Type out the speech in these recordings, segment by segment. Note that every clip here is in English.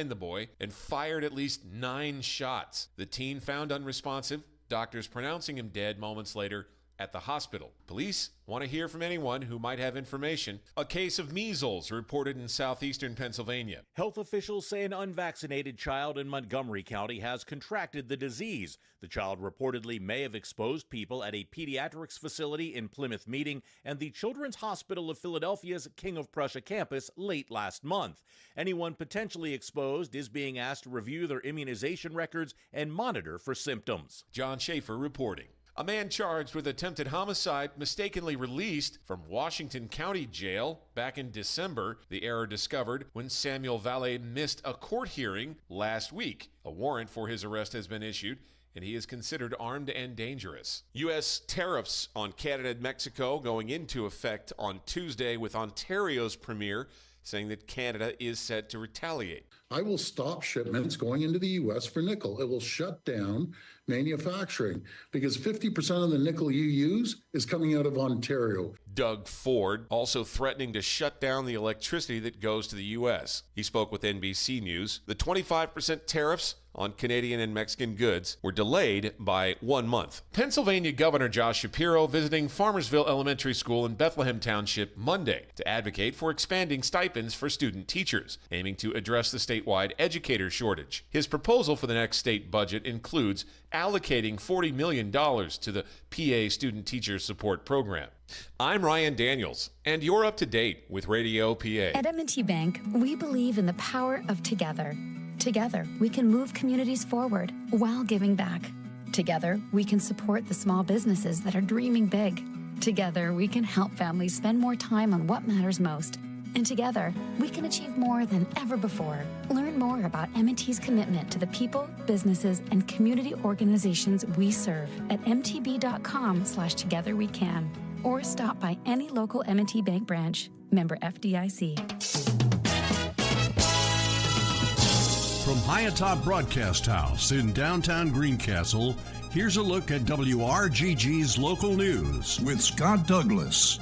the boy and fired at least 9 shots. The teen found unresponsive, doctors pronouncing him dead moments later at the hospital. Police want to hear from anyone who might have information. A case of measles reported in southeastern Pennsylvania. Health officials say an unvaccinated child in Montgomery County has contracted the disease. The child reportedly may have exposed people at a pediatrics facility in Plymouth Meeting and the Children's Hospital of Philadelphia's King of Prussia campus late last month. Anyone potentially exposed is being asked to review their immunization records and monitor for symptoms. John Schaefer reporting. A man charged with attempted homicide mistakenly released from Washington County Jail back in December. The error discovered when Samuel Valle missed a court hearing last week. A warrant for his arrest has been issued, and he is considered armed and dangerous. U.S. tariffs on Canada and Mexico going into effect on Tuesday, with Ontario's premier saying that Canada is set to retaliate. I will stop shipments going into the U.S. for nickel. It will shut down manufacturing because 50% of the nickel you use is coming out of Ontario. Doug Ford also threatening to shut down the electricity that goes to the U.S. He spoke with NBC News. The 25% tariffs on Canadian and Mexican goods were delayed by 1 month. Pennsylvania Governor Josh Shapiro visiting Farmersville Elementary School in Bethlehem Township Monday to advocate for expanding stipends for student teachers, aiming to address the statewide educator shortage. His proposal for the next state budget includes allocating $40 million to the PA Student Teacher Support Program. I'm Ryan Daniels, and you're up to date with Radio PA. At M&T Bank, we believe in the power of together. Together, we can move communities forward while giving back. Together, we can support the small businesses that are dreaming big. Together, we can help families spend more time on what matters most. And together, we can achieve more than ever before. Learn more about M&T's commitment to the people, businesses, and community organizations we serve at mtb.com/togetherwecan, or stop by any local M&T Bank branch. Member FDIC. From high atop Broadcast House in downtown Greencastle, here's a look at WRGG's local news with Scott Douglas.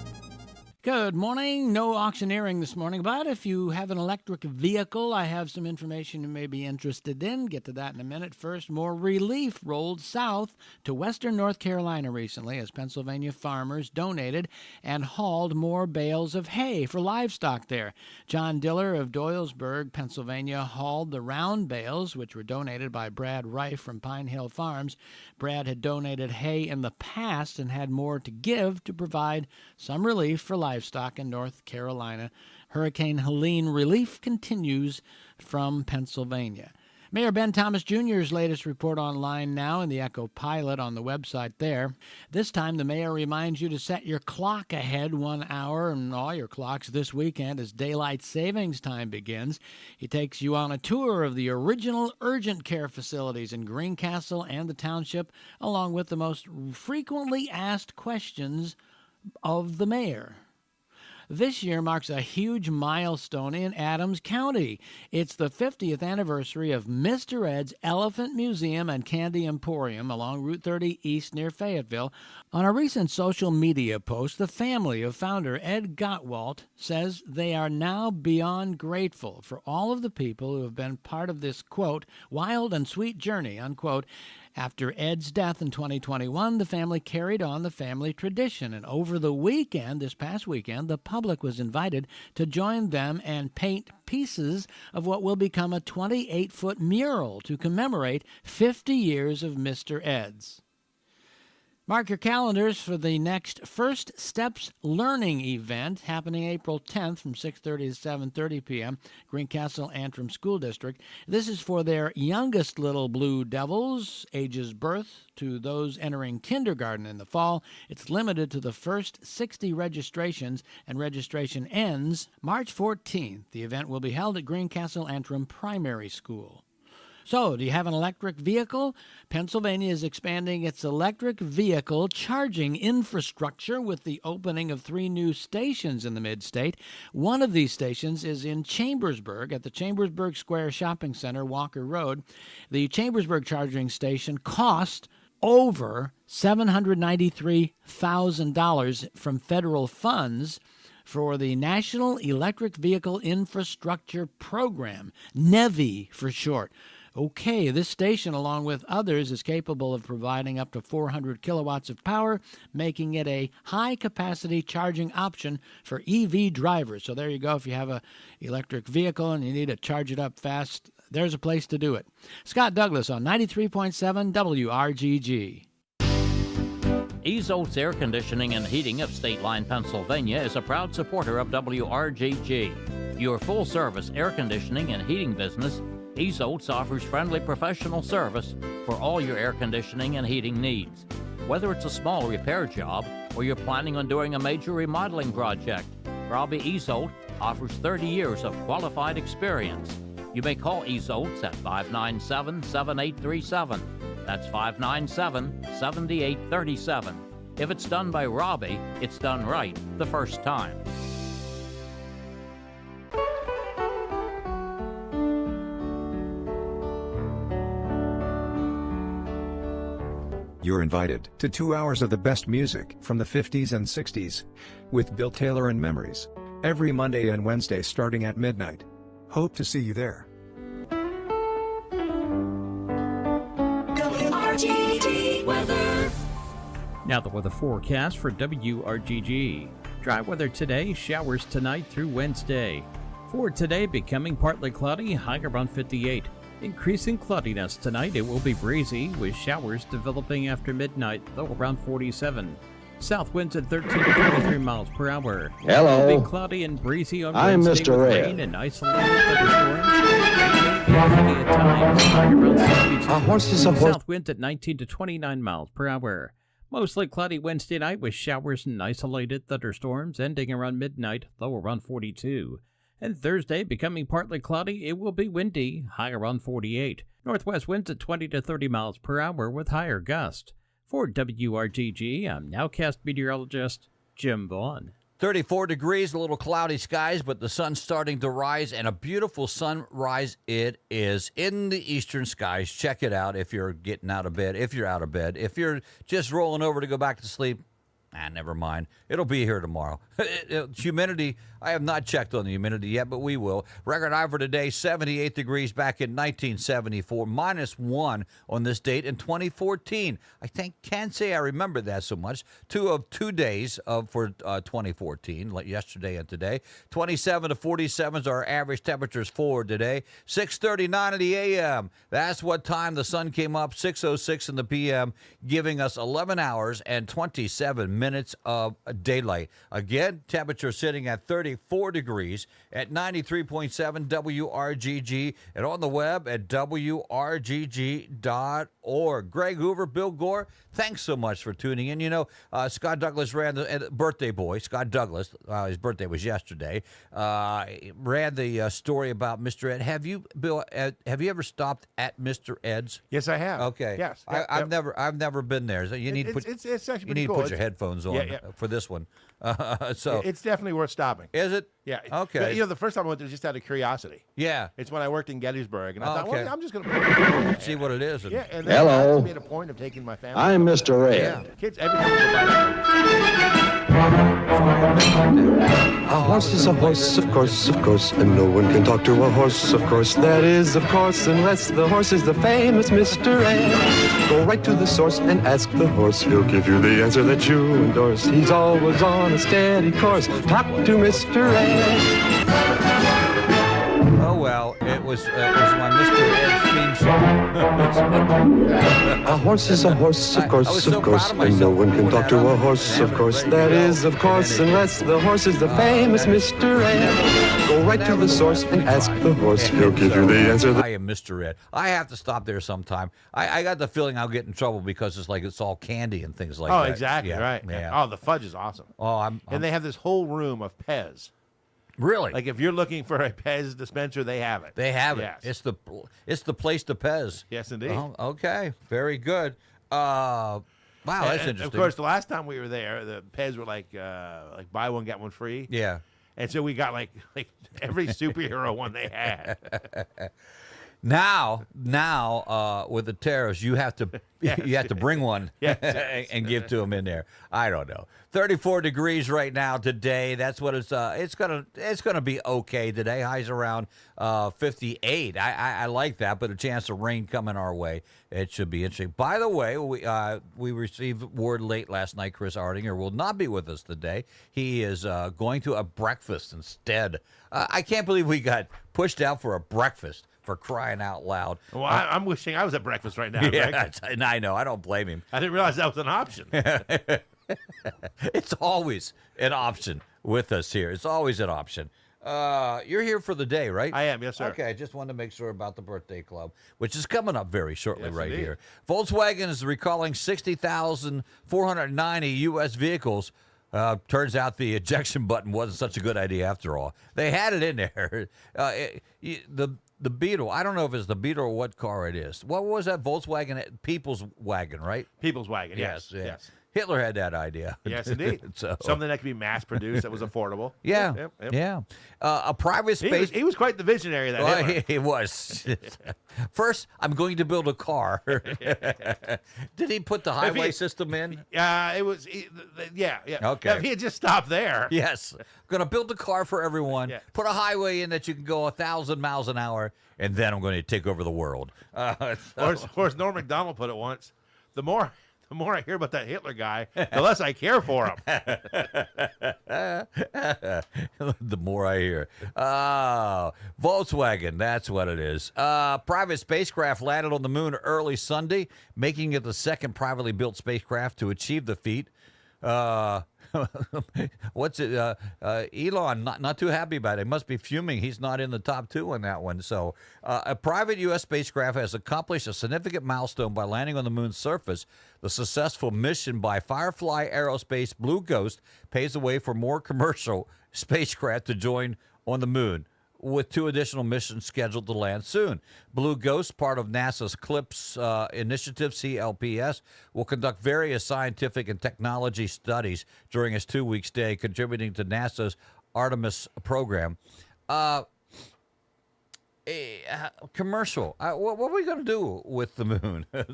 Good morning. No auctioneering this morning, but if you have an electric vehicle, I have some information you may be interested in. Get to that in a minute. First, more relief rolled south to western North Carolina recently as Pennsylvania farmers donated and hauled more bales of hay for livestock there. John Diller of Doylesburg, Pennsylvania, hauled the round bales, which were donated by Brad Reif from Pine Hill Farms. Brad had donated hay in the past and had more to give to provide some relief for livestock in North Carolina. Hurricane Helene relief continues from Pennsylvania. Mayor Ben Thomas Jr.'s latest report online now in the Echo Pilot on the website there. This time the mayor reminds you to set your clock ahead 1 hour and all your clocks this weekend as daylight savings time begins. He takes you on a tour of the original urgent care facilities in Greencastle and the township, along with the most frequently asked questions of the mayor. This year marks a huge milestone in Adams County. It's the 50th anniversary of Mr. Ed's Elephant Museum and Candy Emporium along Route 30 East near Fayetteville. On a recent social media post, the family of founder Ed Gottwalt says they are now beyond grateful for all of the people who have been part of this, quote, wild and sweet journey, unquote. After Ed's death in 2021, the family carried on the family tradition, and over the weekend, this past weekend, the public was invited to join them and paint pieces of what will become a 28-foot mural to commemorate 50 years of Mr. Ed's. Mark your calendars for the next First Steps Learning event happening April 10th from 6:30 to 7:30 p.m., Greencastle Antrim School District. This is for their youngest little Blue Devils, ages birth to those entering kindergarten in the fall. It's limited to the first 60 registrations, and registration ends March 14th. The event will be held at Greencastle Antrim Primary School. So, do you have an electric vehicle? Pennsylvania is expanding its electric vehicle charging infrastructure with the opening of 3 new stations in the mid-state. One of these stations is in Chambersburg at the Chambersburg Square Shopping Center, Walker Road. The Chambersburg charging station cost over $793,000 from federal funds. for the National Electric Vehicle Infrastructure Program, NEVI for short. Okay, this station, along with others, is capable of providing up to 400 kilowatts of power, making it a high-capacity charging option for EV drivers. So there you go. If you have an electric vehicle and you need to charge it up fast, there's a place to do it. Scott Douglas on 93.7 WRGG. Izolt's Air Conditioning and Heating of State Line, Pennsylvania is a proud supporter of WRGG. Your full-service air conditioning and heating business, Izolt's offers friendly professional service for all your air conditioning and heating needs. Whether it's a small repair job or you're planning on doing a major remodeling project, Robbie Izolt offers 30 years of qualified experience. You may call Izolt's at 597-7837. That's 597-7837. If it's done by Robbie, it's done right the first time. You're invited to 2 hours of the best music from the 50s and 60s with Bill Taylor and Memories every Monday and Wednesday starting at midnight. Hope to see you there. WRGG weather. Now the weather forecast for WRGG. Dry weather today, showers tonight through Wednesday. For today, becoming partly cloudy, high around 58. Increasing cloudiness tonight, it will be breezy, with showers developing after midnight, though around 47. South winds at 13 to 23 miles per hour. Hello. It will be cloudy and breezy on I'm Wednesday Mr. with Red. rain and isolated thunderstorms. Heavy at times, high around 62. A horse is a horse. South winds at 19 to 29 miles per hour. Mostly cloudy Wednesday night with showers and isolated thunderstorms ending around midnight, low around 42. And Thursday, becoming partly cloudy, it will be windy, high around 48. Northwest winds at 20 to 30 miles per hour with higher gusts. For WRGG, I'm nowcast meteorologist Jim Vaughn. 34 degrees, a little cloudy skies, but the sun's starting to rise, and a beautiful sunrise it is in the eastern skies. Check it out if you're getting out of bed, if you're out of bed. If you're just rolling over to go back to sleep, never mind. It'll be here tomorrow. Humidity, I have not checked on the humidity yet, but we will. Record high for today, 78 degrees back in 1974, -1 on this date in 2014. Can't say I remember that so much. 2 days for 2014, like yesterday and today. 27 to 47 is our average temperatures for today. 6:39 in the a.m. That's what time the sun came up, 6:06 in the p.m., giving us 11 hours and 27 minutes of daylight. Again, temperature sitting at 34 degrees at 93.7 WRGG and on the web at WRGG.org. Greg Hoover, Bill Gore, thanks so much for tuning in. You know, Scott Douglas ran the birthday boy, Scott Douglas, his birthday was yesterday, ran the story about Mr. Ed. Have you, Bill, have you ever stopped at Mr. Ed's? Yes, I have. Okay. Yes. I've never been there. So you need to put, it's actually you pretty need to cool. put your headphones on for this one. So it's definitely worth stopping. Is it? Yeah. Okay. But, the first time I went there just out of curiosity. Yeah. It's when I worked in Gettysburg, and I thought, okay. well, I'm just going to see what it is. Yeah. And then Hello. I made a point of taking my family. I'm Mr. Red. Yeah. Kids, everything. A horse is a horse, of course, and no one can talk to a horse, of course. That is, of course, unless the horse is the famous Mr. Ed. Go right to the source and ask the horse. He'll give you the answer that you endorse. He's always on a steady course. Talk to Mr. Ed. Oh, well, it was my Mr. Ed's theme song. A horse is a horse, of course, and no one can talk to a horse, of course. That is, of course, unless the horse is the famous Mr. Ed. Go right to the source and ask the horse. He'll give you the answer. I am Mr. Ed. I have to stop there sometime. I got the feeling I'll get in trouble because it's all candy and things like that. Oh, exactly, yeah, right. Yeah. Oh, the fudge is awesome. Oh, and they have this whole room of Pez. Really? Like if you're looking for a Pez dispenser, they have it. They have it. Yes. It's the place to Pez. Yes, indeed. Okay, very good. Wow, that's interesting. Of course, the last time we were there, the Pez were like buy one get one free. Yeah. And so we got like every superhero one they had. Now, with the tariffs, you have to bring one and give to them in there. I don't know. 34 degrees right now today. That's what it's gonna be okay today. Highs around 58. I like that, but a chance of rain coming our way. It should be interesting. By the way, we received word late last night. Chris Ardinger will not be with us today. He is going to a breakfast instead. I can't believe we got pushed out for a breakfast. For crying out loud. Well, I'm wishing I was at breakfast right now. Yeah, and I know. I don't blame him. I didn't realize that was an option. It's always an option with us here. It's always an option. You're here for the day, right? I am, yes, sir. Okay, I just wanted to make sure about the birthday club, which is coming up very shortly Indeed. here. Volkswagen is recalling 60,490 U.S. vehicles. Turns out the ejection button wasn't such a good idea after all. They had it in there. The Beetle, I don't know if it's the Beetle or what car it is. What was that Volkswagen? People's Wagon, right? People's Wagon, yes. Hitler had that idea. Yes, indeed. Something that could be mass-produced that was affordable. Yeah, yeah. A private space. He was quite the visionary of that. Well, he was. First, I'm going to build a car. Did he put the highway system in? It was. Yeah. Okay. If he had just stopped there. Yes. Going to build a car for everyone. Yeah. Put a highway in that you can go 1,000 miles an hour, and then I'm going to take over the world. Or as Norm Macdonald put it once, the more I hear about that Hitler guy, the less I care for him. The more I hear. Volkswagen, that's what it is. Private spacecraft landed on the moon early Sunday, making it the second privately built spacecraft to achieve the feat. What's it? Elon, not too happy about it. He must be fuming. He's not in the top two on that one. So, a private U.S. spacecraft has accomplished a significant milestone by landing on the moon's surface. The successful mission by Firefly Aerospace Blue Ghost paves the way for more commercial spacecraft to join on the moon, with 2 additional missions scheduled to land soon. Blue Ghost, part of NASA's CLIPS initiative, CLPS, will conduct various scientific and technology studies during its 2-week stay, contributing to NASA's Artemis program. Commercial. What are we going to do with the moon? We're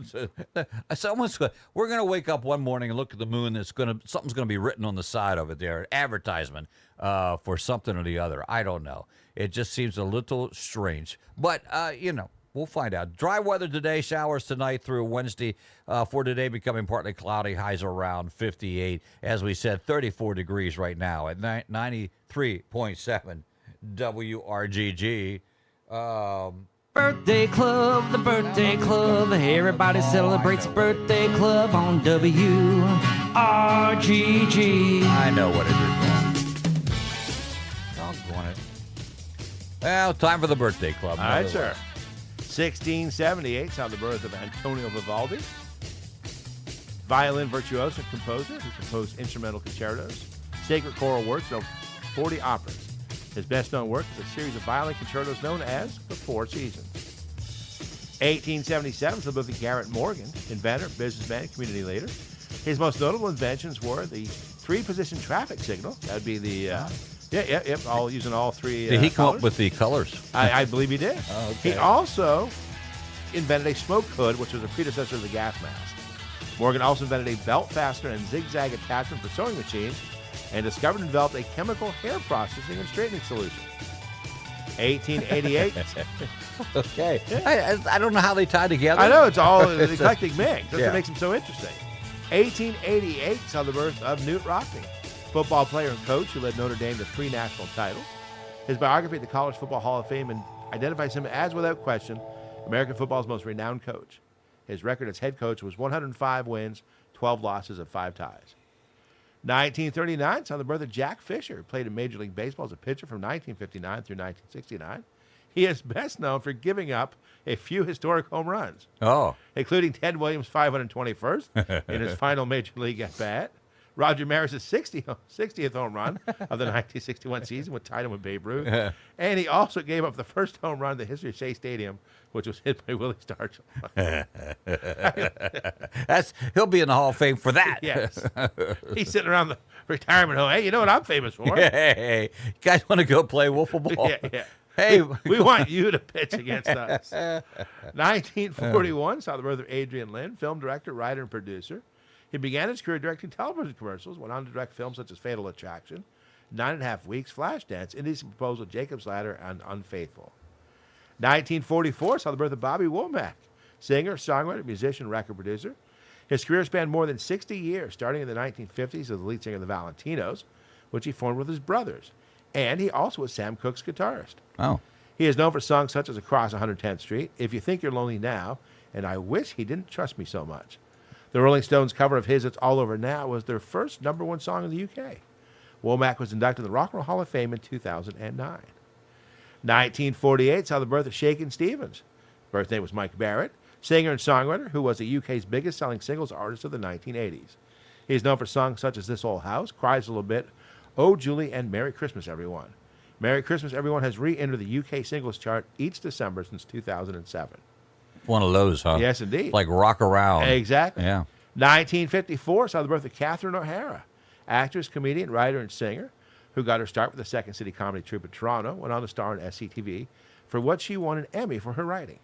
going to wake up one morning and look at the moon. Something's going to be written on the side of it there, advertisement for something or the other. I don't know. It just seems a little strange. But, we'll find out. Dry weather today, showers tonight through Wednesday. For today, becoming partly cloudy, highs around 58. As we said, 34 degrees right now at 93.7 WRGG. Birthday Club, the Birthday Club. Everybody celebrates Birthday Club on WRGG. I know what it is. Doggone it. Well, time for the Birthday Club. All right, sir. 1678 saw the birth of Antonio Vivaldi, violin virtuoso and composer who composed instrumental concertos, sacred choral works, and over 40 operas. His best-known work is a series of violin concertos known as the Four Seasons. 1877 saw the birth of Garrett Morgan, inventor, businessman, and community leader. His most notable inventions were the 3-position traffic signal. That would be the... all using all 3 Did he come colors. up with the colors? I believe he did. Oh, okay. He also invented a smoke hood, which was a predecessor of the gas mask. Morgan also invented a belt fastener and zigzag attachment for sewing machines, and discovered and developed a chemical hair processing and straightening solution. 1888. Okay. Yeah. I don't know how they tie together. I know, it's all an eclectic mix. That's Yeah. what makes them so interesting. 1888 saw the birth of Knute Rockne, football player and coach who led Notre Dame to 3 national titles. His biography at the College Football Hall of Fame identifies him as, without question, American football's most renowned coach. His record as head coach was 105 wins, 12 losses, and 5 ties. 1939 saw the birth of Jack Fisher, who played in Major League Baseball as a pitcher from 1959 through 1969. He is best known for giving up a few historic home runs, including Ted Williams' 521st in his final Major League at-bat, Roger Maris's 60th home run of the 1961 season, which tied him with Babe Ruth. And he also gave up the first home run in the history of Shea Stadium, which was hit by Willie Stargell. He'll be in the Hall of Fame for that. Yes. He's sitting around the retirement home. Hey, you know what I'm famous for? Hey, you guys want to go play wiffle ball? Yeah. Hey, we want you to pitch against us. 1941 saw the birth of Adrian Lyne, film director, writer, and producer. He began his career directing television commercials, went on to direct films such as Fatal Attraction, 9.5 Weeks, Flashdance, Indecent Proposal, Jacob's Ladder, and Unfaithful. 1944 saw the birth of Bobby Womack, singer, songwriter, musician, record producer. His career spanned more than 60 years, starting in the 1950s as the lead singer of the Valentinos, which he formed with his brothers. And he also was Sam Cooke's guitarist. Oh. He is known for songs such as Across 110th Street, If You Think You're Lonely Now, and I Wish He Didn't Trust Me So Much. The Rolling Stones cover of his It's All Over Now was their first #1 song in the UK. Womack was inducted to the Rock and Roll Hall of Fame in 2009. 1948 saw the birth of Shakin' Stevens. Birth name was Mike Barrett, singer and songwriter who was the UK's biggest-selling singles artist of the 1980s. He is known for songs such as This Old House, Cries a Little Bit, Oh Julie, and Merry Christmas, Everyone. Merry Christmas, Everyone has re-entered the UK singles chart each December since 2007. One of those, huh? Yes, indeed. Like Rock Around. Exactly. Yeah. 1954 saw the birth of Catherine O'Hara, actress, comedian, writer, and singer, who got her start with the Second City Comedy Troupe in Toronto, went on to star in SCTV, for what she won an Emmy for her writing.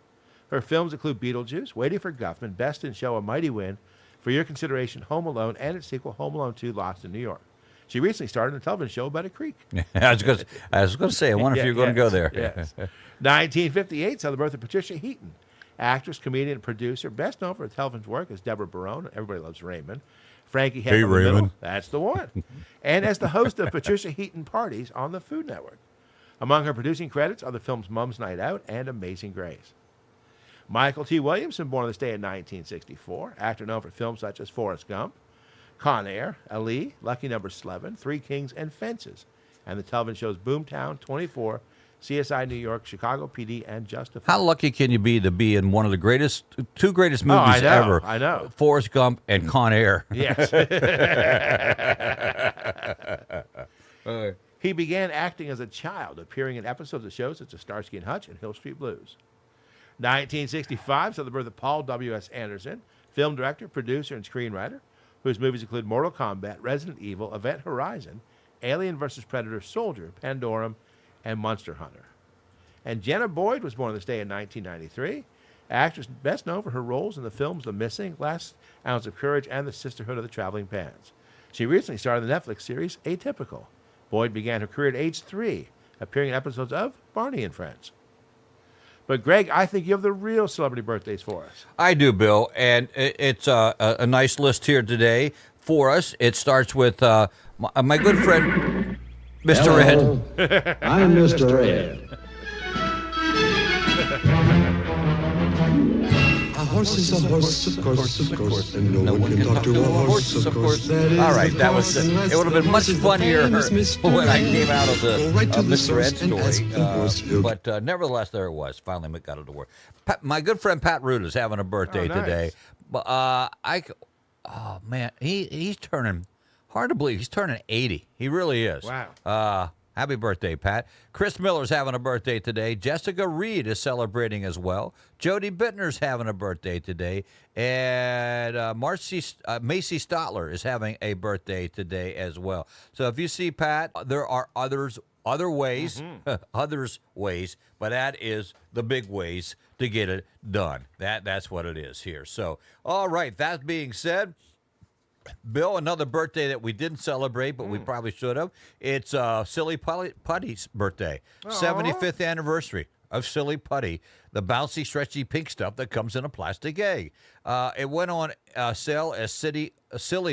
Her films include Beetlejuice, Waiting for Guffman, Best in Show, A Mighty Wind, For Your Consideration, Home Alone, and its sequel, Home Alone 2, Lost in New York. She recently starred in a television show about a creek. I was going to say, I wonder if you're going to go there. Yes. 1958 saw the birth of Patricia Heaton, actress, comedian, and producer, best known for her television work as Deborah Barone, Everybody Loves Raymond, Frankie Head Hey, from the Middle, Raymond. that's the one, and as the host of Patricia Heaton Parties on the Food Network. Among her producing credits are the films Mum's Night Out and Amazing Grace. Michael T. Williamson, born on this day in 1964, actor known for films such as Forrest Gump, Con Air, Ali, Lucky Number 11, Three Kings, and Fences, and the television shows Boomtown, 24, CSI New York, Chicago PD, and Justified. How lucky can you be to be in one of the two greatest movies I know, ever? I know. Forrest Gump and Con Air. Yes. He began acting as a child, appearing in episodes of shows such as Starsky and Hutch and Hill Street Blues. 1965 saw the birth of Paul W.S. Anderson, film director, producer, and screenwriter, whose movies include Mortal Kombat, Resident Evil, Event Horizon, Alien vs. Predator, Soldier, Pandorum, and Monster Hunter. And Jenna Boyd was born on this day in 1993, actress best known for her roles in the films The Missing, Last Ounce of Courage, and The Sisterhood of the Traveling Pants. She recently starred in the Netflix series Atypical. Boyd began her career at age 3, appearing in episodes of Barney and Friends. But Greg, I think you have the real celebrity birthdays for us. I do, Bill, and it's a nice list here today for us. It starts with my good friend, Mr. Ed. I'm Mr. Ed. A horse is a horse, of course, and no one can talk to a horse, of course. All right, that was it. It would have been much funnier when I came out of the Mr. Ed story, but nevertheless, there it was. Finally got it to work. My good friend Pat Root is having a birthday today. Oh man, he's turning. Hard to believe he's turning 80. He really is. Wow. Happy birthday, Pat. Chris Miller's having a birthday today. Jessica Reed is celebrating as well. Jodie Bittner's having a birthday today. And Macy Stotler is having a birthday today as well. So if you see Pat, there are other ways, but that is the big ways to get it done. That's what it is here. So, all right, that being said, Bill, another birthday that we didn't celebrate, but we probably should have. It's Silly Putty's birthday. 75th anniversary of Silly Putty, the bouncy, stretchy pink stuff that comes in a plastic egg. It went on sale as Silly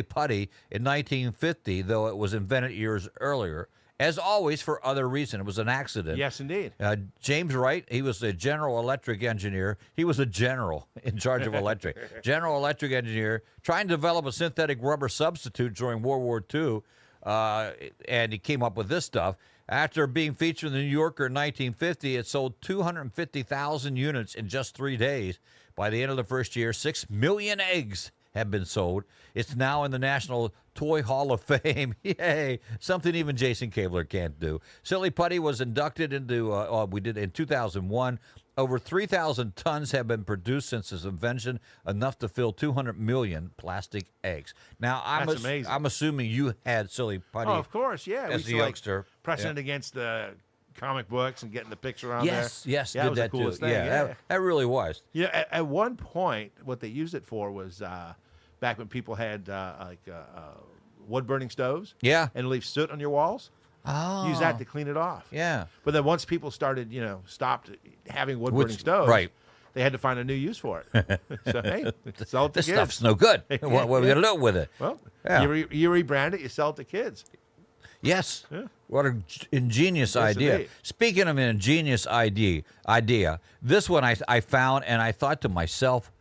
Putty in 1950, though it was invented years earlier. As always, for other reason. It was an accident. Yes, indeed. James Wright, he was a General Electric engineer. He was a general in charge of electric. General Electric engineer, trying to develop a synthetic rubber substitute during World War II, and he came up with this stuff. After being featured in the New Yorker in 1950, it sold 250,000 units in just 3 days. By the end of the first year, 6 million eggs have been sold. It's now in the National Toy Hall of Fame. Yay! Something even Jason Kabler can't do. Silly Putty was inducted into, in 2001. Over 3,000 tons have been produced since its invention, enough to fill 200 million plastic eggs. Now, That's amazing. I'm assuming you had Silly Putty. Oh, of course, yeah. As we a youngster. pressing it against the comic books and getting the picture on Yes, there. yes, Yeah, did it was that the coolest too. thing. Yeah, that really was. Yeah, at one point, what they used it for was back when people had wood burning stoves. Yeah, and leave soot on your walls. Oh, use that to clean it off. Yeah, but then once people started, stopped having wood burning stoves, right? They had to find a new use for it. So hey, sell it to this kids. stuff's no good. What are we gonna do with it? Well, yeah. you rebrand it, you sell it to kids. Yes. Yeah. What an ingenious idea. indeed. Speaking of an ingenious idea, this one I found, and I thought to myself,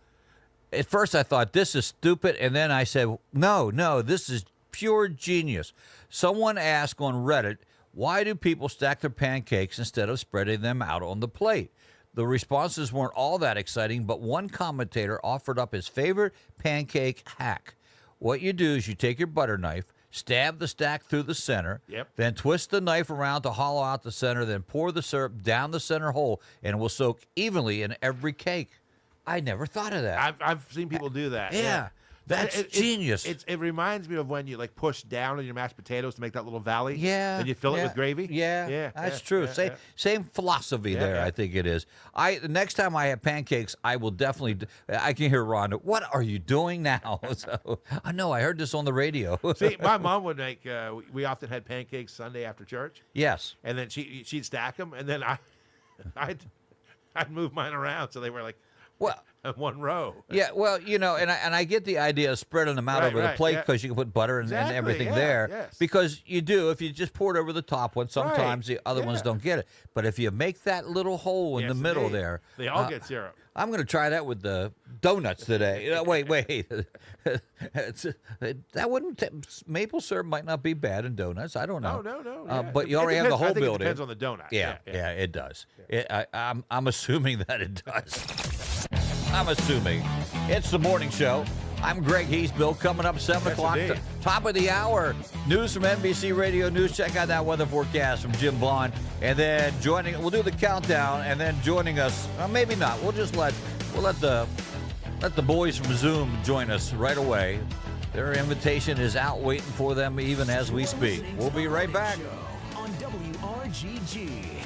at first I thought, this is stupid, and then I said, no, this is pure genius. Someone asked on Reddit, why do people stack their pancakes instead of spreading them out on the plate? The responses weren't all that exciting, but one commentator offered up his favorite pancake hack. What you do is you take your butter knife, stab the stack through the center, then twist the knife around to hollow out the center, then pour the syrup down the center hole, and it will soak evenly in every cake. I never thought of that. I've seen people do that. Yeah. That's genius. It reminds me of when you push down on your mashed potatoes to make that little valley. Yeah. And you fill it with gravy. Yeah. That's true. Same philosophy there, yeah. I think it is. The next time I have pancakes, I will definitely. I can hear Rhonda. What are you doing now? So I know I heard this on the radio. See, my mom would make. We often had pancakes Sunday after church. Yes. And then she'd stack them, and then I'd move mine around so they were in one row. Yeah, well, and I get the idea of spreading them out over the plate because you can put butter and everything there. Yes. Because you do, if you just pour it over the top one, sometimes the other ones don't get it. But if you make that little hole in the middle there, they all get syrup. I'm going to try that with the donuts today. Wait. That wouldn't. Maple syrup might not be bad in donuts. I don't know. No. Yeah. But you already have the whole I think built it depends in. on the donut. Yeah, it does. I'm assuming that it does. I'm assuming. It's the morning show. I'm Greg Heasbill. Coming up 7 o'clock, top of the hour. News from NBC Radio News. Check out that weather forecast from Jim Vaughn. And then we'll do the countdown. And then joining us, maybe not. We'll let the boys from Zoom join us right away. Their invitation is out waiting for them even as we speak. We'll be right back. On WRGG.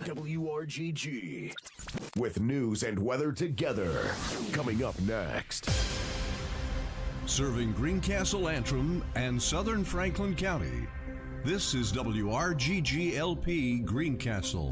WRGG. With news and weather together. Coming up next. Serving Greencastle, Antrim, and southern Franklin County. This is WRGG LP Greencastle.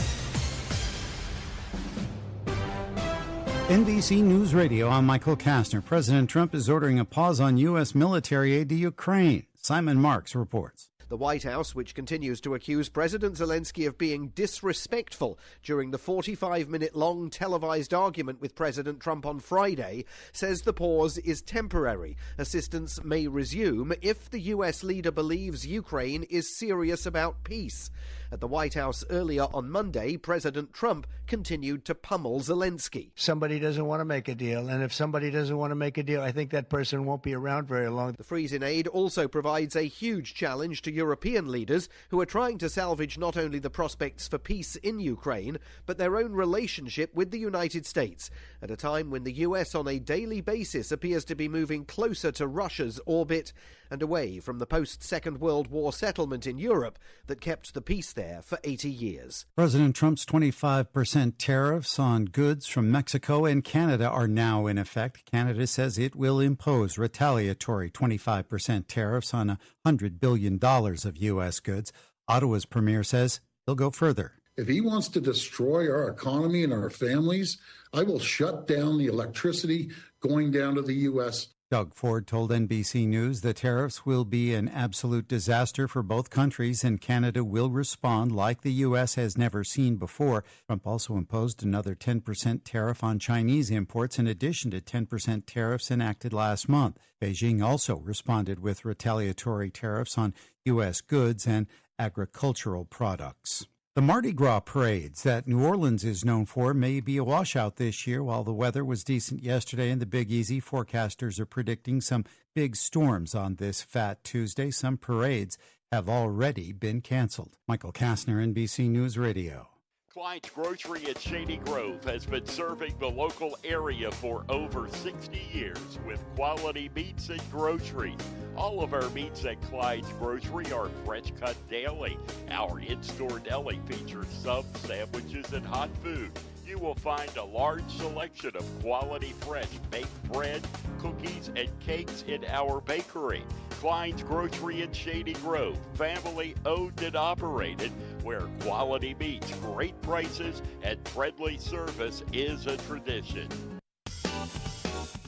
NBC News Radio, I'm Michael Kastner. President Trump is ordering a pause on U.S. military aid to Ukraine. Simon Marks reports. The White House, which continues to accuse President Zelensky of being disrespectful during the 45-minute-long televised argument with President Trump on Friday, says the pause is temporary. Assistance may resume if the U.S. leader believes Ukraine is serious about peace. At the White House earlier on Monday, President Trump continued to pummel Zelensky. Somebody doesn't want to make a deal, and if somebody doesn't want to make a deal, I think that person won't be around very long. The freeze in aid also provides a huge challenge to European leaders who are trying to salvage not only the prospects for peace in Ukraine, but their own relationship with the United States, at a time when the US on a daily basis appears to be moving closer to Russia's orbit and away from the post-Second World War settlement in Europe that kept the peace there for 80 years. President Trump's 25% tariffs on goods from Mexico and Canada are now in effect. Canada says it will impose retaliatory 25% tariffs on $100 billion of U.S. goods. Ottawa's premier says he'll go further. If he wants to destroy our economy and our families, I will shut down the electricity going down to the U.S. Doug Ford told NBC News the tariffs will be an absolute disaster for both countries, and Canada will respond like the U.S. has never seen before. Trump also imposed another 10% tariff on Chinese imports in addition to 10% tariffs enacted last month. Beijing also responded with retaliatory tariffs on U.S. goods and agricultural products. The Mardi Gras parades that New Orleans is known for may be a washout this year. While the weather was decent yesterday in the Big Easy, forecasters are predicting some big storms on this Fat Tuesday. Some parades have already been canceled. Michael Kastner, NBC News Radio. Clyde's Grocery at Shady Grove has been serving the local area for over 60 years with quality meats and groceries. All of our meats at Clyde's Grocery are fresh cut daily. Our in-store deli features subs, sandwiches, and hot food. You will find a large selection of quality fresh baked bread, cookies, and cakes in our bakery. Klein's Grocery in Shady Grove, family owned and operated, where quality meats, great prices, and friendly service is a tradition.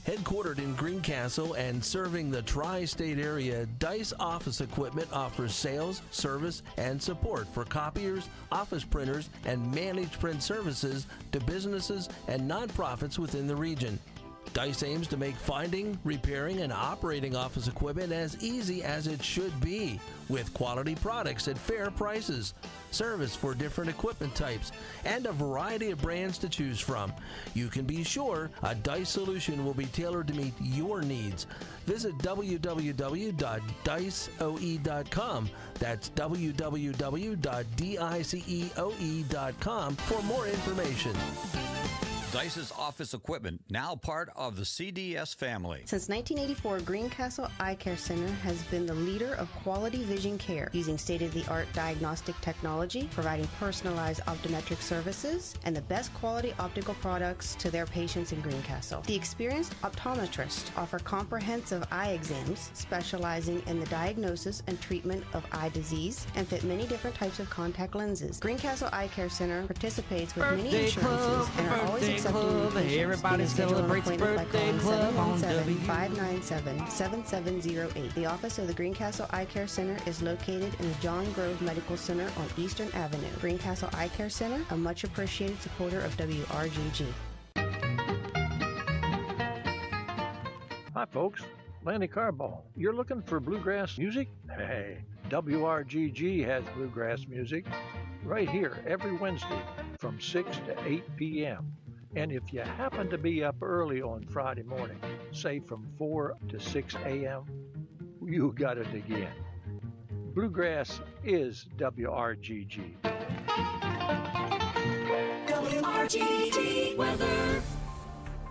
Headquartered in Greencastle and serving the tri-state area, Dice Office Equipment offers sales, service, and support for copiers, office printers, and managed print services to businesses and nonprofits within the region. Dice aims to make finding, repairing, and operating office equipment as easy as it should be, with quality products at fair prices, service for different equipment types, and a variety of brands to choose from. You can be sure a Dice solution will be tailored to meet your needs. Visit www.diceoe.com. That's www.diceoe.com for more information. Dice's office equipment, now part of the CDS family. Since 1984, Greencastle Eye Care Center has been the leader of quality vision care, using state-of-the-art diagnostic technology, providing personalized optometric services, and the best quality optical products to their patients in Greencastle. The experienced optometrists offer comprehensive eye exams, specializing in the diagnosis and treatment of eye disease, and fit many different types of contact lenses. Greencastle Eye Care Center participates with many insurances and are always Club. Everybody celebrates birthday club on 717-597-7708. The office of the Greencastle Eye Care Center is located in the John Grove Medical Center on Eastern Avenue. Greencastle Eye Care Center, a much appreciated supporter of WRGG. Hi folks, Lanny Carball. You're looking for bluegrass music? Hey, WRGG has bluegrass music right here every Wednesday from 6 to 8 p.m. And if you happen to be up early on Friday morning, say from 4 to 6 a.m., you got it again. Bluegrass is WRGG. WRGG weather.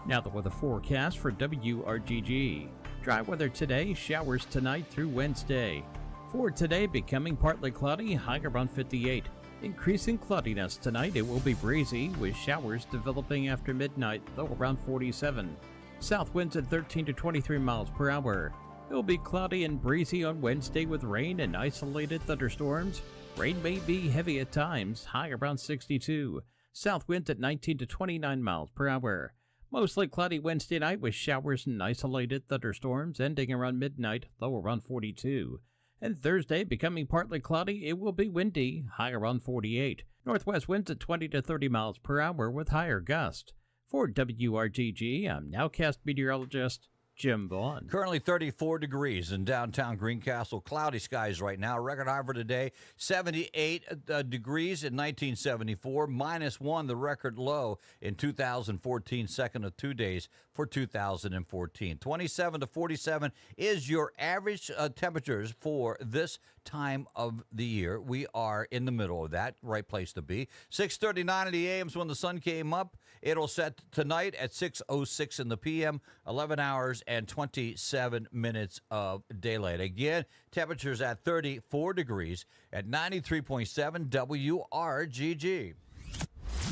Now the weather forecast for WRGG. Dry weather today, showers tonight through Wednesday. For today, becoming partly cloudy, high around 58. Increasing cloudiness tonight, it will be breezy, with showers developing after midnight, low around 47. South winds at 13 to 23 miles per hour. It will be cloudy and breezy on Wednesday with rain and isolated thunderstorms. Rain may be heavy at times, high around 62. South winds at 19 to 29 miles per hour. Mostly cloudy Wednesday night with showers and isolated thunderstorms, ending around midnight, low around 42. And Thursday, becoming partly cloudy, it will be windy, high around 48. Northwest winds at 20 to 30 miles per hour with higher gusts. For WRGG, I'm nowcast meteorologist Jim Vaughn. Currently 34 degrees in downtown Greencastle. Cloudy skies right now. Record high for today, 78 degrees in 1974. -1, the record low in 2014, second of 2 days for 2014. 27 to 47 is your average temperatures for this time of the year. We are in the middle of that. Right place to be. 6:39 in the a.m. is when the sun came up. It'll set tonight at 6:06 in the p.m., 11 hours and 27 minutes of daylight. Again, temperatures at 34 degrees at 93.7 WRGG.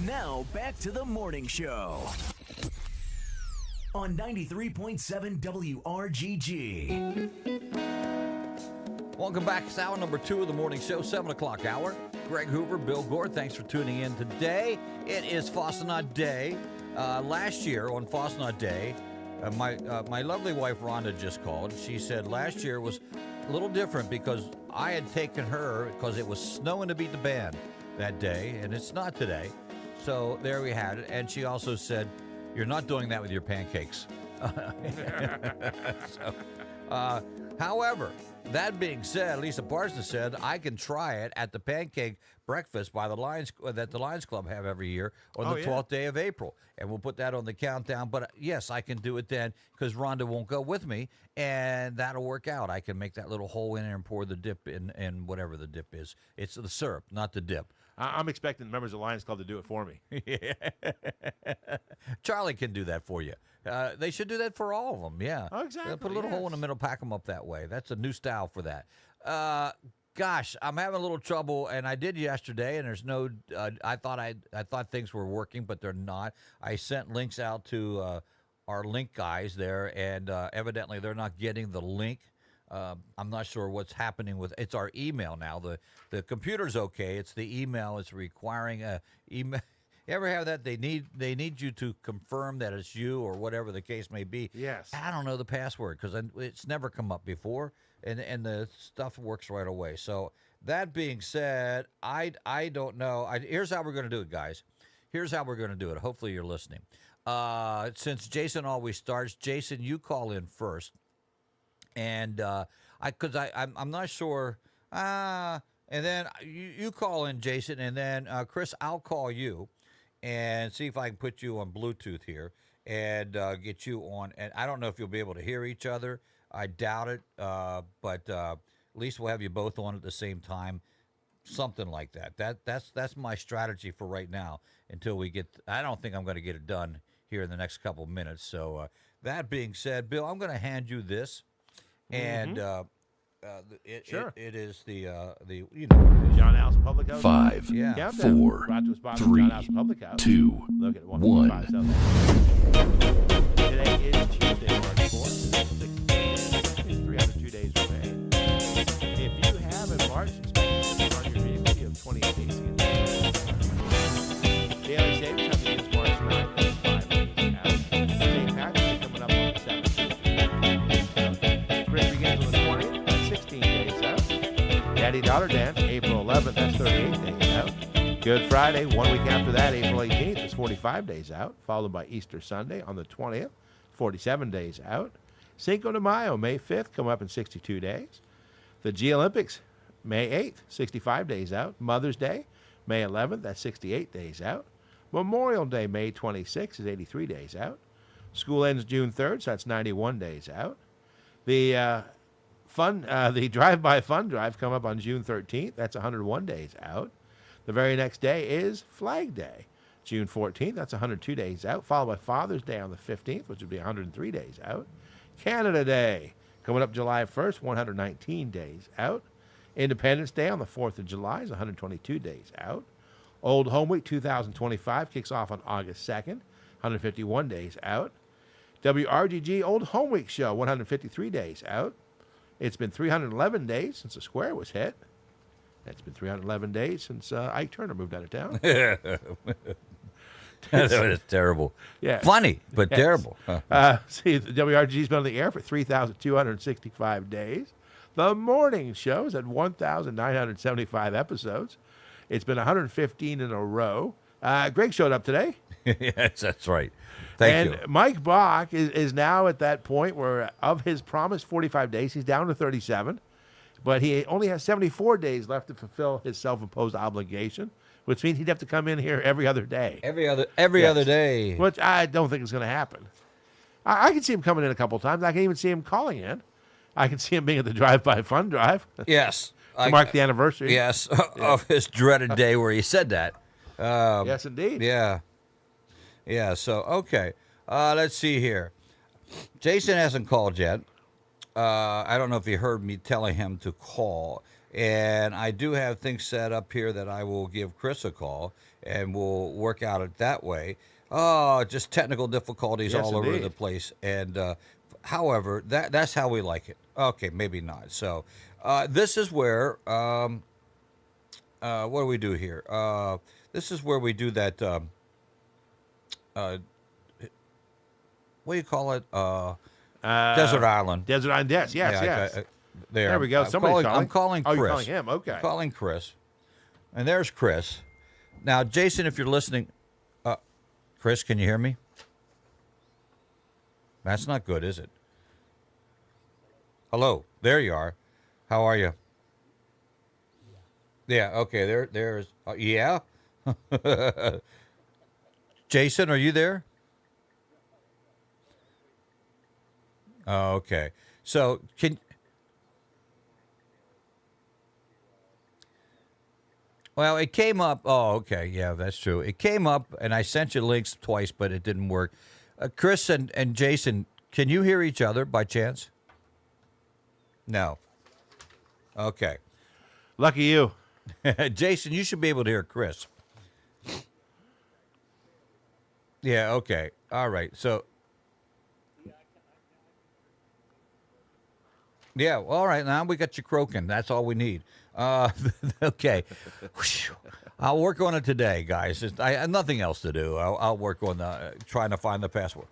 Now back to the morning show on 93.7 WRGG. Welcome back. It's hour number 2 of the morning show, 7 o'clock hour. Greg Hoover, Bill Gore, thanks for tuning in today. It is Fossilnut Day. Last year on Fossilnut Day, my lovely wife Rhonda just called. She said last year was a little different because I had taken her because it was snowing to beat the band that day, and it's not today. So there we had it. And she also said, "You're not doing that with your pancakes." However, that being said, Lisa Parsons said I can try it at the pancake breakfast by the Lions that the Lions Club have every year on the 12th day of April, and we'll put that on the countdown. But yes, I can do it then because Rhonda won't go with me, and that'll work out. I can make that little hole in there and pour the dip in, and whatever the dip is. It's the syrup, not the dip. I'm expecting the members of the Lions Club to do it for me. Yeah. Charlie can do that for you. They should do that for all of them, yeah. Oh, exactly. Put a little hole in the middle, pack them up that way. That's a new style for that. Gosh, I'm having a little trouble, and I did yesterday, and there's no I thought things were working, but they're not. I sent links out to our link guys there, and evidently they're not getting the link. I'm not sure what's happening with it's our email now. The computer's okay. It's the email. It's requiring a email. You ever have that? They need you to confirm that it's you or whatever the case may be. Yes. I don't know the password because it's never come up before, and the stuff works right away. So that being said, I don't know. Here's how we're going to do it, guys. Here's how we're going to do it. Hopefully you're listening. Since Jason always starts, Jason, you call in first. And I'm not sure. And then you call in, Jason, and then Chris, I'll call you and see if I can put you on Bluetooth here and get you on. And I don't know if you'll be able to hear each other. I doubt it, but at least we'll have you both on at the same time, something like that. That's my strategy for right now until we get. I don't think I'm going to get it done here in the next couple of minutes. So that being said, Bill, I'm going to hand you this. And Sure. it is the you know what it is. John House Public House. 5, Yeah. 4, 3, 2, 1. Today is Tuesday, March 4th. 302 days remain. If you have a March inspection on your vehicle, you have 28 days to get daily savings time is March 9th. That's 5 days out. St. Patrick's Day coming up on the 17th. Spring begins on the 20th. That's 16 days out. Daddy Daughter Dance, April 11th. That's 38 days out. Good Friday, 1 week after that, April 18th, is 45 days out, followed by Easter Sunday on the 20th, 47 days out. Cinco de Mayo, May 5th, come up in 62 days. The G Olympics, May 8th, 65 days out. Mother's Day, May 11th, that's 68 days out. Memorial Day, May 26th, is 83 days out. School ends June 3rd, so that's 91 days out. The the Drive-By Fun Drive come up on June 13th, that's 101 days out. The very next day is Flag Day, June 14th. That's 102 days out, followed by Father's Day on the 15th, which would be 103 days out. Canada Day, coming up July 1st, 119 days out. Independence Day on the 4th of July is 122 days out. Old Home Week 2025 kicks off on August 2nd, 151 days out. WRGG Old Home Week Show, 153 days out. It's been 311 days since the square was hit. It's been 311 days since Ike Turner moved out of town. That is terrible. Yeah. Funny, but Yes. terrible. See, the WRGG's been on the air for 3,265 days. The morning show's had 1,975 episodes. It's been 115 in a row. Greg showed up today. Yes, that's right. Thank you. And Mike Bach is now at that point where, of his promised 45 days, he's down to 37. But he only has 74 days left to fulfill his self-imposed obligation, which means he'd have to come in here every other day. Every other day. Which I don't think is going to happen. I can see him coming in a couple times. I can even see him calling in. I can see him being at the Drive-By Fun Drive. Yes. To mark the anniversary. Yes, of his dreaded day where he said that. Yes, indeed. Yeah. Yeah, so, okay. Let's see here. Jason hasn't called yet. I don't know if you heard me telling him to call. And I do have things set up here that I will give Chris a call, and we'll work out it that way. Oh, just technical difficulties all over the place. And however, that's how we like it. Okay, maybe not. So this is where, what do we do here? This is where we do that, what do you call it? Desert Island. Desert Island, yes. There we go. I'm calling Chris. Oh, you're calling him. Okay. I'm calling Chris. And there's Chris. Now, Jason, if you're listening, Chris, can you hear me? That's not good, is it? Hello. There you are. How are you? Yeah. Okay. There's. Yeah. Jason, are you there? Oh, okay. So can. Well, it came up. Oh, okay. Yeah, that's true. It came up, and I sent you links twice, but it didn't work. Chris and Jason, can you hear each other by chance? No. Okay. Lucky you. Jason, you should be able to hear Chris. Yeah, okay. All right. So, yeah, all right. Now we got you croaking. That's all we need. Okay. I'll work on it today, guys. I have nothing else to do. I'll work on trying to find the password.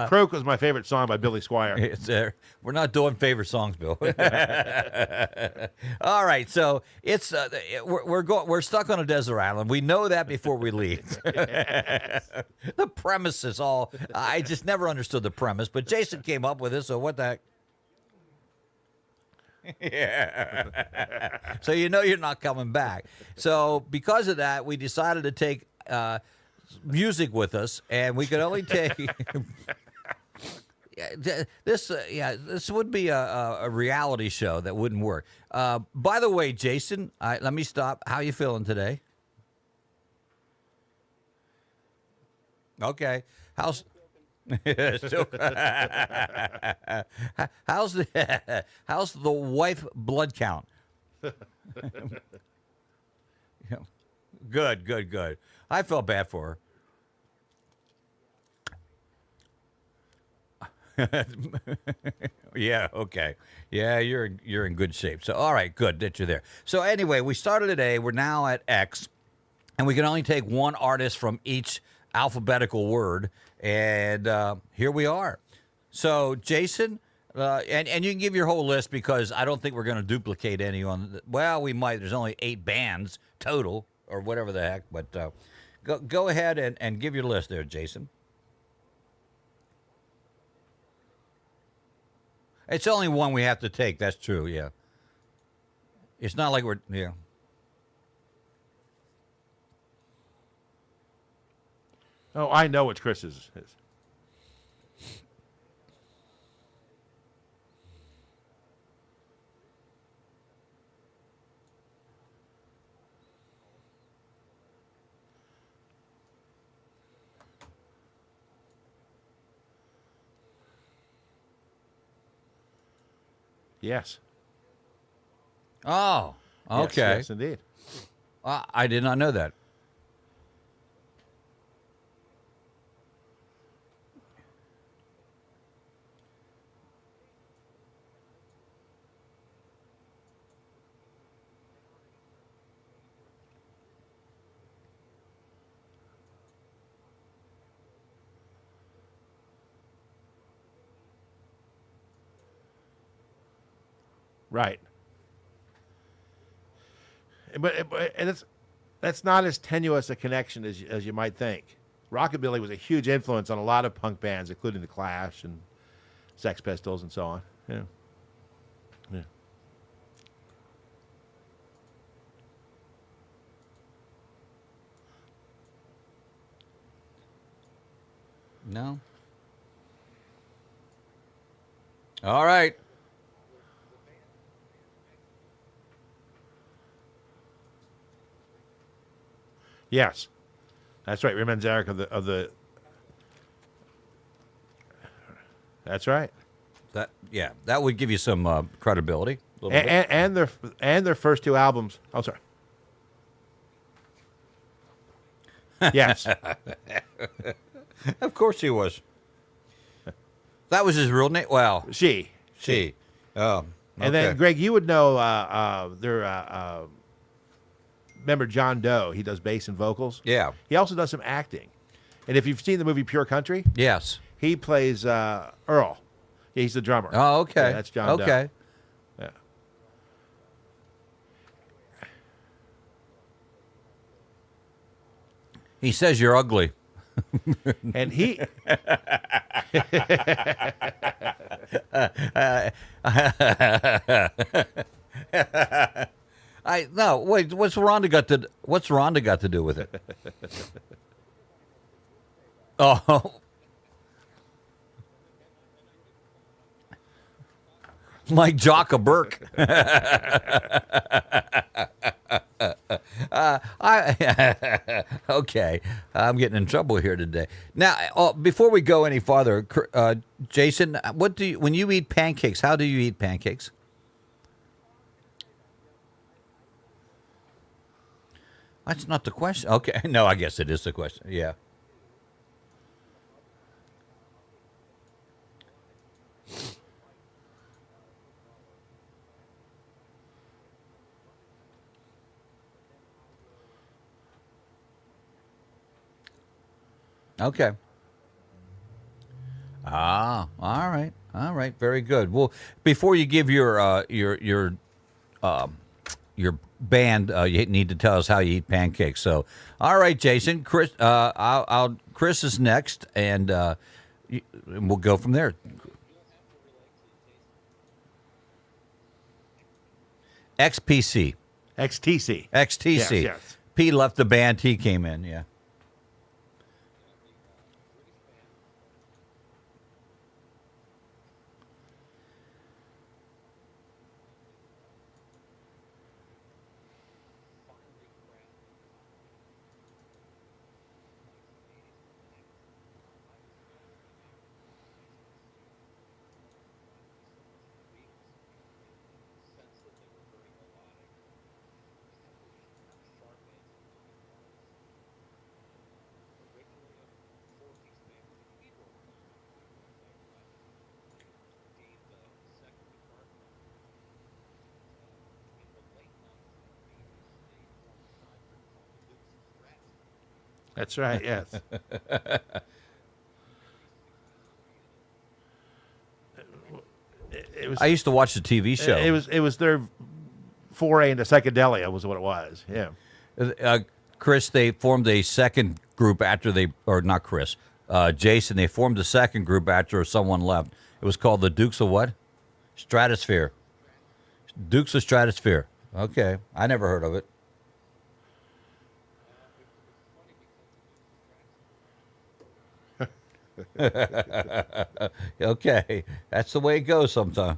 Croak was my favorite song by Billy Squier. It's there. We're not doing favorite songs, Bill. All right, so it's we're stuck on a desert island. We know that before we leave. The premise is all. I just never understood the premise, but Jason came up with it. So what the heck? Yeah. So you know you're not coming back. So because of that, we decided to take music with us, and we could only take this would be a reality show that wouldn't work. By the way, Jason, let me stop. How you feeling today? Okay. How's how's the wife blood count? Good. I felt bad for her. Yeah, okay. Yeah, you're in good shape. So, all right, good that you're there. So, anyway, we started today. We're now at X, and we can only take one artist from each alphabetical word, and here we are. So, Jason, and you can give your whole list because I don't think we're going to duplicate any on. Well, we might. There's only 8 bands total, or whatever the heck. But go ahead and give your list there, Jason. It's only one we have to take. That's true, yeah. It's not like we're, yeah. Oh, I know what Chris's is. Yes. Oh, okay. Yes, indeed. I did not know that. Right. But that's not as tenuous a connection as you might think. Rockabilly was a huge influence on a lot of punk bands, including The Clash and Sex Pistols and so on. Yeah. Yeah. No. All right. Yes, that's right. Raymond Zarek of the. That's right. That would give you some credibility. A little bit. And their first 2 albums. Oh, sorry. Yes. Of course he was. That was his real name. Well, she. Oh, and then Greg, you would know their. Remember John Doe? He does bass and vocals. Yeah. He also does some acting. And if you've seen the movie Pure Country, yes, he plays Earl. Yeah, he's the drummer. Oh, okay. Yeah, that's John Doe. Okay. Yeah. He says you're ugly. And he No, wait, what's Rhonda got to do with it? Oh. Like Jocka Burke. Okay, I'm getting in trouble here today. Now, before we go any farther, Jason, when you eat pancakes? How do you eat pancakes? That's not the question. Okay, no, I guess it is the question. Yeah. Okay. All right, very good. Well, before you give your band, you need to tell us how you eat pancakes. So, all right, Jason, Chris, Chris is next, and we'll go from there. XTC. Yes, yes. P left the band. T came in. Yeah. That's right, yes. I used to watch the TV show. It was their foray into psychedelia was what it was. Yeah. Chris, they formed a second group after not Chris, Jason, they formed a second group after someone left. It was called the Dukes of what? Stratosphere. Dukes of Stratosphere. Okay. I never heard of it. Okay, that's the way it goes sometimes.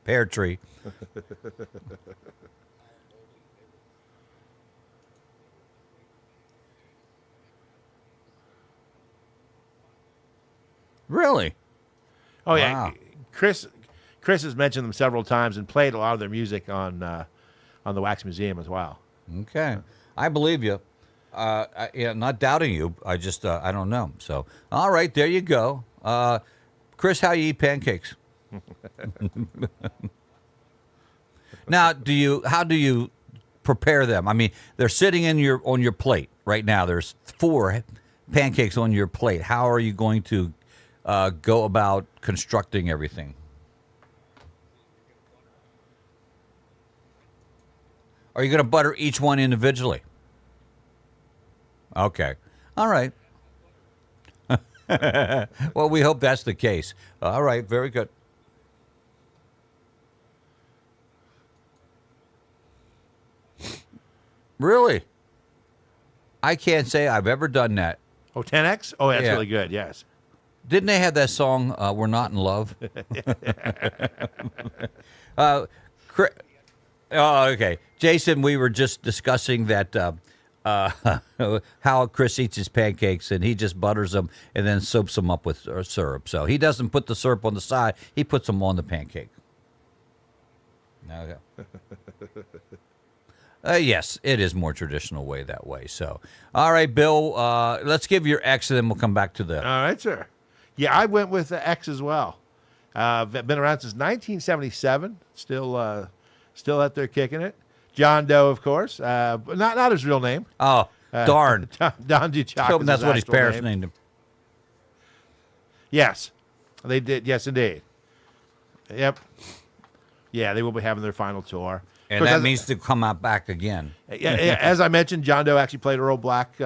Pear tree. Really? Oh yeah, wow. Chris has mentioned them several times and played a lot of their music on the Wax Museum as well. Okay, I believe you. Not doubting you. I just I don't know. So, all right, there you go. Chris, how you eat pancakes? Now, how do you prepare them? I mean, they're sitting on your plate right now. There's 4 pancakes on your plate. How are you going to go about constructing everything? Are you going to butter each one individually? Okay. All right. Well, we hope that's the case. All right. Very good. Really? I can't say I've ever done that. Oh, 10X? Oh, that's really good. Yes. Didn't they have that song, We're Not in Love? Okay. Jason, we were just discussing that how Chris eats his pancakes, and he just butters them and then soaks them up with syrup. So he doesn't put the syrup on the side. He puts them on the pancake. Okay. Yes, it is more traditional way that way. So, all right, Bill, let's give your X, and then we'll come back to the... All right, sir. Yeah, I went with the X as well. Been around since 1977. Still out there kicking it. John Doe, of course. Not his real name. Oh, darn. Don Duchak. That's what his parents named him. Yes, they did. Yes, indeed. Yep. Yeah, they will be having their final tour. And that means to come out back again. Yeah, as I mentioned, John Doe actually played Earl Black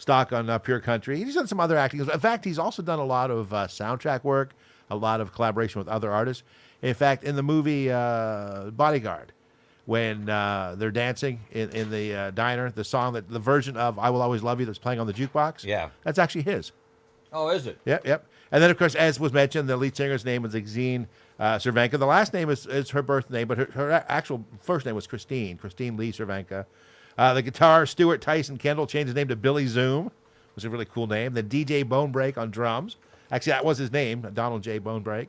stock on Pure Country. He's done some other acting. In fact, he's also done a lot of soundtrack work, a lot of collaboration with other artists. In fact, in the movie Bodyguard, when they're dancing in the diner, the version of "I Will Always Love You" that's playing on the jukebox, that's actually his. Oh, is it? Yep. And then, of course, as was mentioned, the lead singer's name is Exene Cervenka. The last name is her birth name, but her actual first name was Christine Lee Cervenka. The guitar, Stuart Tyson Kendall, changed his name to Billy Zoom, which is a really cool name. Then DJ Bonebreak on drums. Actually, that was his name, Donald J. Bonebreak.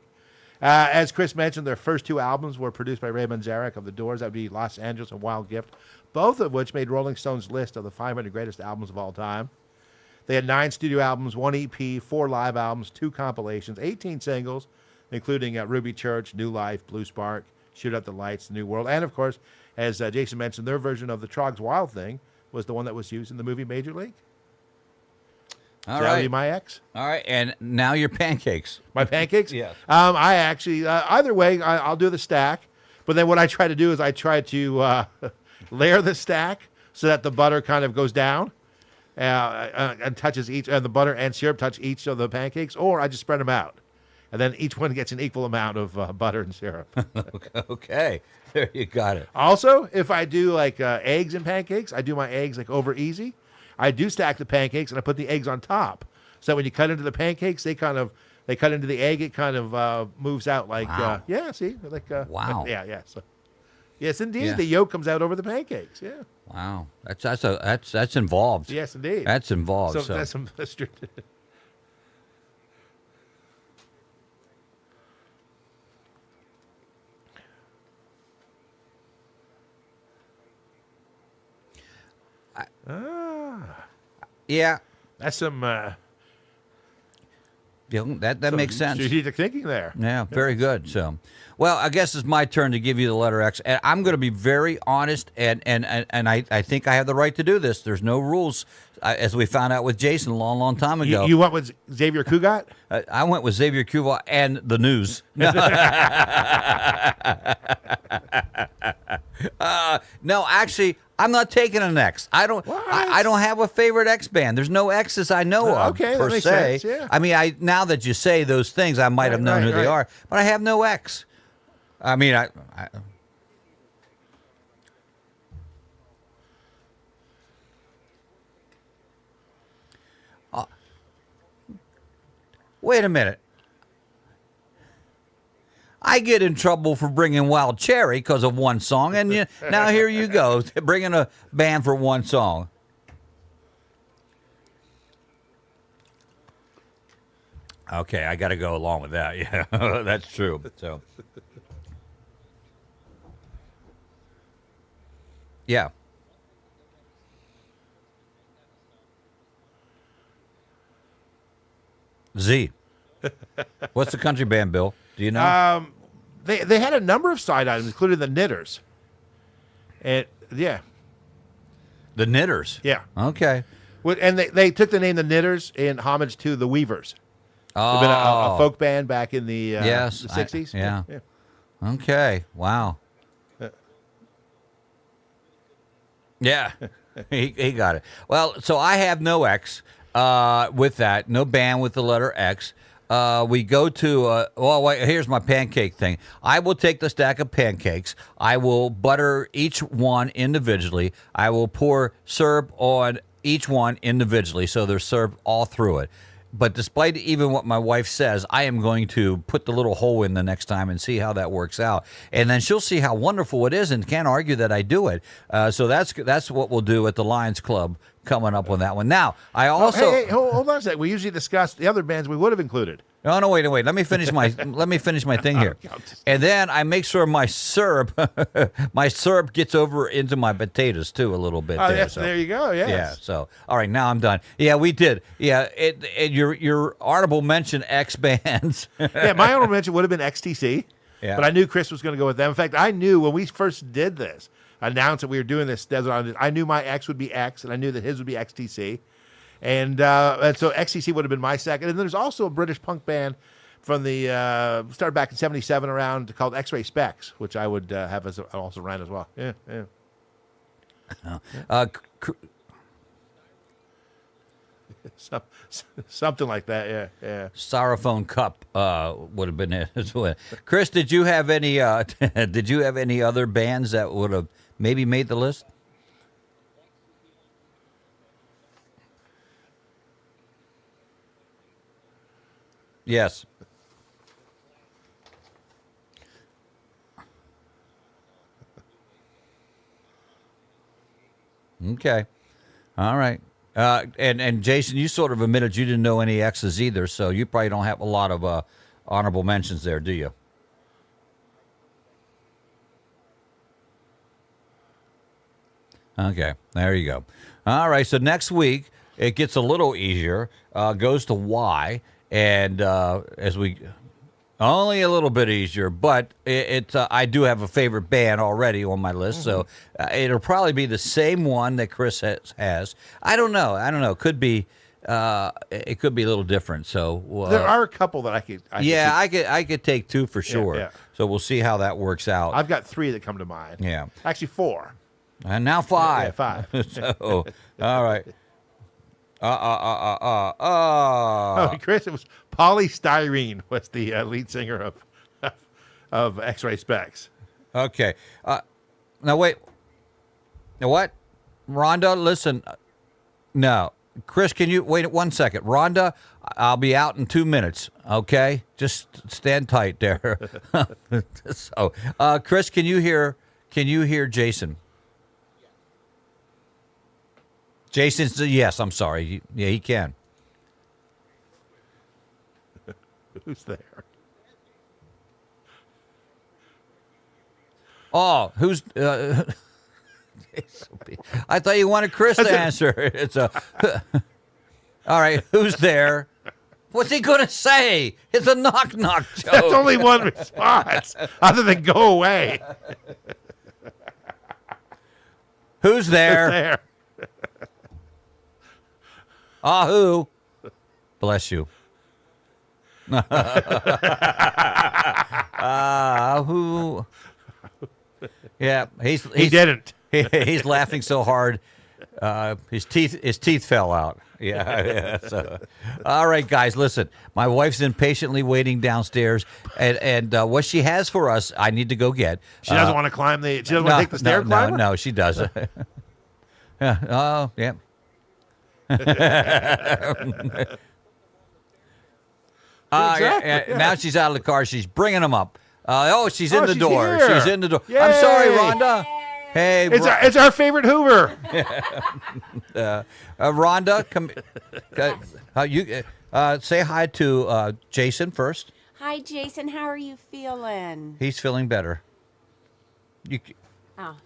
As Chris mentioned, their first 2 albums were produced by Ray Manzarek of The Doors. That would be Los Angeles and Wild Gift, both of which made Rolling Stone's list of the 500 greatest albums of all time. They had 9 studio albums, 1 EP, 4 live albums, 2 compilations, 18 singles, including Ruby Church, New Life, Blue Spark, Shoot Up the Lights, New World. And, of course, as Jason mentioned, their version of the Troggs Wild Thing was the one that was used in the movie Major League. All So that would right. be my ex. All right, and now your pancakes. My pancakes? Yes. I actually, either way, I'll do the stack. But then what I try to do is I try to layer the stack so that the butter kind of goes down and touches each, and the butter and syrup touch each of the pancakes, or I just spread them out. And then each one gets an equal amount of butter and syrup. Okay, there you got it. Also, if I do like eggs and pancakes, I do my eggs like over easy. I do stack the pancakes and I put the eggs on top. So when you cut into the pancakes, they cut into the egg. It kind of moves out like Wow. Wow. Yeah. So yes, indeed, Yeah. the yolk comes out over the pancakes. Yeah. Wow, that's involved. Yes, indeed. That's involved. So, that's some. That's true. yeah, that's some. That some makes sense. Strategic thinking there. Yeah, very good. So, well, I guess it's my turn to give you the letter X, and I'm going to be very honest, and I think I have the right to do this. There's no rules, as we found out with Jason a long, long time ago. You went with Xavier Cugat? I went with Xavier Cugat and the news. No, actually, I'm not taking an X. I don't have a favorite X band. There's no X's I know of okay, per that makes se. sense, yeah. I mean, now that you say those things, I might have known who they are, but I have no X. I mean, wait a minute. I get in trouble for bringing Wild Cherry because of one song, and now here you go, bringing a band for one song. Okay, I got to go along with that. Yeah, that's true. So, yeah. Z. What's the country band, Bill? Do you know? They had a number of side items, including the Knitters. And yeah. The Knitters? Yeah. Okay. And they took the name the Knitters in homage to the Weavers. Oh. They've been a folk band back in the, yes, the 60s. Yeah. Okay. Wow. Yeah. he got it. Well, so I have no X with that. No band with the letter X. We go to, here's my pancake thing. I will take the stack of pancakes. I will butter each one individually. I will pour syrup on each one individually, so there's syrup all through it. But despite even what my wife says, I am going to put the little hole in the next time and see how that works out. And then she'll see how wonderful it is and can't argue that I do it. So that's what we'll do at the Lions Club coming up on that one. Now, I also... Hey, hold on a second. We usually discuss the other bands we would have included. No, wait. Let me finish my thing here, and then I make sure my syrup gets over into my potatoes too a little bit. Oh, there, yes, there you go. Yes. Yeah. So, all right, now I'm done. Yeah, we did. Yeah, your honorable mention X bands. Yeah, my honorable mention would have been XTC. Yeah. But I knew Chris was going to go with them. In fact, I knew when we first did this, announced that we were doing this Desert Island, I knew my X would be X, and I knew that his would be XTC. And so XTC would have been my second. And there's also a British punk band from the started back in '77 around called X-Ray Specs, which I would have also ran as well. Yeah. Something like that, yeah. Styrofoam cup would have been it as well. Chris, did you have any? Did you have any other bands that would have maybe made the list? Yes. Okay. All right. And Jason, you sort of admitted you didn't know any X's either, so you probably don't have a lot of honorable mentions there, do you? Okay. There you go. All right. So next week it gets a little easier. Goes to Y, and as we. Only a little bit easier, but I do have a favorite band already on my list, so it'll probably be the same one that Chris has. I don't know. It could be. It could be a little different. So there are a couple that I could. I could take two for sure. Yeah. So we'll see how that works out. I've got three that come to mind. Yeah, actually four, and now five. Yeah, five. So all right. Oh, Chris, it was Polystyrene was the lead singer of X-Ray Specs. Okay. Now wait. Now what? Rhonda, listen. No. Chris, can you wait 1 second? Rhonda, I'll be out in 2 minutes. Okay, just stand tight there. So, Chris, can you hear Jason? Jason said yes. I'm sorry. Yeah, he can. Who's there? Oh, who's? I thought you wanted Chris to answer. It's a. All right, who's there? What's he gonna say? It's a knock-knock joke. That's only one response, other than go away. Who's there? Who's there? Who? Bless you. Who? Yeah, he didn't. He's laughing so hard, his teeth fell out. Yeah. So, all right, guys, listen. My wife's impatiently waiting downstairs, and what she has for us, I need to go get. She doesn't want to climb the. She doesn't want to take the stair climber. No, she doesn't. Yeah. Oh, yeah. Exactly. Now she's out of the car. She's bringing them up. She's in the door. Here. She's in the door. Yay. I'm sorry, Rhonda. Hey, it's our favorite Hoover. Rhonda, come. You say hi to Jason first. Hi, Jason. How are you feeling? He's feeling better. Oh.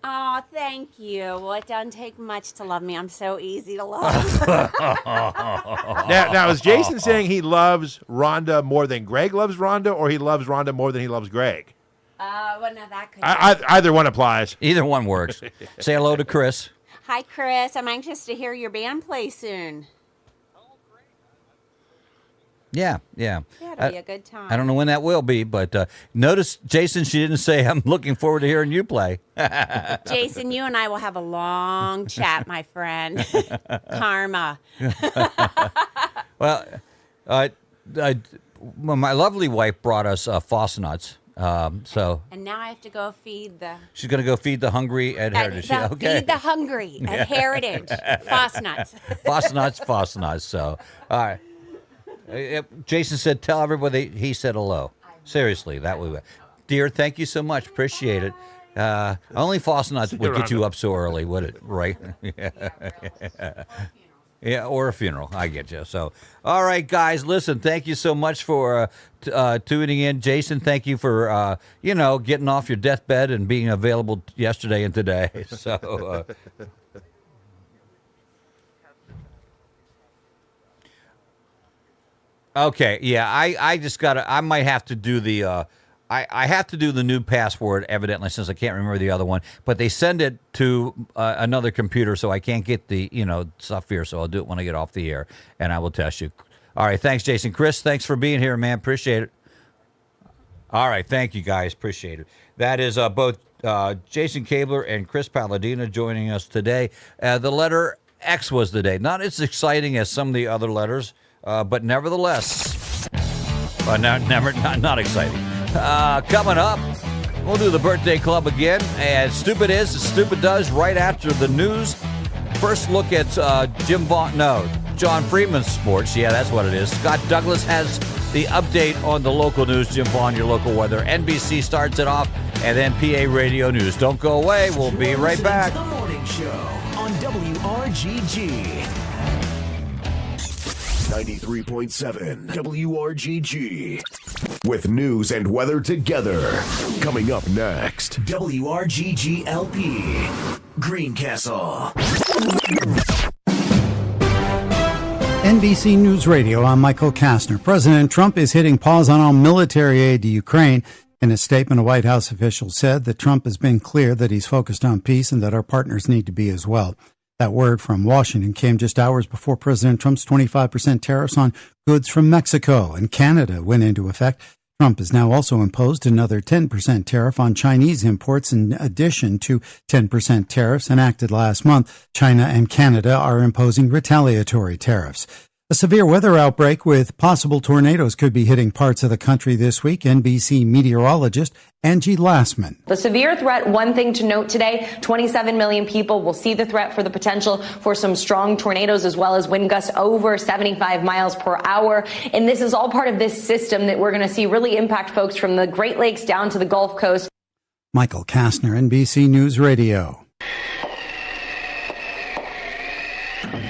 Oh, thank you. Well, it doesn't take much to love me. I'm so easy to love. Now, is Jason saying he loves Rhonda more than Greg loves Rhonda, or he loves Rhonda more than he loves Greg? Well, no, that could either one applies. Either one works. Say hello to Chris. Hi, Chris. I'm anxious to hear your band play soon. Yeah. Yeah, it'll be a good time. I don't know when that will be, but notice, Jason, she didn't say, I'm looking forward to hearing you play. Jason, you and I will have a long chat, my friend. Karma. Well, my lovely wife brought us Fosnuts. And now I have to go feed the... She's going to go feed the hungry at Heritage. Okay. Feed the hungry at Heritage. Fosnuts. Fosnuts. So, all right. Jason said, tell everybody he said hello. Seriously, that way. Dear, thank you so much. Appreciate it. Only Fosnuts would get you up so early, would it? Right? Yeah, or a funeral. I get you. So, all right, guys, listen, thank you so much for tuning in. Jason, thank you for, getting off your deathbed and being available yesterday and today. So, okay, yeah, I just I might have to do the, I have to do the new password, evidently, since I can't remember the other one. But they send it to another computer, so I can't get the, stuff here. So I'll do it when I get off the air, and I will test you. All right, thanks, Jason. Chris, thanks for being here, man. Appreciate it. All right, thank you, guys. Appreciate it. That is both Jason Kabler and Chris Palladino joining us today. The letter X was the day. Not as exciting as some of the other letters, but nevertheless, not exciting. Coming up, we'll do the birthday club again. And stupid is as stupid does right after the news. First look at John Freeman's sports. Yeah, that's what it is. Scott Douglas has the update on the local news. Jim Vaughn, your local weather. NBC starts it off, and then PA Radio News. Don't go away. We'll be right back. The Morning Show on WRGG. 93.7 WRGG. With news and weather together. Coming up next. WRGG LP. Greencastle. NBC News Radio, I'm Michael Kastner. President Trump is hitting pause on all military aid to Ukraine. In a statement, a White House official said that Trump has been clear that he's focused on peace and that our partners need to be as well. That word from Washington came just hours before President Trump's 25% tariffs on goods from Mexico and Canada went into effect. Trump has now also imposed another 10% tariff on Chinese imports in addition to 10% tariffs enacted last month. China and Canada are imposing retaliatory tariffs. A severe weather outbreak with possible tornadoes could be hitting parts of the country this week. NBC meteorologist Angie Lassman. The severe threat, one thing to note today, 27 million people will see the threat for the potential for some strong tornadoes as well as wind gusts over 75 miles per hour. And this is all part of this system that we're going to see really impact folks from the Great Lakes down to the Gulf Coast. Michael Kastner, NBC News Radio.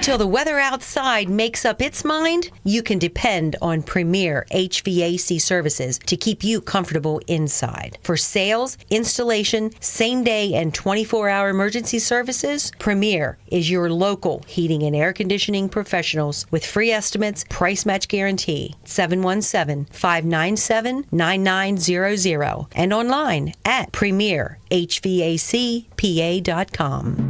Till the weather outside makes up its mind, you can depend on Premier HVAC services to keep you comfortable inside. For sales, installation, same-day and 24-hour emergency services, Premier is your local heating and air conditioning professionals with free estimates, price match guarantee, 717-597-9900, and online at premierhvacpa.com.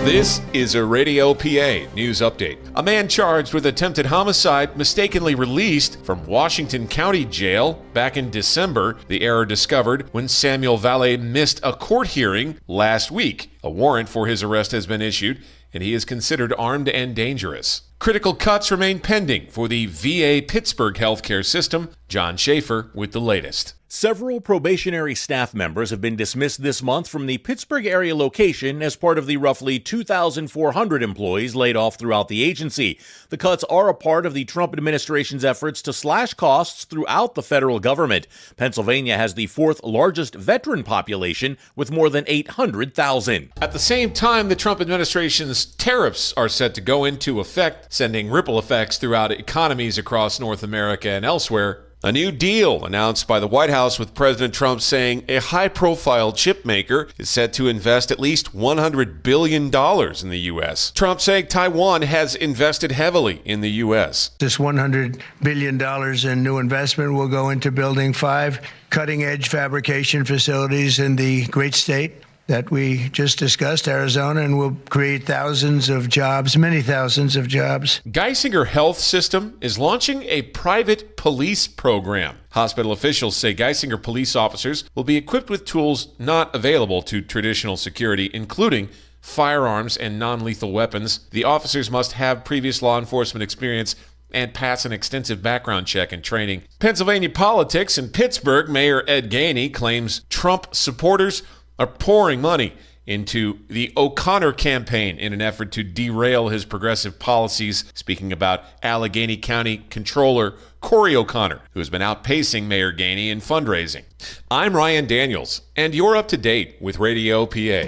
This is a Radio PA news update. A man charged with attempted homicide mistakenly released from Washington County Jail back in December. The error discovered when Samuel Valle missed a court hearing last week. A warrant for his arrest has been issued, and he is considered armed and dangerous. Critical cuts remain pending for the VA Pittsburgh healthcare system. John Schaefer with the latest. Several probationary staff members have been dismissed this month from the Pittsburgh area location as part of the roughly 2,400 employees laid off throughout the agency. The cuts are a part of the Trump administration's efforts to slash costs throughout the federal government. Pennsylvania has the fourth largest veteran population with more than 800,000. At the same time, the Trump administration's tariffs are set to go into effect, sending ripple effects throughout economies across North America and elsewhere. A new deal announced by the White House with President Trump saying a high-profile chip maker is set to invest at least $100 billion in the U.S. Trump saying Taiwan has invested heavily in the U.S. This $100 billion in new investment will go into building 5 cutting-edge fabrication facilities in the great state that we just discussed, Arizona, and will create thousands of jobs, many thousands of jobs. Geisinger Health System is launching a private police program. Hospital officials say Geisinger police officers will be equipped with tools not available to traditional security, including firearms and non-lethal weapons. The officers must have previous law enforcement experience and pass an extensive background check and training. Pennsylvania politics. In Pittsburgh, Mayor Ed Gainey claims Trump supporters are pouring money into the O'Connor campaign in an effort to derail his progressive policies, speaking about Allegheny County Controller Corey O'Connor, who has been outpacing Mayor Gainey in fundraising. I'm Ryan Daniels, and you're up to date with Radio PA.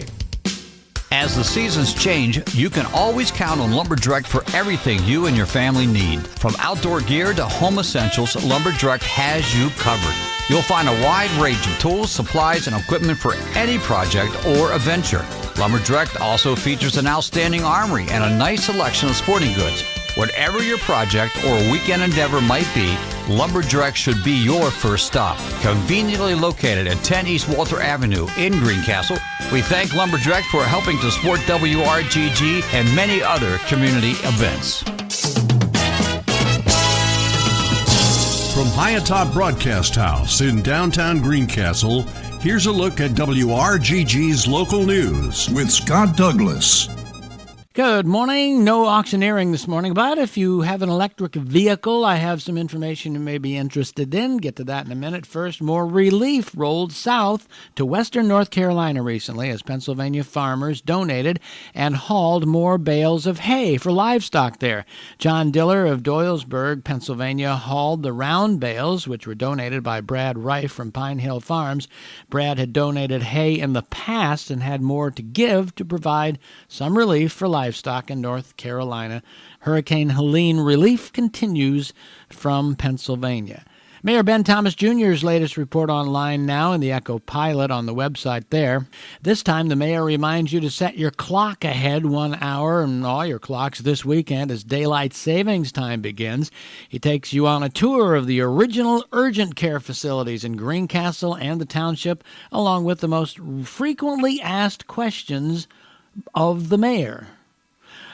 As the seasons change, you can always count on Lumberdirect for everything you and your family need. From outdoor gear to home essentials, Lumberdirect has you covered. You'll find a wide range of tools, supplies, and equipment for any project or adventure. Lumberdirect also features an outstanding armory and a nice selection of sporting goods. Whatever your project or weekend endeavor might be, Lumberdirect should be your first stop. Conveniently located at 10 East Walter Avenue in Greencastle, we thank Lumberdirect for helping to support WRGG and many other community events. From From high atop Broadcast House in downtown Greencastle, here's a look at WRGG's local news with Scott Douglas. Good morning. No auctioneering this morning, but if you have an electric vehicle, I have some information you may be interested in. Get to that in a minute. First, more relief rolled south to western North Carolina recently as Pennsylvania farmers donated and hauled more bales of hay for livestock there. John Diller of Doylesburg, Pennsylvania, hauled the round bales, which were donated by Brad Reif from Pine Hill Farms. Brad had donated hay in the past and had more to give to provide some relief for livestock in North Carolina. Hurricane Helene relief continues from Pennsylvania. Mayor Ben Thomas Jr.'s latest report online now in the Echo Pilot on the website there. This time the mayor reminds you to set your clock ahead 1 hour and all your clocks this weekend as daylight savings time begins. He takes you on a tour of the original urgent care facilities in Greencastle and the township, along with the most frequently asked questions of the mayor.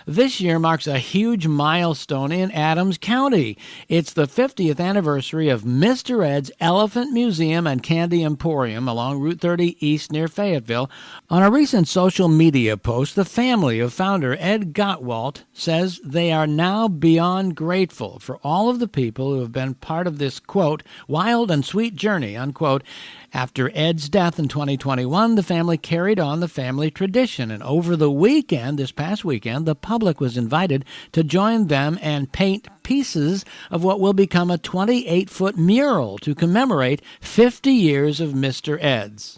This year marks a huge milestone in Adams County. It's the 50th anniversary of Mr. Ed's Elephant Museum and Candy Emporium along Route 30 East near Fayetteville. On a recent social media post, the family of founder Ed Gottwalt says they are now beyond grateful for all of the people who have been part of this, quote, wild and sweet journey, unquote. After Ed's death in 2021, the family carried on the family tradition, and over the weekend, this past weekend, the public was invited to join them and paint pieces of what will become a 28-foot mural to commemorate 50 years of Mr. Ed's.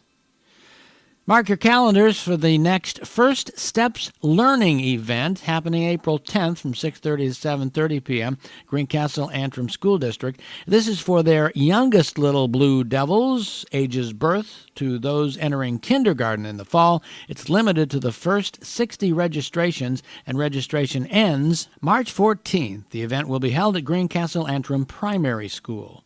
Mark your calendars for the next First Steps Learning event happening April 10th from 6:30 to 7:30 p.m., Greencastle Antrim School District. This is for their youngest little Blue Devils, ages birth to those entering kindergarten in the fall. It's limited to the first 60 registrations, and registration ends March 14th. The event will be held at Greencastle Antrim Primary School.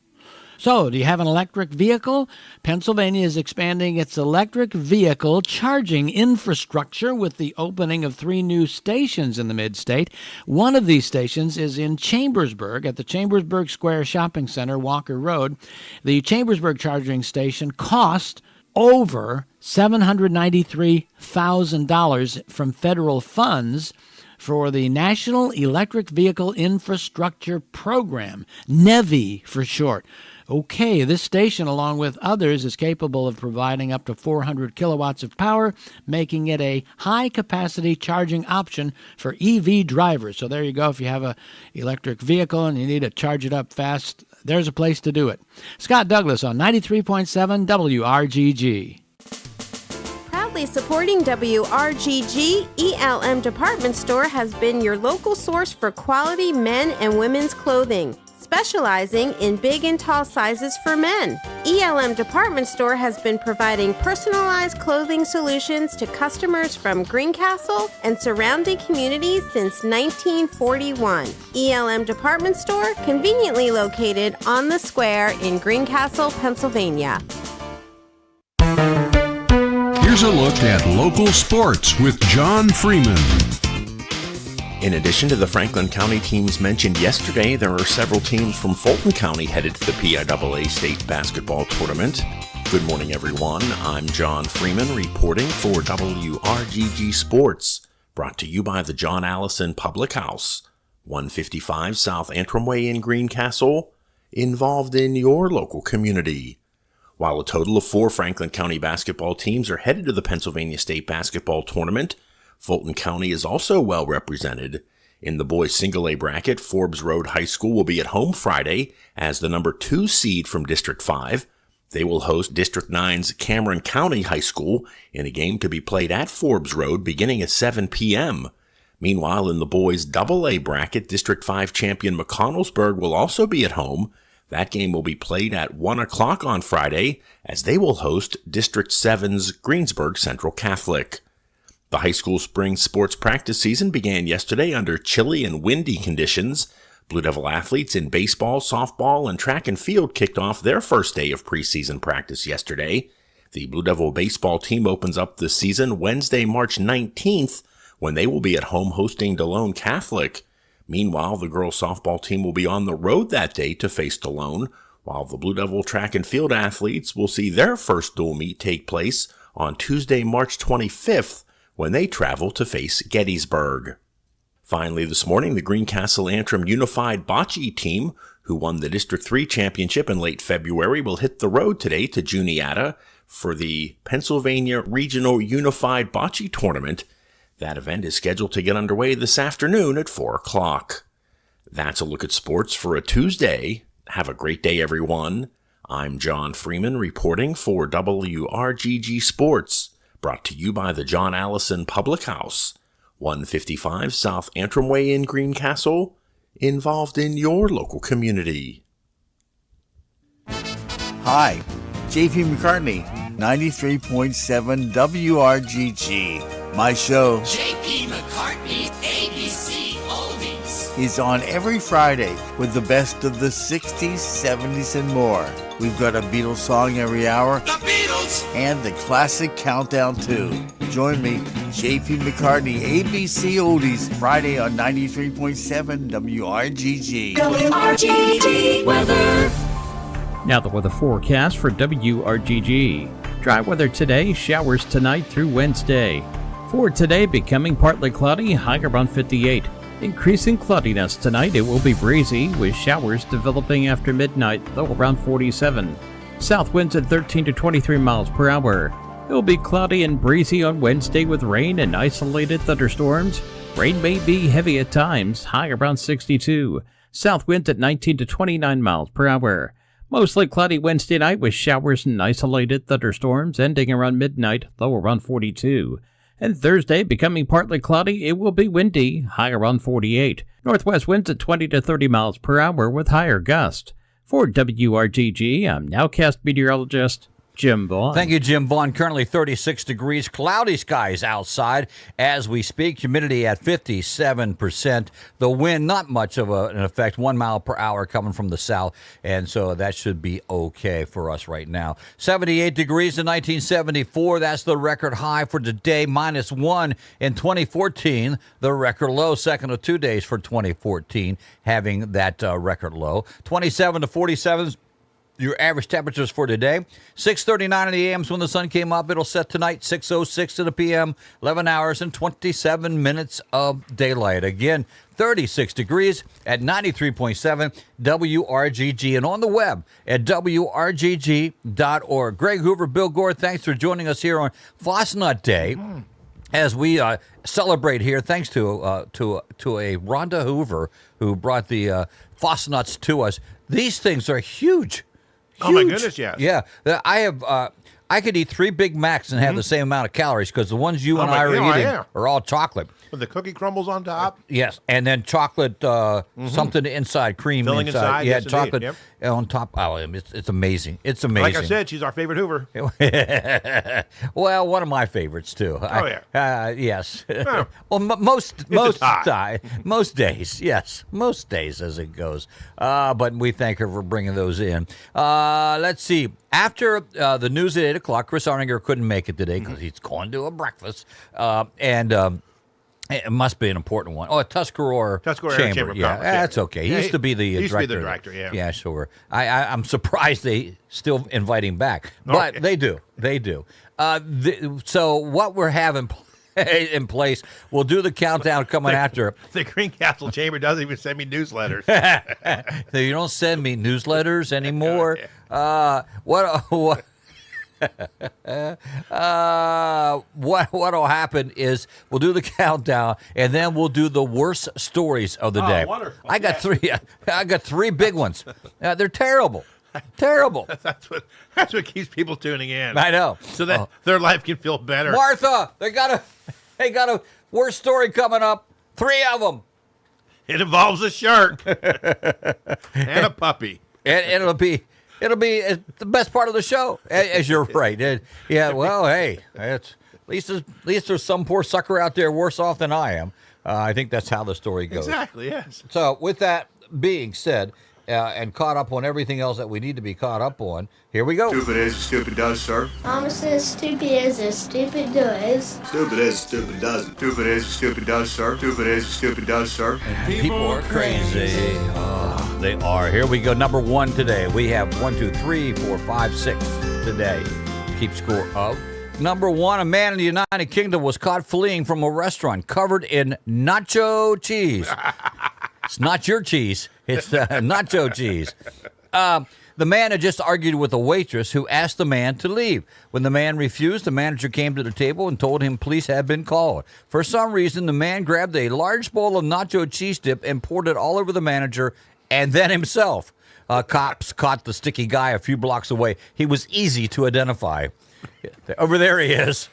So, do you have an electric vehicle? Pennsylvania is expanding its electric vehicle charging infrastructure with the opening of 3 new stations in the mid-state. One of these stations is in Chambersburg at the Chambersburg Square Shopping Center, Walker Road. The Chambersburg charging station cost over $793,000 from federal funds for the National Electric Vehicle Infrastructure Program, NEVI for short. Okay, this station, along with others, is capable of providing up to 400 kilowatts of power, making it a high-capacity charging option for EV drivers. So there you go. If you have an electric vehicle and you need to charge it up fast, there's a place to do it. Scott Douglas on 93.7 WRGG. Proudly supporting WRGG, ELM Department Store has been your local source for quality men and women's clothing, specializing in big and tall sizes for men. ELM Department Store has been providing personalized clothing solutions to customers from Greencastle and surrounding communities since 1941. ELM Department Store, conveniently located on the square in Greencastle, Pennsylvania. Here's a look at local sports with John Freeman. In addition to the Franklin County teams mentioned yesterday, there are several teams from Fulton County headed to the PIAA State Basketball Tournament. Good morning, everyone. I'm John Freeman reporting for WRGG Sports, brought to you by the John Allison Public House, 155 South Antrim Way in Greencastle, involved in your local community. While a total of 4 Franklin County basketball teams are headed to the Pennsylvania State Basketball Tournament, Fulton County is also well represented. In the boys single-A bracket, Forbes Road High School will be at home Friday as the number 2 seed from District 5. They will host District 9's Cameron County High School in a game to be played at Forbes Road beginning at 7 p.m. Meanwhile, in the boys AA bracket, District 5 champion McConnellsburg will also be at home. That game will be played at 1 o'clock on Friday as they will host District 7's Greensburg Central Catholic. The high school spring sports practice season began yesterday under chilly and windy conditions. Blue Devil athletes in baseball, softball, and track and field kicked off their first day of preseason practice yesterday. The Blue Devil baseball team opens up the season Wednesday, March 19th, when they will be at home hosting DeLone Catholic. Meanwhile, the girls softball team will be on the road that day to face DeLone, while the Blue Devil track and field athletes will see their first dual meet take place on Tuesday, March 25th, when they travel to face Gettysburg. Finally, this morning, the Greencastle Antrim Unified Bocce team, who won the District 3 championship in late February, will hit the road today to Juniata for the Pennsylvania Regional Unified Bocce Tournament. That event is scheduled to get underway this afternoon at 4 o'clock. That's a look at sports for a Tuesday. Have a great day, everyone. I'm John Freeman reporting for WRGG Sports, brought to you by the John Allison Public House, 155 South Antrim Way in Greencastle, involved in your local community. Hi, JP McCartney, 93.7 WRGG. My show, JP McCartney's ABC Oldies, is on every Friday with the best of the 60s, 70s, and more. We've got a Beatles song every hour. The Beatles! And the classic countdown, too. Join me, JP McCartney, ABC Oldies, Friday on 93.7 WRGG. WRGG weather. Now the weather forecast for WRGG. Dry weather today, showers tonight through Wednesday. For today, becoming partly cloudy, high around 58. Increasing cloudiness tonight, it will be breezy, with showers developing after midnight, low around 47. South winds at 13 to 23 miles per hour. It will be cloudy and breezy on Wednesday with rain and isolated thunderstorms. Rain may be heavy at times, high around 62. South winds at 19 to 29 miles per hour. Mostly cloudy Wednesday night with showers and isolated thunderstorms ending around midnight, low around 42. And Thursday, becoming partly cloudy, it will be windy, high around 48. Northwest winds at 20 to 30 miles per hour with higher gusts. For WRGG, I'm Nowcast meteorologist Jim Vaughn. Thank you, Jim Vaughn. Currently 36 degrees, cloudy skies outside as we speak. Humidity at 57%. The wind, not much of an effect, 1 mile per hour coming from the south, and so that should be okay for us right now. 78 degrees in 1974. That's the record high for today. -1 in 2014. The record low, second of 2 days for 2014, having that record low. 27 to 47. Your average temperatures for today, 6:39 in the a.m. when the sun came up. It'll set tonight, 6:06 in the p.m., 11 hours and 27 minutes of daylight. Again, 36 degrees at 93.7 WRGG and on the web at WRGG.org. Greg Hoover, Bill Gore, thanks for joining us here on Fosnut Day. As we celebrate here, thanks to a Rhonda Hoover who brought the Fosnuts to us. These things are huge. Oh, my goodness, yes. Yeah. I could eat 3 Big Macs and have the same amount of calories because the ones you and I are eating are all chocolate. With the cookie crumbles on top? Yes, and then chocolate, something inside, cream filling inside. Yeah, yes, chocolate yep. on top. Oh, it's amazing. It's amazing. Like I said, she's our favorite Hoover. Well, one of my favorites, too. Oh, yeah. Yes. Oh. Well, most days, yes. Most days as it goes. But we thank her for bringing those in. Let's see. After the news at 8 o'clock, Chris Arninger couldn't make it today because he's going to a breakfast. It must be an important one. Oh, a Tuscarora Chamber. Yeah, that's okay. He used to be the director. He used to be the director, yeah. Yeah, sure. I'm surprised they still invite him back. But they do. They do. So what we're having in place, we'll do the countdown coming after. The Greencastle Chamber doesn't even send me newsletters. You don't send me newsletters anymore? What'll happen is we'll do the countdown and then we'll do the worst stories of the day. Wonderful. I got 3 big ones. They're terrible. Terrible. That's what keeps people tuning in. I know. So that their life can feel better. Martha, they got a worst story coming up. 3 of them. It involves a shark and a puppy. And it'll be the best part of the show, as you're right. Yeah, well, hey, at least there's some poor sucker out there worse off than I am. I think that's how the story goes. Exactly, yes. So with that being said, and caught up on everything else that we need to be caught up on, here we go. Stupid is, stupid does, sir. Mama says stupid is as stupid does. Stupid is, stupid doesn't. Stupid is, stupid does, sir. Stupid is, stupid does, sir. People are crazy. They are. Here we go. Number 1 today. We have 1, 2, 3, 4, 5, 6 today. Keep score of. Number 1, a man in the United Kingdom was caught fleeing from a restaurant covered in nacho cheese. It's not your cheese. It's nacho cheese. The man had just argued with a waitress who asked the man to leave. When the man refused, the manager came to the table and told him police had been called. For some reason, the man grabbed a large bowl of nacho cheese dip and poured it all over the manager and then himself. Cops caught the sticky guy a few blocks away. He was easy to identify. Over there he is,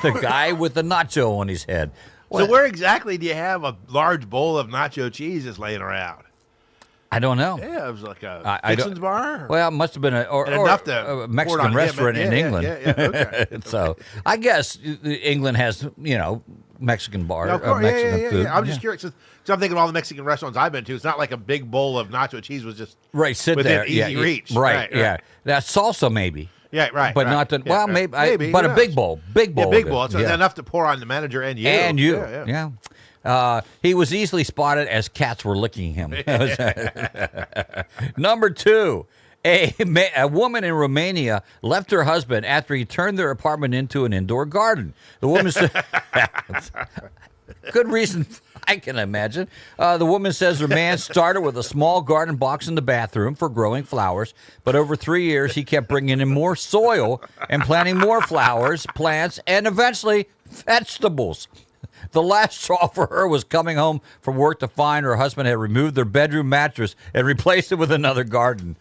the guy with the nacho on his head. So where exactly do you have a large bowl of nacho cheese that's laying around? I don't know. Yeah, it was like a Dixon's bar. Well, it must have been a Mexican restaurant in England. Yeah, okay. So I guess England has, Mexican bar, Yeah, of course. Mexican food. Yeah. I'm just curious. So I'm thinking of all the Mexican restaurants I've been to. It's not like a big bowl of nacho cheese was just sit within there, easy reach. Right, yeah. That's salsa maybe. Yeah, right. But right. not the, Yeah, well, right. maybe, but a big bowl. Big bowl. Yeah, big bowl. It's enough to pour on the manager and you. And you, yeah. He was easily spotted as cats were licking him. Number 2, a woman in Romania left her husband after he turned their apartment into an indoor garden. The woman said, good reason, I can imagine. The woman says her man started with a small garden box in the bathroom for growing flowers, but over 3 years he kept bringing in more soil and planting more flowers, plants, and eventually vegetables. The last straw for her was coming home from work to find her husband had removed their bedroom mattress and replaced it with another garden.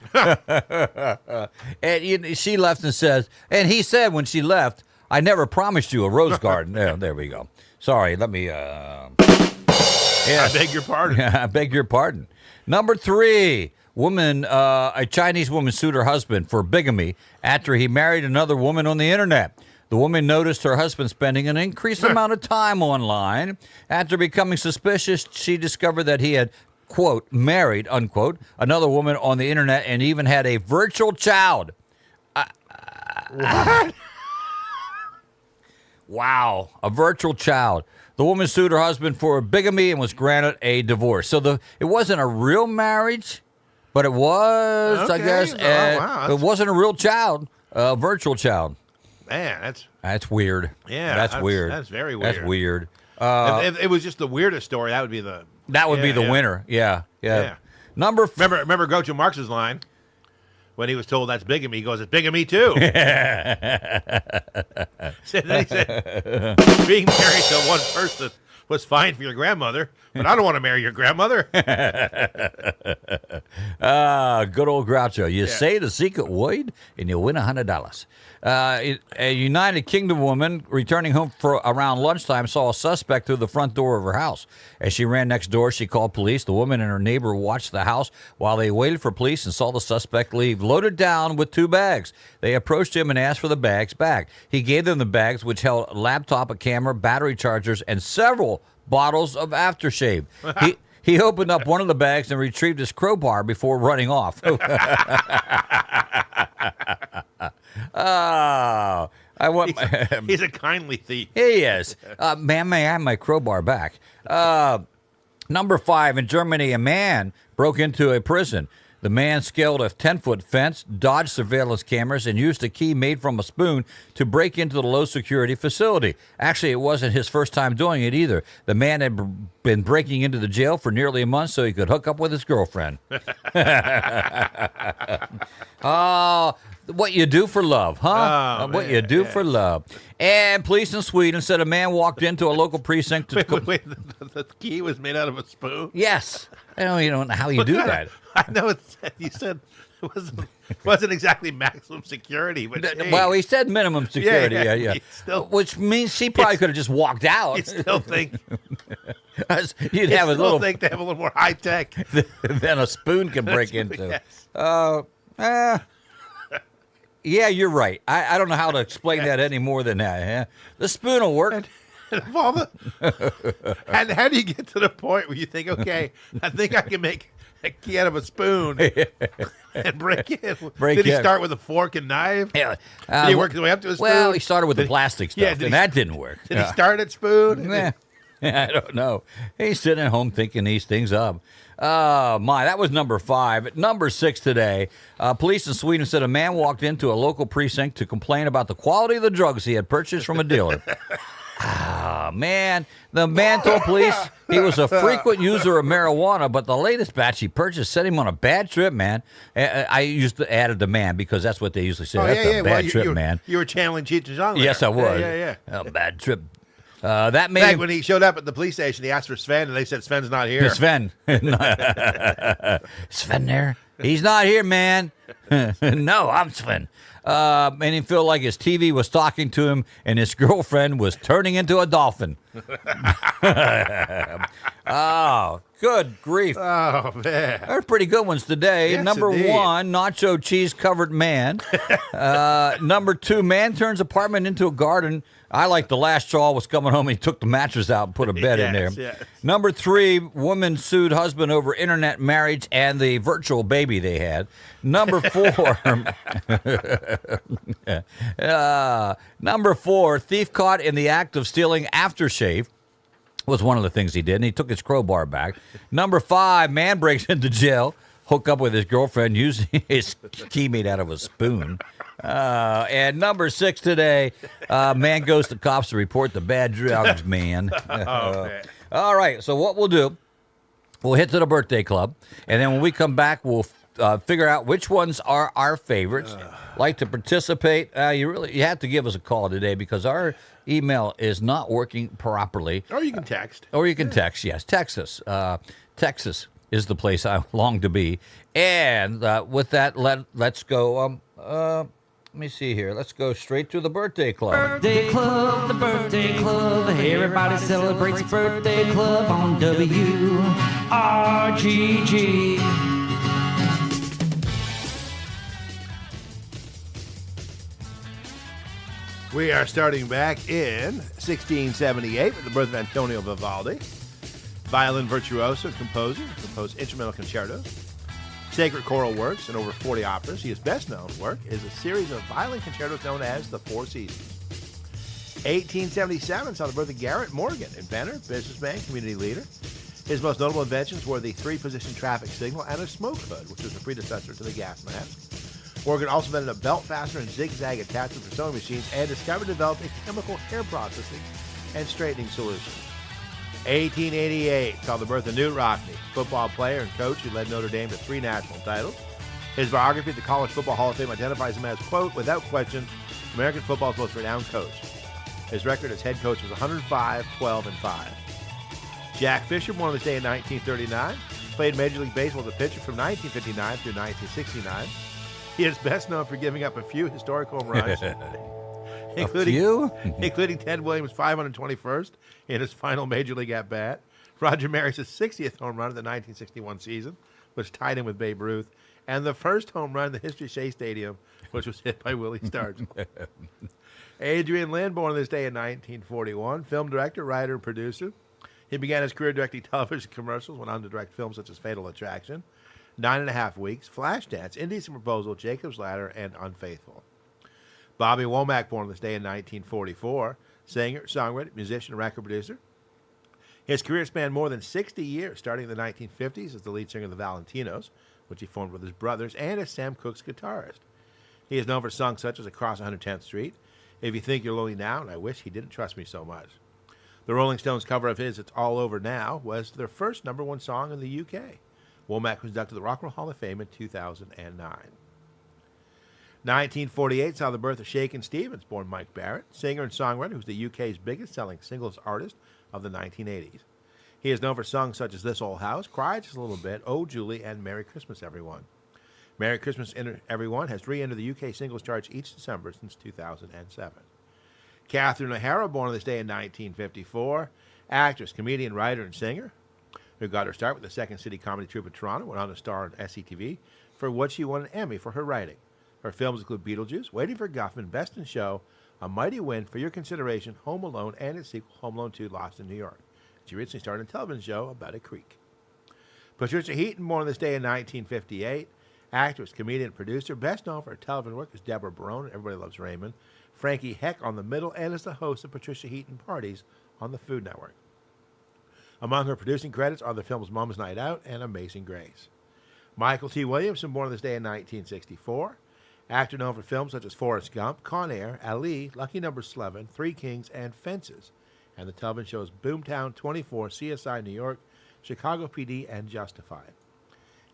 And she left and says, and he said when she left, I never promised you a rose garden. There we go. Sorry, let me... Yes. I beg your pardon. I beg your pardon. Number 3, a Chinese woman sued her husband for bigamy after he married another woman on the internet. The woman noticed her husband spending an increased amount of time online. After becoming suspicious, she discovered that he had, quote, married, unquote, another woman on the internet and even had a virtual child. What? Wow, a virtual child. The woman sued her husband for bigamy and was granted a divorce. So it wasn't a real marriage, but it was, I guess. Wow, it wasn't a real child, a virtual child. Man, that's weird. Yeah, that's weird. That's very weird. That's weird. If it was just the weirdest story, that would be the winner. Yeah. Remember Groucho Marx's line when he was told that's bigamy. He goes, "It's bigamy too." So then he said, "Being married to one person was fine for your grandmother, but I don't want to marry your grandmother." Good old Groucho. You say the secret word, and you'll win $100. A United Kingdom woman returning home for around lunchtime saw a suspect through the front door of her house. As she ran next door, she called police. The woman and her neighbor watched the house while they waited for police and saw the suspect leave, loaded down with 2 bags. They approached him and asked for the bags back. He gave them the bags, which held a laptop, a camera, battery chargers, and several bottles of aftershave. He opened up one of the bags and retrieved his crowbar before running off. He's a kindly thief. He is. Ma'am, may I have my crowbar back? Number 5, in Germany, a man broke into a prison. The man scaled a 10-foot fence, dodged surveillance cameras, and used a key made from a spoon to break into the low-security facility. Actually, it wasn't his first time doing it either. The man had been breaking into the jail for nearly a month so he could hook up with his girlfriend. What you do for love, huh? What you do for love. And police in Sweden said a man walked into a local precinct. Wait, the key was made out of a spoon? Yes. I don't know how you do that. I know you said it wasn't exactly maximum security, but well, he said minimum security. Yeah. Which means she probably could have just walked out. You still think you'd have a little think they have a little more high tech than a spoon can break into. Yeah, you're right. I don't know how to explain that any more than that. Yeah? The spoon will work. And how do you get to the point where you think, okay, I think I can make a key out of a spoon and break in? Did he start with a fork and knife? Yeah. Did he work his way up to a spoon? Well, he started with the plastic stuff, and that didn't work. Did he start at spoon? I don't know. He's sitting at home thinking these things up. Oh, my. That was number 5. At number 6 today, police in Sweden said a man walked into a local precinct to complain about the quality of the drugs he had purchased from a dealer. Man. The man told police he was a frequent user of marijuana, but the latest batch he purchased set him on a bad trip, man. I used to add the man because that's what they usually say. That's a bad trip, man. You were channeling Cheech and Chong. Yes, I was. Yeah. A bad trip. That man. In fact, when he showed up at the police station, he asked for Sven, and they said Sven's not here. Sven. Sven there? He's not here, man. No, I'm Sven. Made him feel like his TV was talking to him and his girlfriend was turning into a dolphin. Oh, good grief. Oh, man. They're pretty good ones today. Yes, Number indeed. 1, nacho cheese covered man. Number 2, man turns apartment into a garden. I like the last straw was coming home and he took the mattress out and put a bed in there. Yes. Number 3, woman sued husband over internet marriage and the virtual baby they had. Number 4, number 4, thief caught in the act of stealing aftershave. Was one of the things he did, and he took his crowbar back. Number 5, man breaks into jail, hook up with his girlfriend using his key made out of a spoon. And number 6 today, man goes to cops to report the bad drugs, man. Man. All right, so what we'll do, we'll hit to the birthday club, and then when we come back, we'll figure out which ones are our favorites. Like to participate, you have to give us a call today because our email is not working properly. Or you can text. Text, yes. Texas. Texas is the place I long to be. And with that, let's go. Let me see here. Let's go straight to the birthday club. Birthday club, the birthday club. Everybody celebrates the birthday club on WRGG. We are starting back in 1678 with the birth of Antonio Vivaldi, violin virtuoso and composer, composed instrumental concertos, sacred choral works, and over 40 operas. His best-known work is a series of violin concertos known as the Four Seasons. 1877 saw the birth of Garrett Morgan, inventor, businessman, community leader. His most notable inventions were the 3-position traffic signal and a smoke hood, which was the predecessor to the gas mask. Morgan also invented a belt fastener and zigzag attachment for sewing machines and discovered and developed a chemical hair processing and straightening solution. 1888 saw the birth of Knute Rockne, football player and coach who led Notre Dame to 3 national titles. His biography at the College Football Hall of Fame identifies him as, quote, without question, American football's most renowned coach. His record as head coach was 105, 12, and 5. Jack Fisher, born on this day in 1939, played Major League Baseball as a pitcher from 1959 through 1969. He is best known for giving up a few historic home runs, including Ted Williams' 521st in his final Major League at-bat, Roger Maris's 60th home run of the 1961 season, which tied him with Babe Ruth, and the first home run in the history of Shea Stadium, which was hit by Willie Stargell. Adrian Lyne, born on this day in 1941, film director, writer, and producer. He began his career directing television commercials, went on to direct films such as Fatal Attraction, 9.5 Weeks, Flashdance, Indecent Proposal, Jacob's Ladder, and Unfaithful. Bobby Womack, born on this day in 1944, singer, songwriter, musician, and record producer. His career spanned more than 60 years, starting in the 1950s as the lead singer of the Valentinos, which he formed with his brothers, and as Sam Cooke's guitarist. He is known for songs such as Across 110th Street, If You Think You're Lonely Now, and I Wish He Didn't Trust Me So Much. The Rolling Stones cover of his It's All Over Now was their first #1 song in the UK. Womack was inducted to the Rock and Roll Hall of Fame in 2009. 1948 saw the birth of Shakin' Stevens, born Mike Barrett, singer and songwriter who's the UK's biggest-selling singles artist of the 1980s. He is known for songs such as This Old House, Cry Just a Little Bit, Oh Julie, and Merry Christmas, Everyone. Merry Christmas, Everyone has re-entered the UK singles charts each December since 2007. Catherine O'Hara, born on this day in 1954, actress, comedian, writer, and singer, who got her start with the Second City Comedy Troupe in Toronto, went on to star on SCTV, for which she won an Emmy for her writing. Her films include Beetlejuice, Waiting for Guffman, Best in Show, A Mighty Wind, For Your Consideration, Home Alone, and its sequel, Home Alone 2, Lost in New York. She originally starred in a television show about a creek. Patricia Heaton, born on this day in 1958, actress, comedian, and producer, best known for her television work as Deborah Barone in Everybody Loves Raymond, Frankie Heck on The Middle, and as the host of Patricia Heaton Parties on the Food Network. Among her producing credits are the films Mom's Night Out and Amazing Grace. Michael T. Williamson, born this day in 1964. Actor known for films such as Forrest Gump, Con Air, Ali, Lucky Number 11, Three Kings, and Fences, and the television shows Boomtown 24, CSI New York, Chicago PD, and Justified.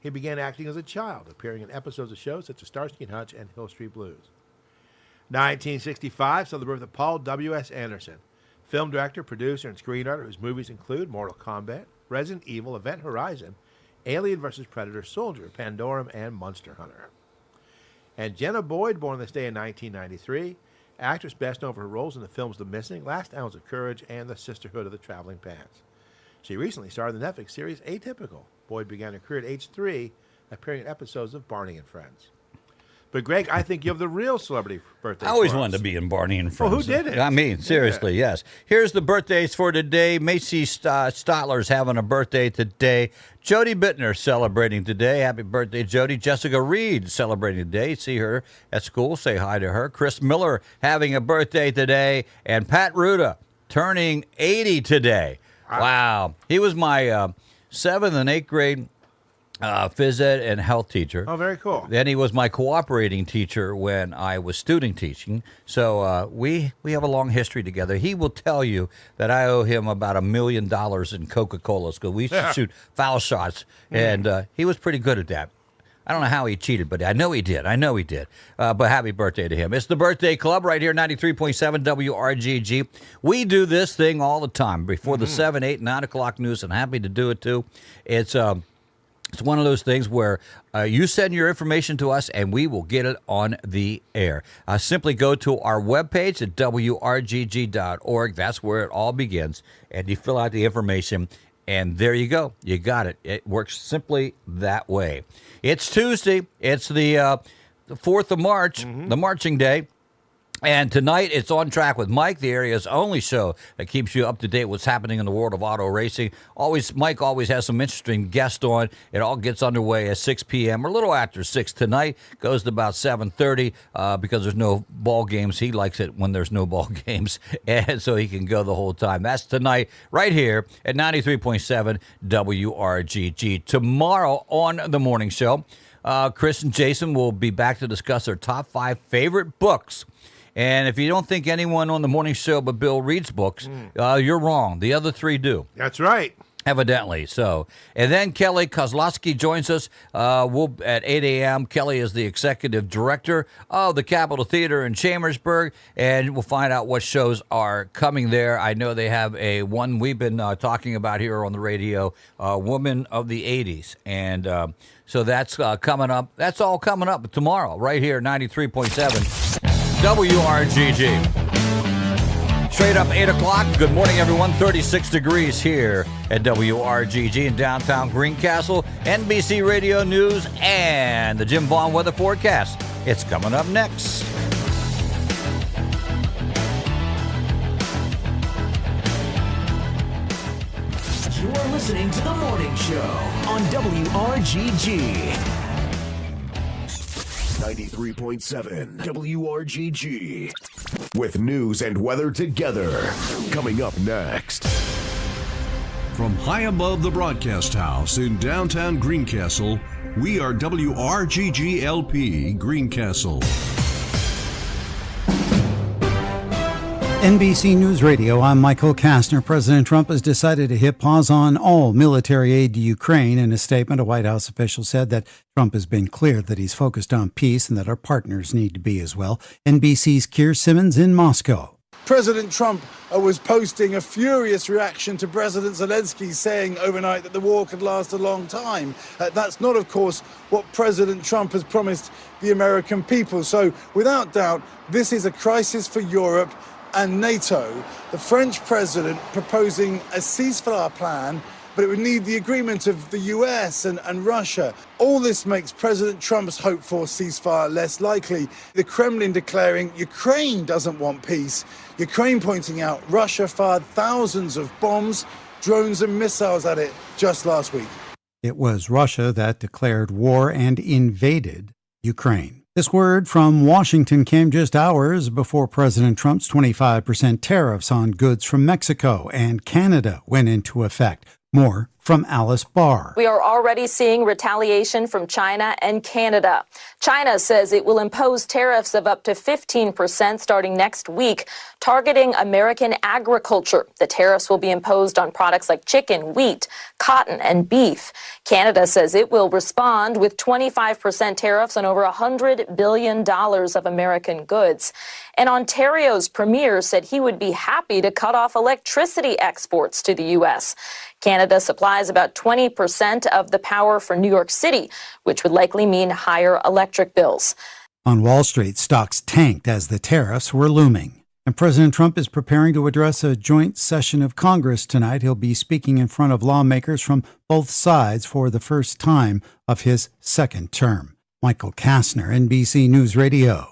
He began acting as a child, appearing in episodes of shows such as Starsky & Hutch and Hill Street Blues. 1965 saw the birth of Paul W.S. Anderson, film director, producer, and screenwriter whose movies include Mortal Kombat, Resident Evil, Event Horizon, Alien vs. Predator, Soldier, Pandorum, and Monster Hunter. And Jenna Boyd, born this day in 1993, actress best known for her roles in the films The Missing, Last Ounce of Courage, and The Sisterhood of the Traveling Pants. She recently starred in the Netflix series Atypical. Boyd began her career at age 3, appearing in episodes of Barney and Friends. But, Greg, I think you have the real celebrity birthday. I always wanted to be in Barney and Friends. Well, who did it? I mean, seriously, yes. Here's the birthdays for today. Macy Stotler's having a birthday today. Jody Bittner celebrating today. Happy birthday, Jody. Jessica Reed celebrating today. See her at school. Say hi to her. Chris Miller having a birthday today. And Pat Ruda turning 80 today. Wow. He was my 7th and 8th grade phys ed and health teacher. Oh, very cool. Then he was my cooperating teacher when I was student teaching. So we have a long history together. He will tell you that I owe him about $1 million in Coca-Colas because we used to shoot foul shots, and he was pretty good at that. I don't know how he cheated, but I know he did. But happy birthday to him. It's the Birthday Club right here, 93.7 WRGG. We do this thing all the time before the 7, 8, 9 o'clock news, and happy to do it too. It's one of those things where you send your information to us and we will get it on the air. Simply go to our webpage at WRGG.org. That's where it all begins. And you fill out the information, and there you go. You got it. It works simply that way. It's Tuesday. It's the 4th of March, the marching day. And tonight, it's On Track with Mike, the area's only show that keeps you up to date with what's happening in the world of auto racing. Mike always has some interesting guests on. It all gets underway at 6 p.m. or a little after 6 tonight. Goes to about 7:30 because there's no ball games. He likes it when there's no ball games, and so he can go the whole time. That's tonight right here at 93.7 WRGG. Tomorrow on the morning show, Chris and Jason will be back to discuss their top 5 favorite books. And if you don't think anyone on the morning show but Bill reads books, you're wrong. The other 3 do. That's right. Evidently. So, and then Kelly Kozlowski joins us at 8 a.m. Kelly is the executive director of the Capitol Theater in Chambersburg, and we'll find out what shows are coming there. I know they have one we've been talking about here on the radio, Woman of the 80s. And so that's coming up. That's all coming up tomorrow right here, 93.7. WRGG. Straight up 8 o'clock. Good morning, everyone. 36 degrees here at WRGG in downtown Greencastle. NBC Radio News and the Jim Vaughn weather forecast. It's coming up next. You're listening to The Morning Show on WRGG. 93.7 WRGG. With news and weather together. Coming up next. From high above the broadcast house in downtown Greencastle, we are WRGG LP Greencastle. NBC News Radio, I'm Michael Kastner. President Trump has decided to hit pause on all military aid to Ukraine. In a statement, a White House official said that Trump has been clear that he's focused on peace and that our partners need to be as well. NBC's Keir Simmons in Moscow. President Trump was posting a furious reaction to President Zelensky saying overnight that the war could last a long time. That's not, of course, what President Trump has promised the American people. So, without doubt, this is a crisis for Europe and NATO. The French president proposing a ceasefire plan, but it would need the agreement of the US and Russia. All this makes President Trump's hope for ceasefire less likely. The Kremlin declaring Ukraine doesn't want peace. Ukraine pointing out Russia fired thousands of bombs, drones and missiles at it just last week. It was Russia that declared war and invaded Ukraine. This word from Washington came just hours before President Trump's 25% tariffs on goods from Mexico and Canada went into effect. More from Alice Barr. We are already seeing retaliation from China and Canada. China says it will impose tariffs of up to 15% starting next week, targeting American agriculture. The tariffs will be imposed on products like chicken, wheat, cotton, and beef. Canada says it will respond with 25% tariffs on over $100 billion of American goods. And Ontario's premier said he would be happy to cut off electricity exports to the U.S. Canada supplies about 20% of the power for New York City, which would likely mean higher electric bills. On Wall Street, stocks tanked as the tariffs were looming. And President Trump is preparing to address a joint session of Congress tonight. He'll be speaking in front of lawmakers from both sides for the first time of his second term. Michael Kastner, NBC News Radio.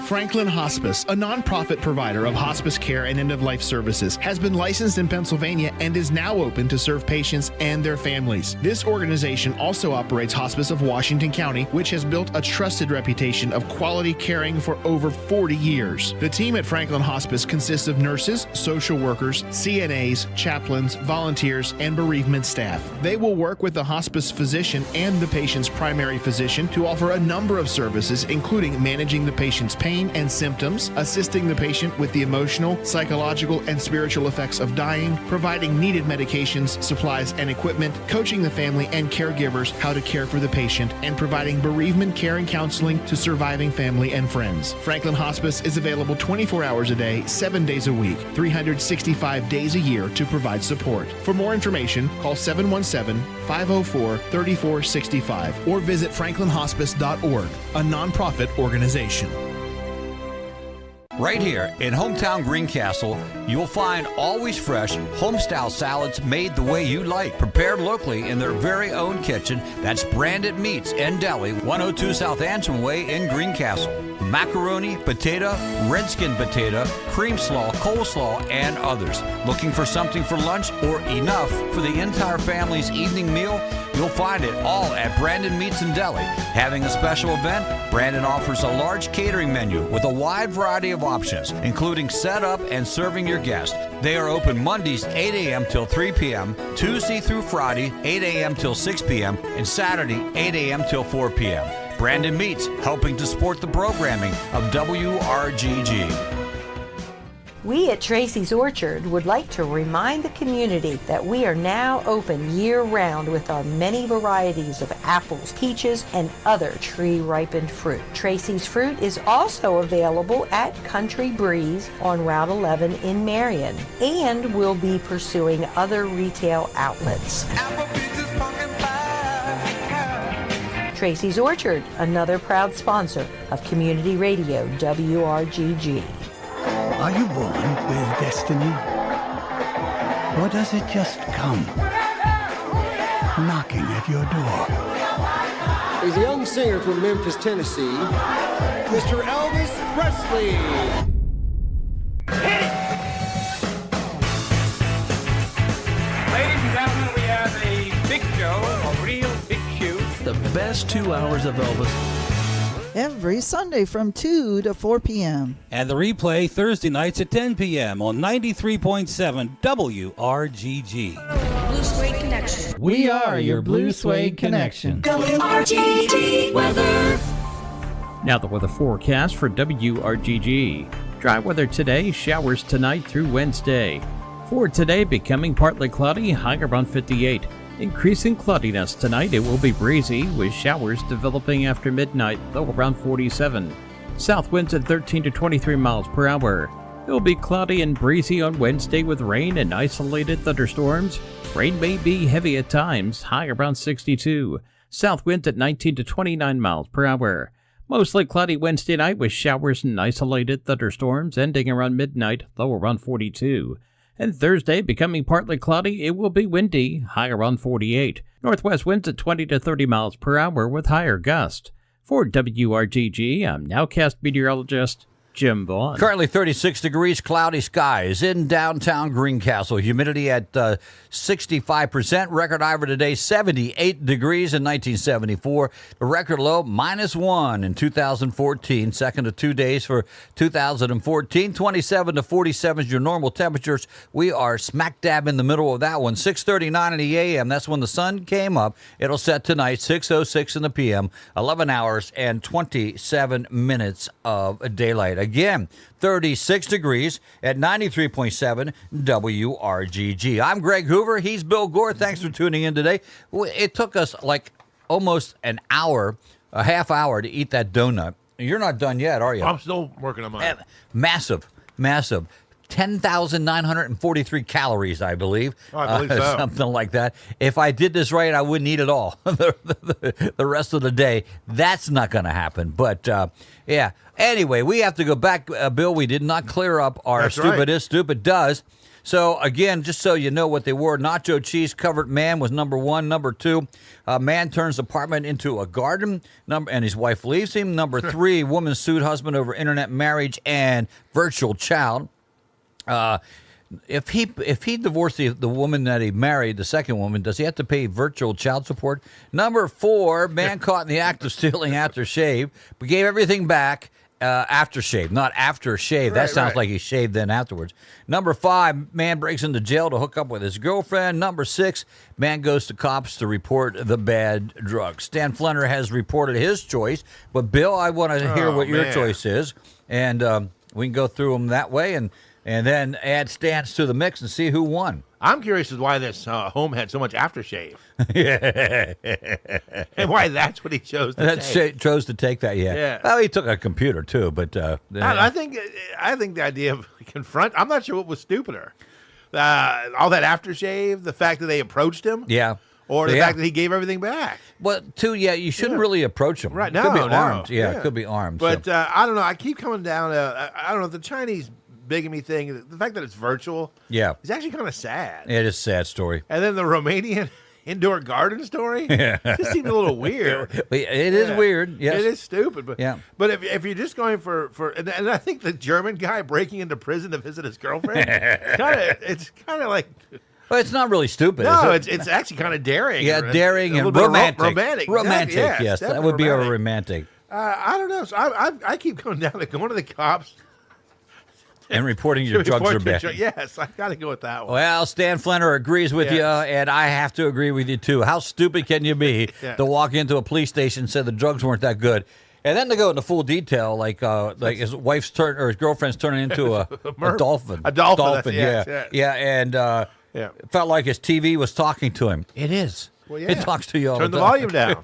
Franklin Hospice, a nonprofit provider of hospice care and end-of-life services, has been licensed in Pennsylvania and is now open to serve patients and their families. This organization also operates Hospice of Washington County, which has built a trusted reputation of quality caring for over 40 years. The team at Franklin Hospice consists of nurses, social workers, CNAs, chaplains, volunteers, and bereavement staff. They will work with the hospice physician and the patient's primary physician to offer a number of services, including managing the patient's pain and symptoms, assisting the patient with the emotional, psychological, and spiritual effects of dying, providing needed medications, supplies, and equipment, coaching the family and caregivers how to care for the patient, and providing bereavement care and counseling to surviving family and friends. Franklin Hospice is available 24 hours a day, 7 days a week, 365 days a year to provide support. For more information, call 717-504-3465 or visit franklinhospice.org, a nonprofit organization. Right here in hometown Greencastle, you'll find always fresh, home-style salads made the way you like, prepared locally in their very own kitchen. That's Branded Meats and Deli, 102 South Answer Way in Greencastle. Macaroni, potato, redskin potato, cream slaw, coleslaw, and others. Looking for something for lunch or enough for the entire family's evening meal? You'll find it all at Brandon Meats and Deli. Having a special event? Brandon offers a large catering menu with a wide variety of options, including setup and serving your guests. They are open Mondays 8 a.m. till 3 p.m., Tuesday through Friday 8 a.m. till 6 p.m., and Saturday 8 a.m. till 4 p.m. Brandon Meats, helping to support the programming of WRGG. We at Tracy's Orchard would like to remind the community that we are now open year-round with our many varieties of apples, peaches, and other tree-ripened fruit. Tracy's Fruit is also available at Country Breeze on Route 11 in Marion, and will be pursuing other retail outlets. Tracy's Orchard, another proud sponsor of Community Radio WRGG. Are you born with destiny? Or does it just come knocking at your door? He's a young singer from Memphis, Tennessee, Mr. Elvis Presley. Ladies and gentlemen, we have a big show, a real big shoot. The best 2 hours of Elvis. Every Sunday from 2 to 4 p.m. And the replay Thursday nights at 10 p.m. on 93.7 WRGG. Blue Suede Connection. We are your Blue Suede Connection. WRGG weather. Now the weather forecast for WRGG. Dry weather today, showers tonight through Wednesday. For today, becoming partly cloudy, high around 58. Increasing cloudiness tonight, it will be breezy with showers developing after midnight, low around 47. South winds at 13 to 23 miles per hour. It will be cloudy and breezy on Wednesday with rain and isolated thunderstorms. Rain may be heavy at times, high around 62. South winds at 19 to 29 miles per hour. Mostly cloudy Wednesday night with showers and isolated thunderstorms ending around midnight, low around 42. And Thursday, becoming partly cloudy, it will be windy, high around 48. Northwest winds at 20 to 30 miles per hour with higher gusts. For WRGG, I'm Nowcast meteorologist Jim Vaughn. Currently 36 degrees, cloudy skies in downtown Greencastle. Humidity at 65%. Record high for today, 78 degrees in 1974. The record low, -1 in 2014. Second of 2 days for 2014. 27 to 47 is your normal temperatures. We are smack dab in the middle of that one. 6:39 in the a.m. That's when the sun came up. It'll set tonight, 6:06 in the p.m. 11 hours and 27 minutes of daylight. Again, 36 degrees at 93.7 WRGG. I'm Greg Hoover. He's Bill Gore. Thanks for tuning in today. It took us like almost an hour, a half hour to eat that donut. You're not done yet, are you? I'm still working on mine. Massive. 10,943 calories, I believe. Oh, I believe so. Something like that. If I did this right, I wouldn't eat it all the rest of the day. That's not going to happen. But, yeah. Anyway, we have to go back, Bill. We did not clear up our That's stupid right. is, stupid does. So, again, just so you know what they were, nacho cheese covered man was number 1. Number 2, man turns apartment into a garden, and his wife leaves him. Number 3, woman sued husband over internet marriage and virtual child. If he divorced the woman that he married, the second woman, does he have to pay virtual child support? Number 4, man caught in the act of stealing aftershave, but gave everything back after shave, not after shave. That sounds like he shaved then afterwards. Number 5, man breaks into jail to hook up with his girlfriend. Number 6, man goes to cops to report the bad drugs. Stan Flenner has reported his choice, but Bill, I want to hear what your choice is, and we can go through them that way, and then add Stan's to the mix and see who won. I'm curious as why this home had so much aftershave. And why that's what he chose to take. Chose to take that, yeah. Well, he took a computer, too, but... I think the idea of confront... I'm not sure what was stupider. All that aftershave, the fact that they approached him. Yeah. Or the fact that he gave everything back. Well, too, you shouldn't really approach him. Right, Could be armed. Yeah, it could be armed. But I don't know. I keep coming down to... I don't know, the Chinese... bigamy thing, the fact that it's virtual, is actually kind of sad. It is a sad story. And then the Romanian indoor garden story, just seemed a little weird. It is weird. Yes, it is stupid. But but if you're just going for and I think the German guy breaking into prison to visit his girlfriend, it's kind of like. Well, it's not really stupid. No, is it? it's actually kind of daring. Yeah, daring and romantic. Romantic. Romantic. Exactly. Yes, that would be a romantic. I don't know. So I keep going down to going to the cops. And reporting your drugs are bad. Yes, I got to go with that one. Well, Stan Flenner agrees with you, and I have to agree with you, too. How stupid can you be to walk into a police station and say the drugs weren't that good? And then to go into full detail, like his wife's or his girlfriend's turning into a dolphin. A dolphin, yeah. And it felt like his TV was talking to him. It is. Well, yeah. It talks to you all Turn the the time. volume down.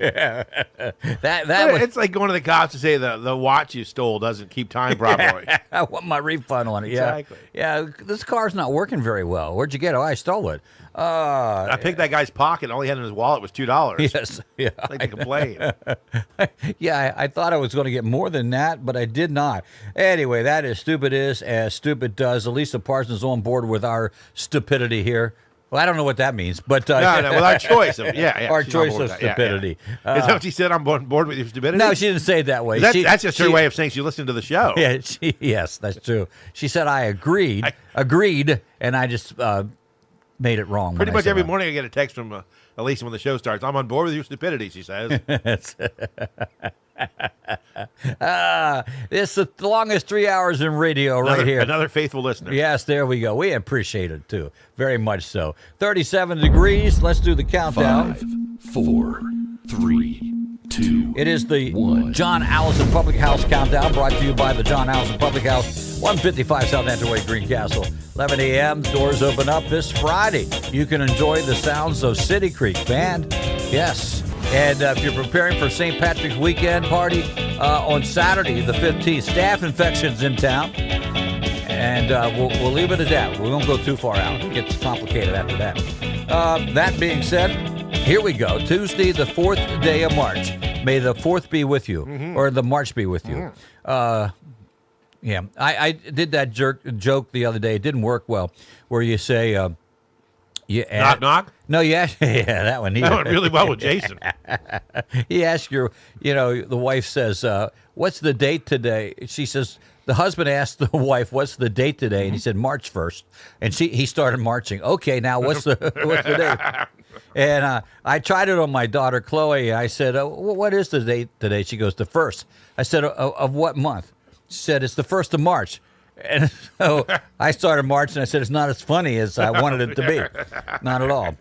It's like going to the cops to say the watch you stole doesn't keep time properly. I want my refund on it. Yeah. Exactly. Yeah, this car's not working very well. Where'd you get it? Oh, I stole it. I picked that guy's pocket. All he had in his wallet was $2. Yes. Yeah. I'd like to complain. Yeah, I thought I was going to get more than that, but I did not. Anyway, that is stupid is as stupid does. Elisa Parsons is on board with our stupidity here. Well, I don't know what that means, but no, with our choice of our choice of stupidity. Is that what she said? I'm on board with your stupidity. No, she didn't say it that way. That's just her way of saying she listened to the show. Yeah, yes, that's true. She said I agreed, and I just made it wrong. Pretty much every morning I get a text from Elisa when the show starts. I'm on board with your stupidity, she says. It's the longest 3 hours in radio right here. Another faithful listener. Yes, there we go. We appreciate it, too. Very much so. 37 degrees. Let's do the countdown. 5, 4, 3, 2, It is the John Allison Public House Countdown, brought to you by the John Allison Public House, 155 South Enterway, Greencastle. 11 a.m., doors open up this Friday. You can enjoy the sounds of City Creek Band. Yes. And if you're preparing for St. Patrick's weekend party on Saturday, the 15th, staph infections in town. And we'll leave it at that. We won't go too far out. It gets complicated after that. That being said, here we go. Tuesday, the 4th day of March. May the 4th be with you, or the March be with you. Yeah, I did that joke the other day. It didn't work well, where you say... knock, knock? No, yeah, that one. That went really well with Jason. He asked the wife says, what's the date today? She says, the husband asked the wife, what's the date today? And he said, March 1st. And he started marching. Okay, now what's the date? And I tried it on my daughter, Chloe. I said, what is the date today? She goes, the 1st. I said, of what month? She said, it's the 1st of March. And so I started marching. I said, it's not as funny as I wanted it to be. Not at all.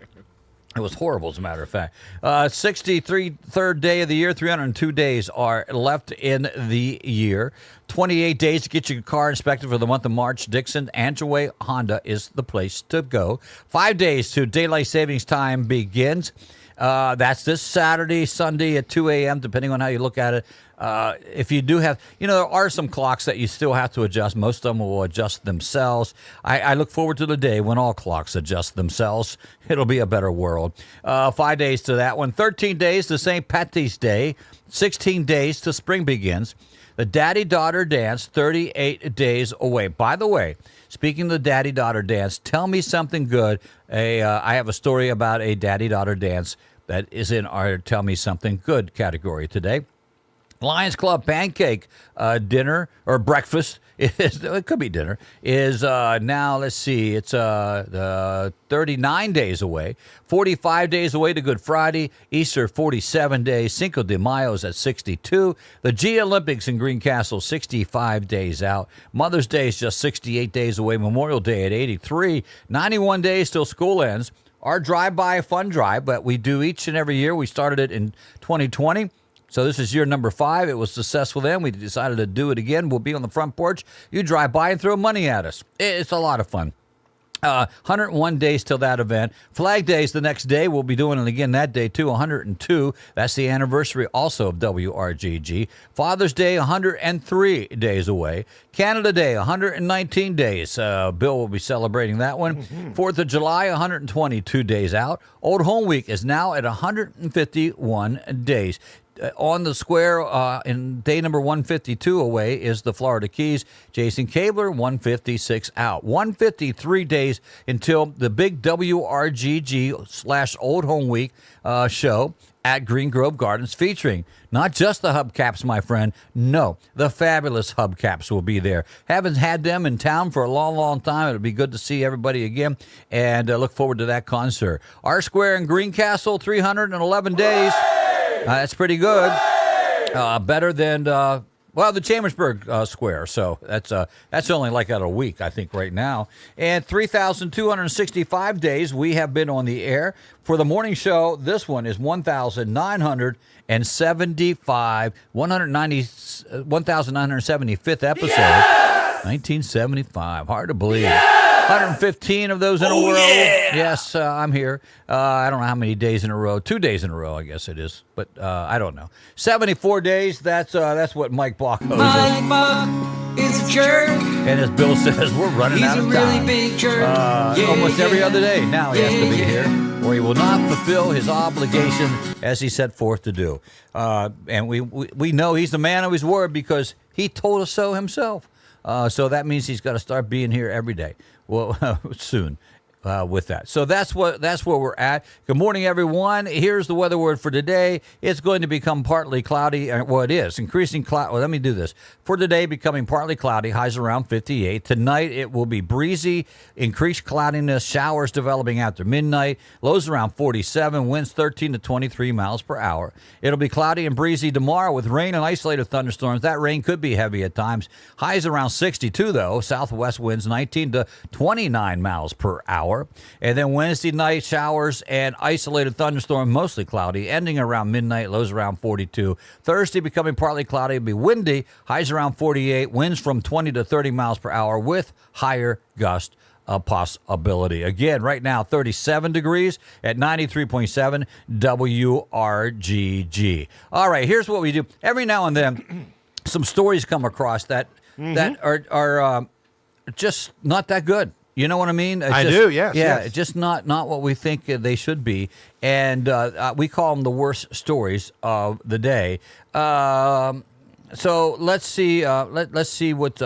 It was horrible, as a matter of fact. 63rd day of the year, 302 days are left in the year. 28 days to get your car inspected for the month of March. Dixon, Angeway Honda is the place to go. 5 days to daylight savings time begins. That's this Saturday, Sunday at 2 a.m., depending on how you look at it. If you do have, there are some clocks that you still have to adjust. Most of them will adjust themselves. I look forward to the day when all clocks adjust themselves. It'll be a better world. 5 days to that one. 13 days to St. Patty's Day. 16 days to spring begins. The Daddy-Daughter Dance, 38 days away. By the way, speaking of the Daddy-Daughter Dance, tell me something good. I have a story about a Daddy-Daughter Dance that is in our Tell Me Something Good category today. Lions Club pancake dinner or breakfast it could be dinner is now, let's see, it's 39 days away, 45 days away to Good Friday, Easter 47 days, Cinco de Mayo is at 62, the G Olympics in Greencastle 65 days out, Mother's Day is just 68 days away, Memorial Day at 83, 91 days till school ends. Our drive-by fun drive, but we do each and every year. We started it in 2020. So this is year number 5. It was successful then. We decided to do it again. We'll be on the front porch. You drive by and throw money at us. It's a lot of fun. 101 days till that event. Flag Day is the next day. We'll be doing it again that day, too. 102. That's the anniversary also of WRGG. Father's Day, 103 days away. Canada Day, 119 days. Bill will be celebrating that one. 4th of July, 122 days out. Old Home Week is now at 151 days. On the square in day number 152 away is the Florida Keys. Jason Cabler, 156 out. 153 days until the big WRGG / Old Home Week show at Green Grove Gardens, featuring not just the hubcaps, my friend. No, the fabulous hubcaps will be there. Haven't had them in town for a long, long time. It'll be good to see everybody again, and look forward to that concert. R Square in Greencastle, 311 days. That's pretty good. Better than the Chambersburg Square. So that's only like out a week, I think, right now. And 3,265 days we have been on the air for the morning show. This one is 1,975, 1,975th episode. Yes! 1975. Hard to believe. 115 of those in a row. Yeah. Yes, I'm here. I don't know how many days in a row. 2 days in a row, I guess it is. But I don't know. 74 days. That's what Mike Block owes us. Mike Block is a jerk. And as Bill says, we're running out of time. He's a really big jerk. Almost every other day now he has to be here, or he will not fulfill his obligation as he set forth to do. And we know he's the man of his word because he told us so himself. So that means he's got to start being here every day. Well, soon with that. So that's where we're at. Good morning, everyone. Here's the weather word for today. It's going to become partly cloudy. Well, it is. Increasing cloud. Well, let me do this. For today, becoming partly cloudy, highs around 58. Tonight, it will be breezy, increased cloudiness, showers developing after midnight, lows around 47, winds 13 to 23 miles per hour. It'll be cloudy and breezy tomorrow with rain and isolated thunderstorms. That rain could be heavy at times. Highs around 62, though. Southwest winds 19 to 29 miles per hour. And then Wednesday night, showers and isolated thunderstorm, mostly cloudy, ending around midnight, lows around 42. Thursday, becoming partly cloudy, it'll be windy, highs around 48, winds from 20 to 30 miles per hour with higher gust possibility. Again, right now, 37 degrees at 93.7 WRGG. All right, here's what we do. Every now and then, some stories come across that are just not that good. You know what I mean? I do, yes. Yeah, yes. Just not what we think they should be. And we call them the worst stories of the day. So let's see. Let's see what.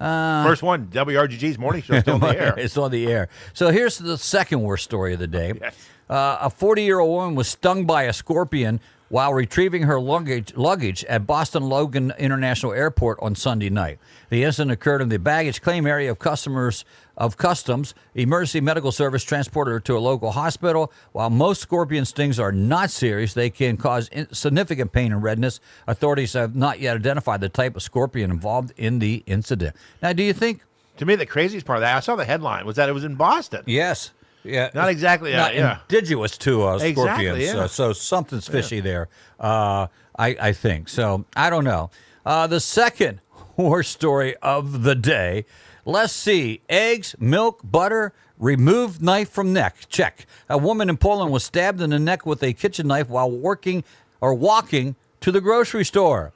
First one, WRGG's morning show still on the air. It's on the air. So here's the second worst story of the day. Yes. A 40-year-old woman was stung by a scorpion while retrieving her luggage at Boston Logan International Airport on Sunday night. The incident occurred in the baggage claim area of Customs. Emergency medical service transported her to a local hospital. While most scorpion stings are not serious, they can cause significant pain and redness. Authorities have not yet identified the type of scorpion involved in the incident. Now, do you think? To me, the craziest part of that, I saw the headline, was that it was in Boston. Yes. Yeah, not exactly. Not indigenous to scorpions. Exactly, yeah. So something's fishy there. I think so. I don't know. The second worst story of the day. Let's see. Eggs, milk, butter. Removed knife from neck. Check. A woman in Poland was stabbed in the neck with a kitchen knife while walking to the grocery store.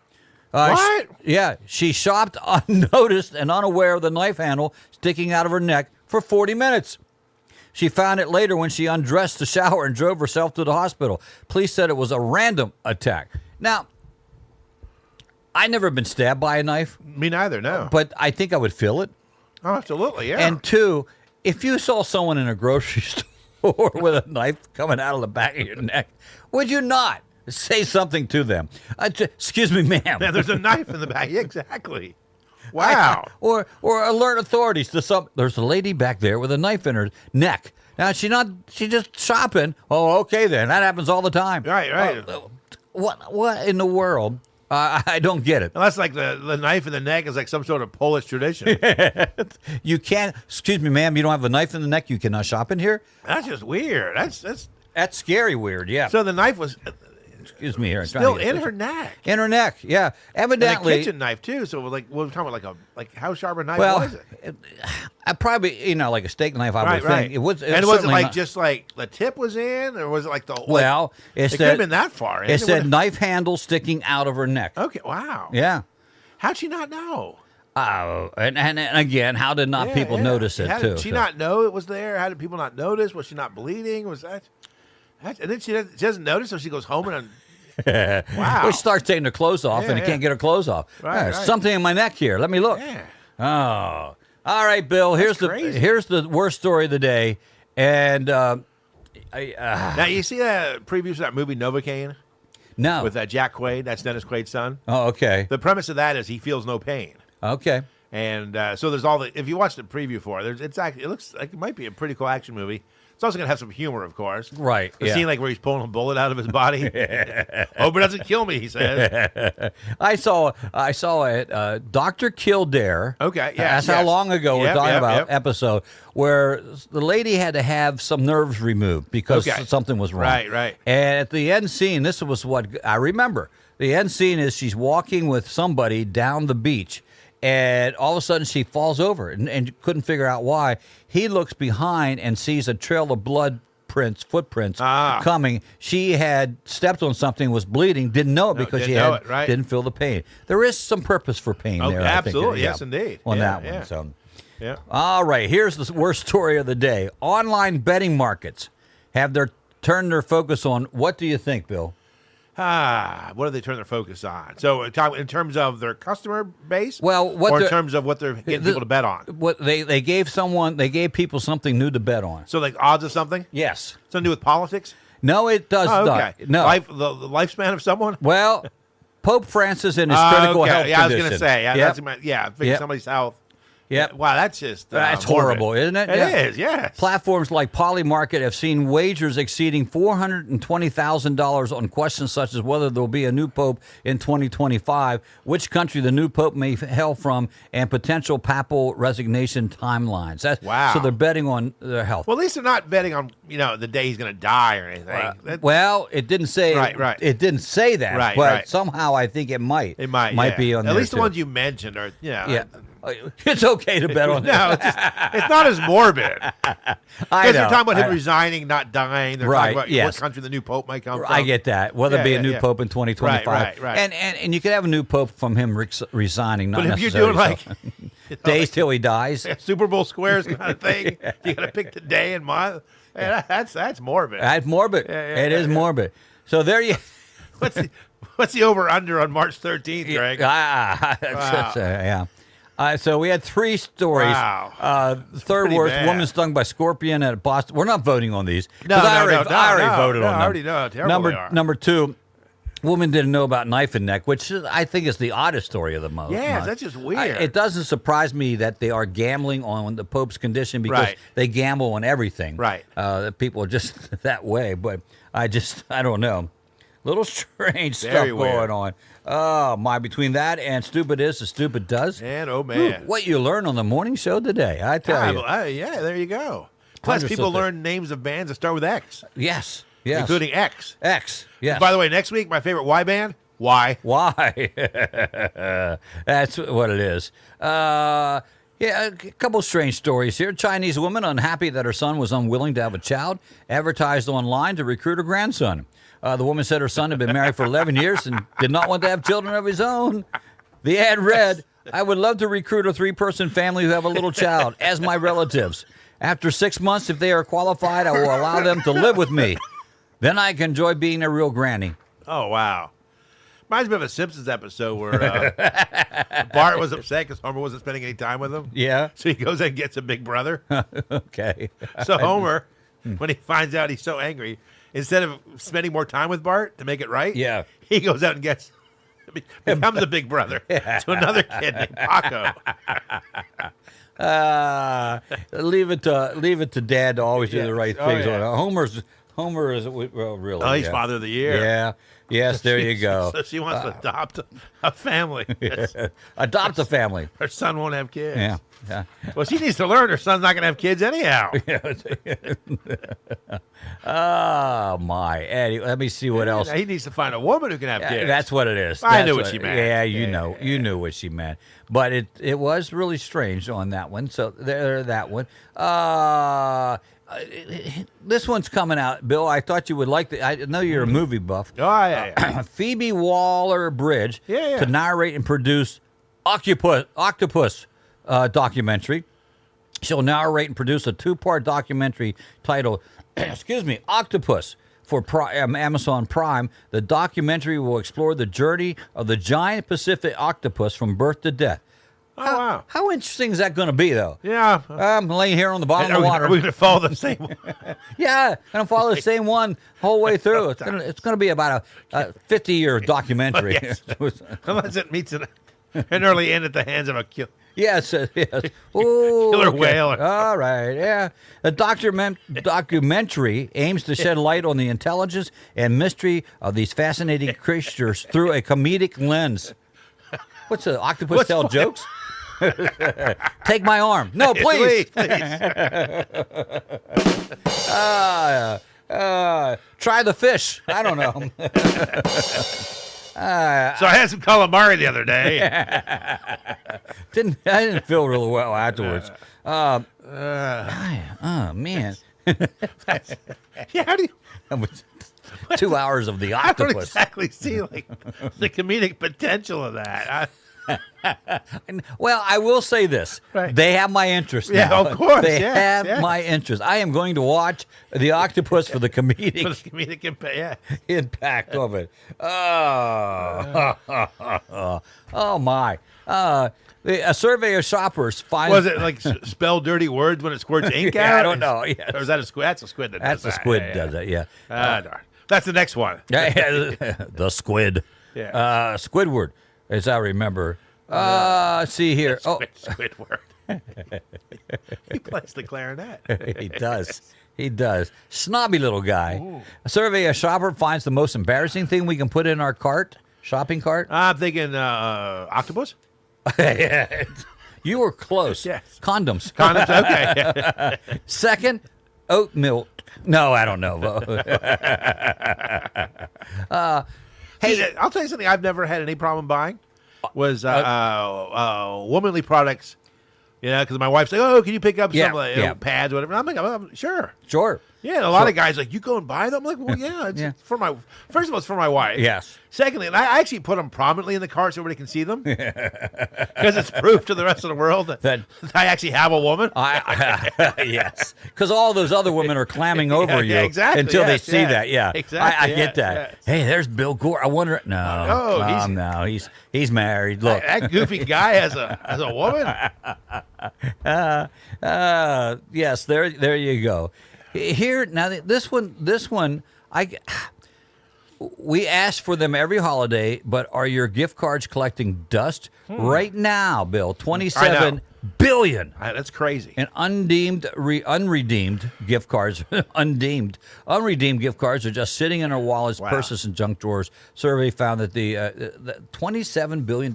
What? She shopped unnoticed and unaware of the knife handle sticking out of her neck for 40 minutes. She found it later when she undressed to shower and drove herself to the hospital. Police said it was a random attack. Now, I've never been stabbed by a knife. Me neither, no. But I think I would feel it. Oh, absolutely, yeah. And two, if you saw someone in a grocery store with a knife coming out of the back of your neck, would you not say something to them? Excuse me, ma'am. Yeah, there's a knife in the back. Yeah, exactly. Wow. Or alert authorities to some. There's a lady back there with a knife in her neck. Now she's just shopping. Oh, okay then. That happens all the time. Right. What in the world? I don't get it. Well, that's like the knife in the neck is like some sort of Polish tradition. You can't. Excuse me, ma'am. You don't have a knife in the neck. You cannot shop in here. That's just weird. That's scary weird. Yeah. So the knife was. Excuse me here. Still in her neck. In her neck, yeah. Evidently, and a kitchen knife too. So like, what we're talking about, like how sharp a knife was it? I probably like a steak knife. I would think it was. And was it like just like the tip was in, or was it like the? Well, it could have been that far. It said knife handle sticking out of her neck. Okay, wow. Yeah. How'd she not know? And again, how did not people notice it too? Did she not know it was there? How did people not notice? Was she not bleeding? Was that? And then she doesn't notice, so she goes home and. Wow. She starts taking her clothes off and can't get her clothes off. Right. Something in my neck here. Let me look. Yeah. Oh. All right, Bill. Here's the worst story of the day. And now you see that previews of that movie Novocaine? No. With Jack Quaid. That's Dennis Quaid's son. Oh, okay. The premise of that is he feels no pain. Okay. And so there's all the. If you watch the preview for it, it looks like it might be a pretty cool action movie. It's also going to have some humor, of course. Right. The scene like where he's pulling a bullet out of his body. Hope it doesn't kill me, he says. I saw it. Dr. Kildare. Okay, yeah. That's how long ago we're talking about episode where the lady had to have some nerves removed because something was wrong. Right. And at the end scene, this was what I remember. The end scene is she's walking with somebody down the beach. And all of a sudden, she falls over and couldn't figure out why. He looks behind and sees a trail of footprints coming. She had stepped on something, was bleeding, didn't know it because she didn't feel the pain. There is some purpose for pain there. Absolutely, I think, yes, indeed. On that one. So, yeah. All right, here's the worst story of the day. Online betting markets have turned their focus on, what do you think, Bill? What do they turn their focus on? So, in terms of their customer base, or in terms of what they're getting people to bet on? What they gave people something new to bet on. So, like odds of something? Yes. Something to do with politics? No, it does not. No, the lifespan of someone. Well, Pope Francis and his critical health condition. I was going to say, fix somebody's health. Yeah. Wow, that's just that's horrible, isn't it? It is, yes. Platforms like Polymarket have seen wagers exceeding $420,000 on questions such as whether there will be a new pope in 2025, which country the new pope may hail from, and potential papal resignation timelines. Wow. So they're betting on their health. Well, at least they're not betting on the day he's going to die or anything. Well, it didn't say right. It didn't say that, but somehow I think it might. It might be on there. At least too. the ones you mentioned are It's okay to bet on that. No, it's not as morbid. Because they're talking about him resigning, not dying. They're talking about what country the new pope might come from. I get that. Whether it be a new pope in 2025. Right. And you could have a new pope from him resigning, not but if necessarily. You're doing days till he dies. Super Bowl squares kind of thing. You got to pick the day and month. Yeah, that's morbid. That's morbid. It is morbid. So there you. What's the over under on March 13th, Greg? Yeah. So we had 3 stories. Wow. Third pretty worst, bad. woman stung by scorpion at Boston. We're not voting on these. No, 'cause no, I already no, voted on I them. already know how terrible they are. Number 2, woman didn't know about knife and neck, which I think is the oddest story of the most. Yeah, that's just weird. It doesn't surprise me that they are gambling on the Pope's condition because they gamble on everything. Right. People are just that way. But I don't know. Little strange Very stuff weird. going on. Oh, my. Between that and stupid is, the stupid does. And, oh, man. What you learn on the morning show today, I tell you. Yeah, there you go. Plus, Hundreds people of things. learn names of bands that start with X. Yes. Including X. X, yes. And by the way, next week, my favorite Y band, Y. Why? That's what it is. Yeah, a couple strange stories here. Chinese woman unhappy that her son was unwilling to have a child, advertised online to recruit her grandson. The woman said her son had been married for 11 years and did not want to have children of his own. The ad read, I would love to recruit a 3-person family who have a little child as my relatives. After 6 months, if they are qualified, I will allow them to live with me. Then I can enjoy being a real granny. Oh, wow. Reminds me of a Simpsons episode where Bart was upset because Homer wasn't spending any time with him. Yeah. So he goes and gets a big brother. Okay. So Homer, when he finds out he's so angry, instead of spending more time with Bart to make it right, he goes out and becomes a big brother to another kid named Paco. Leave it to Dad to always do the right things. yeah. Homer is, well, really. Oh, he's Father of the Year. Yeah. Yes, there you go. So she wants to adopt a family. Adopt a family. Her son won't have kids. Yeah. Well, she needs to learn her son's not going to have kids anyhow. Oh, my. Eddie, let me see what else. He needs to find a woman who can have kids. That's what it is. I knew what she meant. Yeah, you know. You knew what she meant. But it was really strange on that one. So there, that one. This one's coming out, Bill. I thought you would like it. I know you're a movie buff. Oh, yeah. Phoebe Waller-Bridge to narrate and produce Octopus documentary. She'll narrate and produce a 2-part documentary titled, Octopus for Amazon Prime. The documentary will explore the journey of the giant Pacific octopus from birth to death. Oh, wow. How interesting is that going to be, though? Yeah. I'm laying here on the bottom of the water. Are we going to follow the same one? Yeah, going to follow the same one the whole way through. It's going to be about a 50-year documentary. Yes. Unless it meets an early end at the hands of a killer. Yes. Ooh, Killer whale. All right, yeah. The documentary aims to shed light on the intelligence and mystery of these fascinating creatures through a comedic lens. What's the octopus tell jokes? Take my arm. No, please. Please. Try the fish. I don't know. So I had some calamari the other day. I didn't feel really well afterwards. Oh man. Yeah, how do you? 2 hours of the I don't octopus. exactly see like the comedic potential of that. Well, I will say this. Right. They have my interest Yeah, now. of course, They yes, have yes. my interest. I am going to watch the octopus for the comedic, For the comedic impact, yeah. impact of it. Oh my. A survey of shoppers finds... Was it like spell dirty words when it squirts ink out? I don't know. Yes. Or is that a squid? That's a squid that That's does a that. squid Yeah, does it, yeah. Darn. That's the next one. The squid. Yeah. Squidward, as I remember. Let's see here. Squidward. He plays the clarinet. He does. He does. Snobby little guy. Ooh. A survey of shopper finds the most embarrassing thing we can put in our shopping cart. I'm thinking octopus. You were close. Yes. Condoms. Okay. Second, oat milk. No, I don't know. Hey, I'll tell you something I've never had any problem buying was womanly products. You know, because my wife's like, "Oh, can you pick up some pads, or whatever?" I'm like, "Sure." Sure. Yeah, and a lot of guys like, "You go and buy them." I'm like, "Well, yeah, it's for my." First of all, it's for my wife. Yes. Secondly, and I actually put them prominently in the car so everybody can see them, because it's proof to the rest of the world that I actually have a woman. Yes, because all those other women are clamming over you exactly, until they see that. Yeah, exactly. I get that. Hey, there's Bill Gore. I wonder. No, he's married. Look, that goofy guy has a woman. Yes, there you go. Here now, this one, we ask for them every holiday, but are your gift cards collecting dust right now, Bill? 27 billion. That's crazy. And unredeemed gift cards, unredeemed gift cards are just sitting in our wallets, purses, and junk drawers. Survey found that the $27 billion.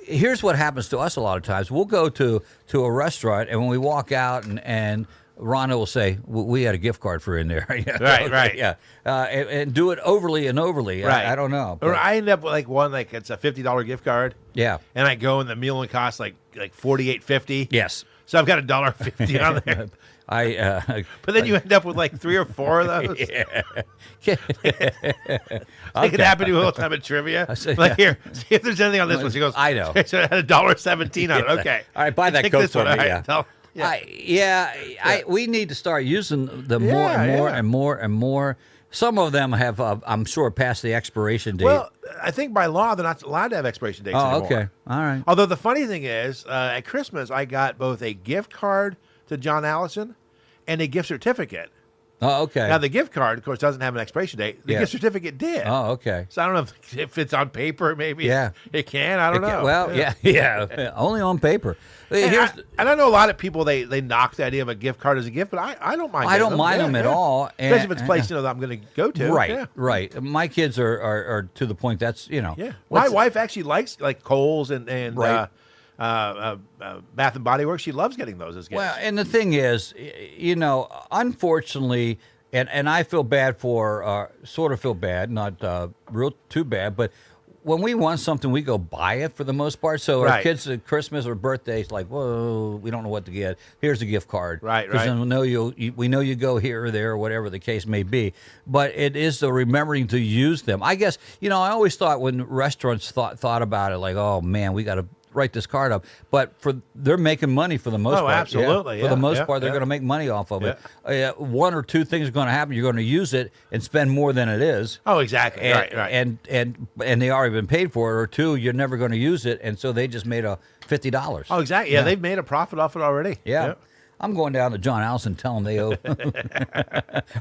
Here's what happens to us a lot of times. We'll go to a restaurant, and when we walk out and Rhonda will say, we had a gift card for in there. Right. Yeah. And do it overly and overly. Right. I don't know. Or I end up with one, it's a $50 gift card. Yeah. And I go and the meal only costs like $48.50. Yes. So I've got $1.50 on there. But then you end up with like 3 or 4 of those. Yeah. It could happen to you all the time at trivia. Like, here, see if there's anything on this one. She goes, I know. So it had $1.17 on it. Okay. All right, buy that Coke for me. Yeah. We need to start using them more and more and more and more. Some of them have, I'm sure, passed the expiration date. Well, I think by law they're not allowed to have expiration dates anymore. Okay. All right. Although the funny thing is, at Christmas, I got both a gift card to John Allison and a gift certificate. Oh, okay. Now, the gift card, of course, doesn't have an expiration date. The gift certificate did. Oh, okay. So I don't know if it's on paper. Maybe it can. I don't know. Well, yeah. Only on paper. And I know a lot of people, they knock the idea of a gift card as a gift, but I don't mind. I don't mind them at all. Especially if it's a place that I'm going to go to. Right, right. My kids are to the point that's, Yeah. My wife actually likes like Kohl's and Bath and Body Works. She loves getting those as gifts. Well, and the thing is, unfortunately, and I feel bad sort of feel bad, not real too bad, but when we want something, we go buy it for the most part. So our kids at Christmas or birthdays, like, whoa, we don't know what to get. Here's a gift card. Right. Because then we know you go here or there or whatever the case may be. But it is the remembering to use them. I guess, I always thought when restaurants thought about it, like, oh, man, we got to write this card up, but they're making money for the most part. Absolutely. For the most part, they're going to make money off of it. One or two things are going to happen. You're going to use it and spend more than it is. Oh, exactly. And, right. And they already been paid for it. Or two, you're never going to use it, and so they just made a $50. Oh, exactly. Yeah, they've made a profit off it already. Yeah. I'm going down to John Allison, tell them they owe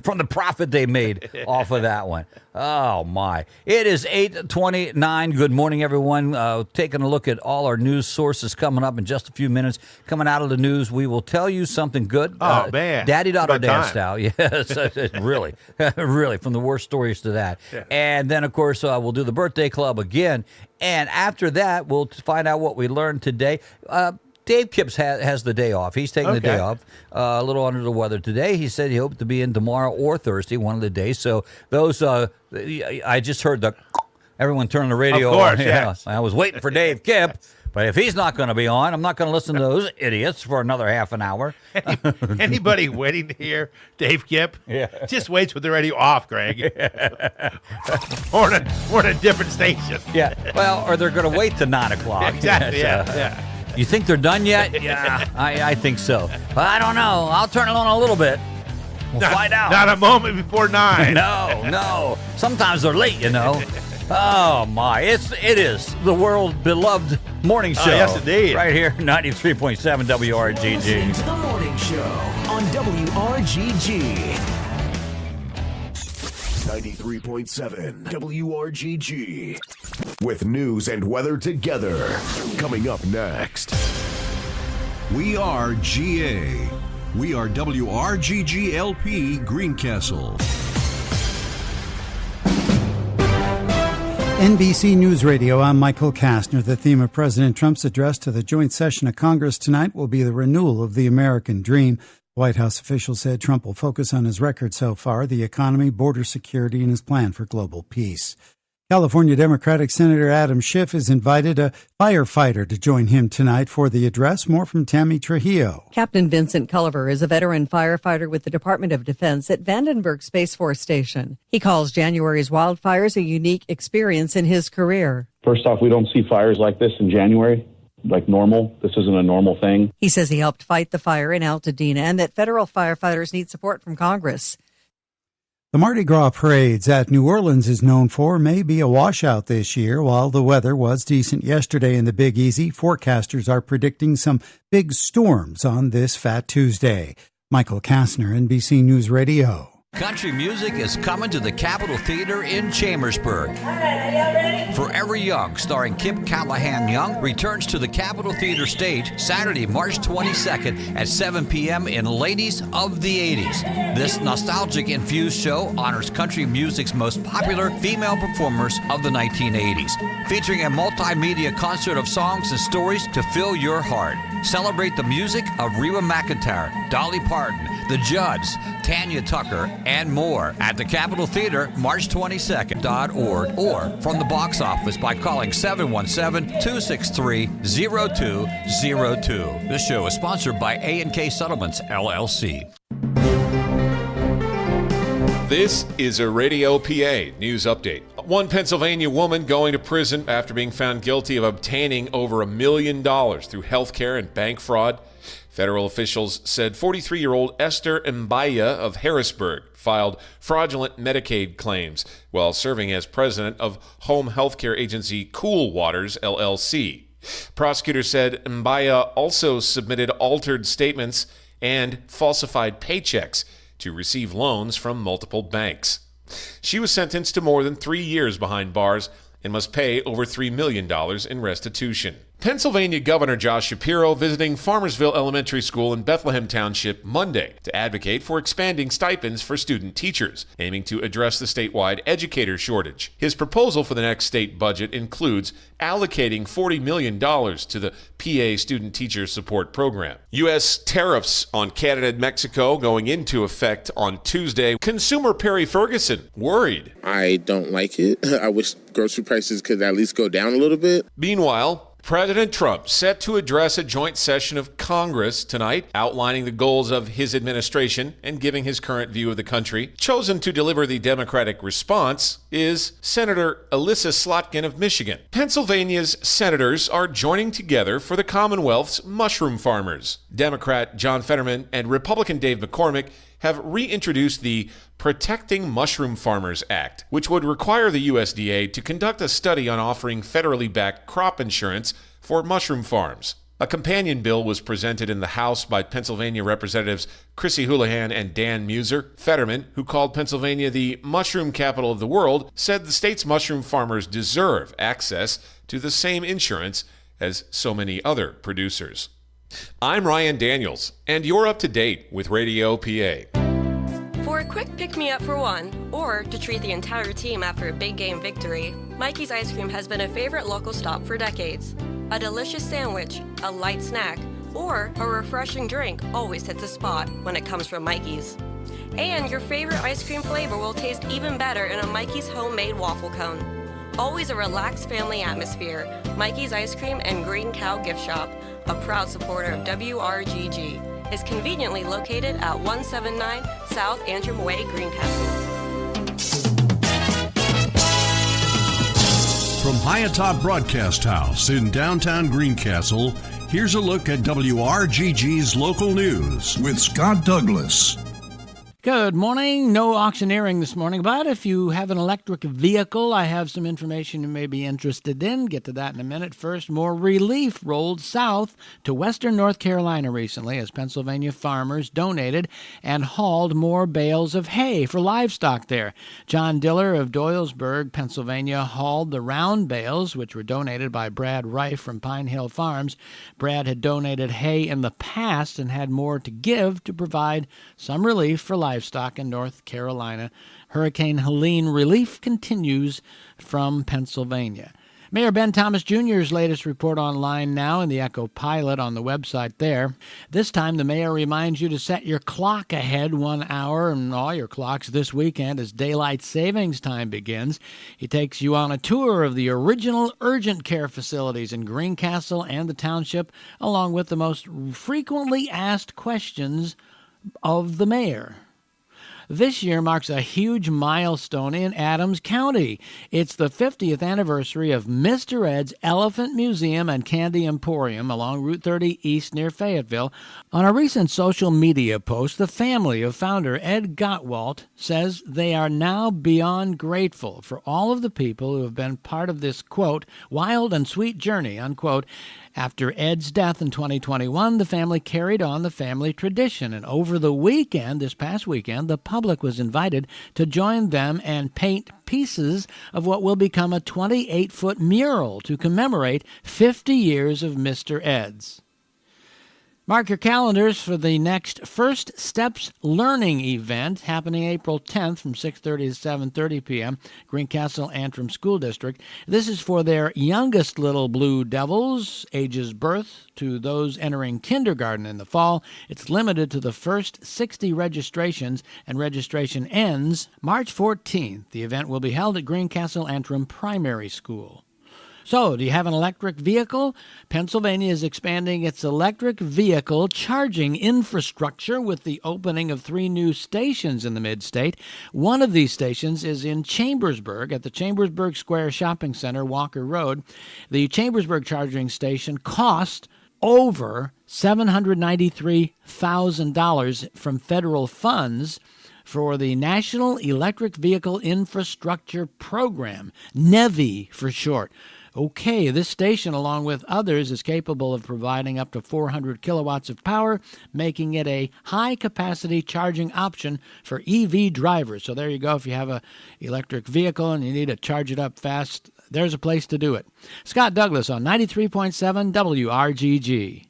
from the profit they made off of that one. Oh, my. It is 8:29. Good morning, everyone. Taking a look at all our news sources coming up in just a few minutes. Coming out of the news, we will tell you something good. Oh, man. Daddy-daughter dance style. Yes, really. Really, from the worst stories to that. Yeah. And then, of course, we'll do the birthday club again. And after that, we'll find out what we learned today. Dave Kipps has the day off. He's taking the day off. A little under the weather today. He said he hoped to be in tomorrow or Thursday, one of the days. So those, I just heard everyone turn the radio on. Of course, yes. I was waiting for Dave Kipp. But if he's not going to be on, I'm not going to listen to those idiots for another half an hour. Anybody waiting to hear Dave Kipp? Yeah. Just waits with the radio off, Greg. or in a different station. Yeah. Well, or they're going to wait to 9 o'clock. Exactly. Yeah. You think they're done yet? Yeah, I think so. But I don't know. I'll turn it on a little bit. We'll find out. Not a moment before 9. No. Sometimes they're late, Oh, my. It is the world-beloved morning show. Yes, indeed. Right here, 93.7 WRGG. Listen to the morning show on WRGG. 93.7 WRGG. With news and weather together. Coming up next. We are GA. We are WRGG LP Greencastle. NBC News Radio, I'm Michael Kastner. The theme of President Trump's address to the joint session of Congress tonight will be the renewal of the American dream. White House officials said Trump will focus on his record so far, the economy, border security, and his plan for global peace. California Democratic Senator Adam Schiff has invited a firefighter to join him tonight for the address. More from Tammy Trujillo. Captain Vincent Culliver is a veteran firefighter with the Department of Defense at Vandenberg Space Force Station. He calls January's wildfires a unique experience in his career. First off, we don't see fires like this in January, like normal. This isn't a normal thing. He says he helped fight the fire in Altadena and that federal firefighters need support from Congress. The Mardi Gras parades at New Orleans is known for may be a washout this year. While the weather was decent yesterday in the Big Easy, forecasters are predicting some big storms on this Fat Tuesday. Michael Kastner, NBC News Radio. Country music is coming to the Capitol Theater in Chambersburg. Forever Young, starring Kim Callahan Young, returns to the Capitol Theater stage Saturday, March 22nd at 7 p.m. in Ladies of the 80s. This nostalgic-infused show honors country music's most popular female performers of the 1980s, featuring a multimedia concert of songs and stories to fill your heart. Celebrate the music of Reba McEntire, Dolly Parton, The Judds, Tanya Tucker, and more at the Capitol Theater, March 22nd.org, or from the box office by calling 717-263-0202. This show is sponsored by A&K Settlements, LLC. This is a Radio PA news update. One Pennsylvania woman going to prison after being found guilty of obtaining over $1 million through healthcare and bank fraud. Federal officials said 43-year-old Esther Mbaya of Harrisburg filed fraudulent Medicaid claims while serving as president of home healthcare agency Cool Waters, LLC. Prosecutors said Mbaya also submitted altered statements and falsified paychecks to receive loans from multiple banks. She was sentenced to more than 3 years behind bars and must pay over $3 million in restitution. Pennsylvania Governor Josh Shapiro visiting Farmersville Elementary School in Bethlehem Township Monday to advocate for expanding stipends for student teachers, aiming to address the statewide educator shortage. His proposal for the next state budget includes allocating $40 million to the PA Student Teacher Support Program. U.S. tariffs on Canada and Mexico going into effect on Tuesday. Consumer Perry Ferguson worried. I don't like it. I wish grocery prices could at least go down a little bit. Meanwhile, President Trump set to address a joint session of Congress tonight, outlining the goals of his administration and giving his current view of the country. Chosen to deliver the Democratic response is Senator Alyssa Slotkin of Michigan. Pennsylvania's senators are joining together for the Commonwealth's mushroom farmers. Democrat John Fetterman and Republican Dave McCormick have reintroduced the Protecting Mushroom Farmers Act, which would require the USDA to conduct a study on offering federally backed crop insurance for mushroom farms. A companion bill was presented in the House by Pennsylvania Representatives Chrissy Houlihan and Dan Muser. Fetterman, who called Pennsylvania the mushroom capital of the world, said the state's mushroom farmers deserve access to the same insurance as so many other producers. I'm Ryan Daniels, and you're up to date with Radio PA. For a quick pick-me-up for one, or to treat the entire team after a big game victory, Mikey's Ice Cream has been a favorite local stop for decades. A delicious sandwich, a light snack, or a refreshing drink always hits a spot when it comes from Mikey's. And your favorite ice cream flavor will taste even better in a Mikey's homemade waffle cone. Always a relaxed family atmosphere, Mikey's Ice Cream and Green Cow Gift Shop, a proud supporter of WRGG, is conveniently located at 179 South Antrim Way, Greencastle. From high atop Broadcast House in downtown Greencastle, here's a look at WRGG's local news with Scott Douglas. Good morning. No auctioneering this morning, but if you have an electric vehicle, I have some information you may be interested in. Get to that in a minute. First, more relief rolled south to western North Carolina recently as Pennsylvania farmers donated and hauled more bales of hay for livestock there. John Diller of Doylesburg, Pennsylvania, hauled the round bales, which were donated by Brad Reif from Pine Hill Farms. Brad had donated hay in the past and had more to give to provide some relief for livestock in North Carolina. Hurricane Helene relief continues from Pennsylvania. Mayor Ben Thomas Jr.'s latest report online now in the Echo Pilot on the website there. This time, the mayor reminds you to set your clock ahead 1 hour and all your clocks this weekend as daylight savings time begins. He takes you on a tour of the original urgent care facilities in Greencastle and the township, along with the most frequently asked questions of the mayor. This year marks a huge milestone in Adams County. It's the 50th anniversary of Mr. Ed's Elephant Museum and Candy Emporium along Route 30 East near Fayetteville. On a recent social media post, the family of founder Ed Gottwalt says they are now beyond grateful for all of the people who have been part of this, quote, wild and sweet journey, unquote. After Ed's death in 2021, the family carried on the family tradition, and over the weekend, this past weekend, the public was invited to join them and paint pieces of what will become a 28-foot mural to commemorate 50 years of Mr. Ed's. Mark your calendars for the next First Steps Learning event happening April 10th from 6:30 to 7:30 p.m., Greencastle Antrim School District. This is for their youngest little Blue Devils, ages birth to those entering kindergarten in the fall. It's limited to the first 60 registrations, and registration ends March 14th. The event will be held at Greencastle Antrim Primary School. So, do you have an electric vehicle? Pennsylvania is expanding its electric vehicle charging infrastructure with the opening of 3 new stations in the mid-state. One of these stations is in Chambersburg at the Chambersburg Square Shopping Center, Walker Road. The Chambersburg charging station cost over $793,000 from federal funds for the National Electric Vehicle Infrastructure Program, NEVI for short. Okay, this station, along with others, is capable of providing up to 400 kilowatts of power, making it a high-capacity charging option for EV drivers. So there you go. If you have an electric vehicle and you need to charge it up fast, there's a place to do it. Scott Douglas on 93.7 WRGG.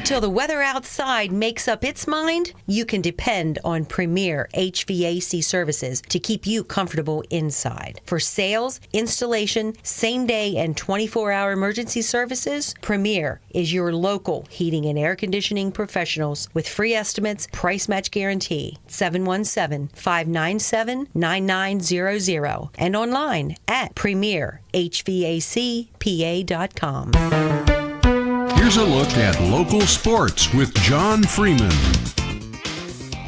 Till the weather outside makes up its mind, you can depend on Premier HVAC services to keep you comfortable inside. For sales, installation, same-day and 24-hour emergency services, Premier is your local heating and air conditioning professionals with free estimates, price match guarantee, 717-597-9900, and online at premierhvacpa.com. Here's a look at local sports with John Freeman.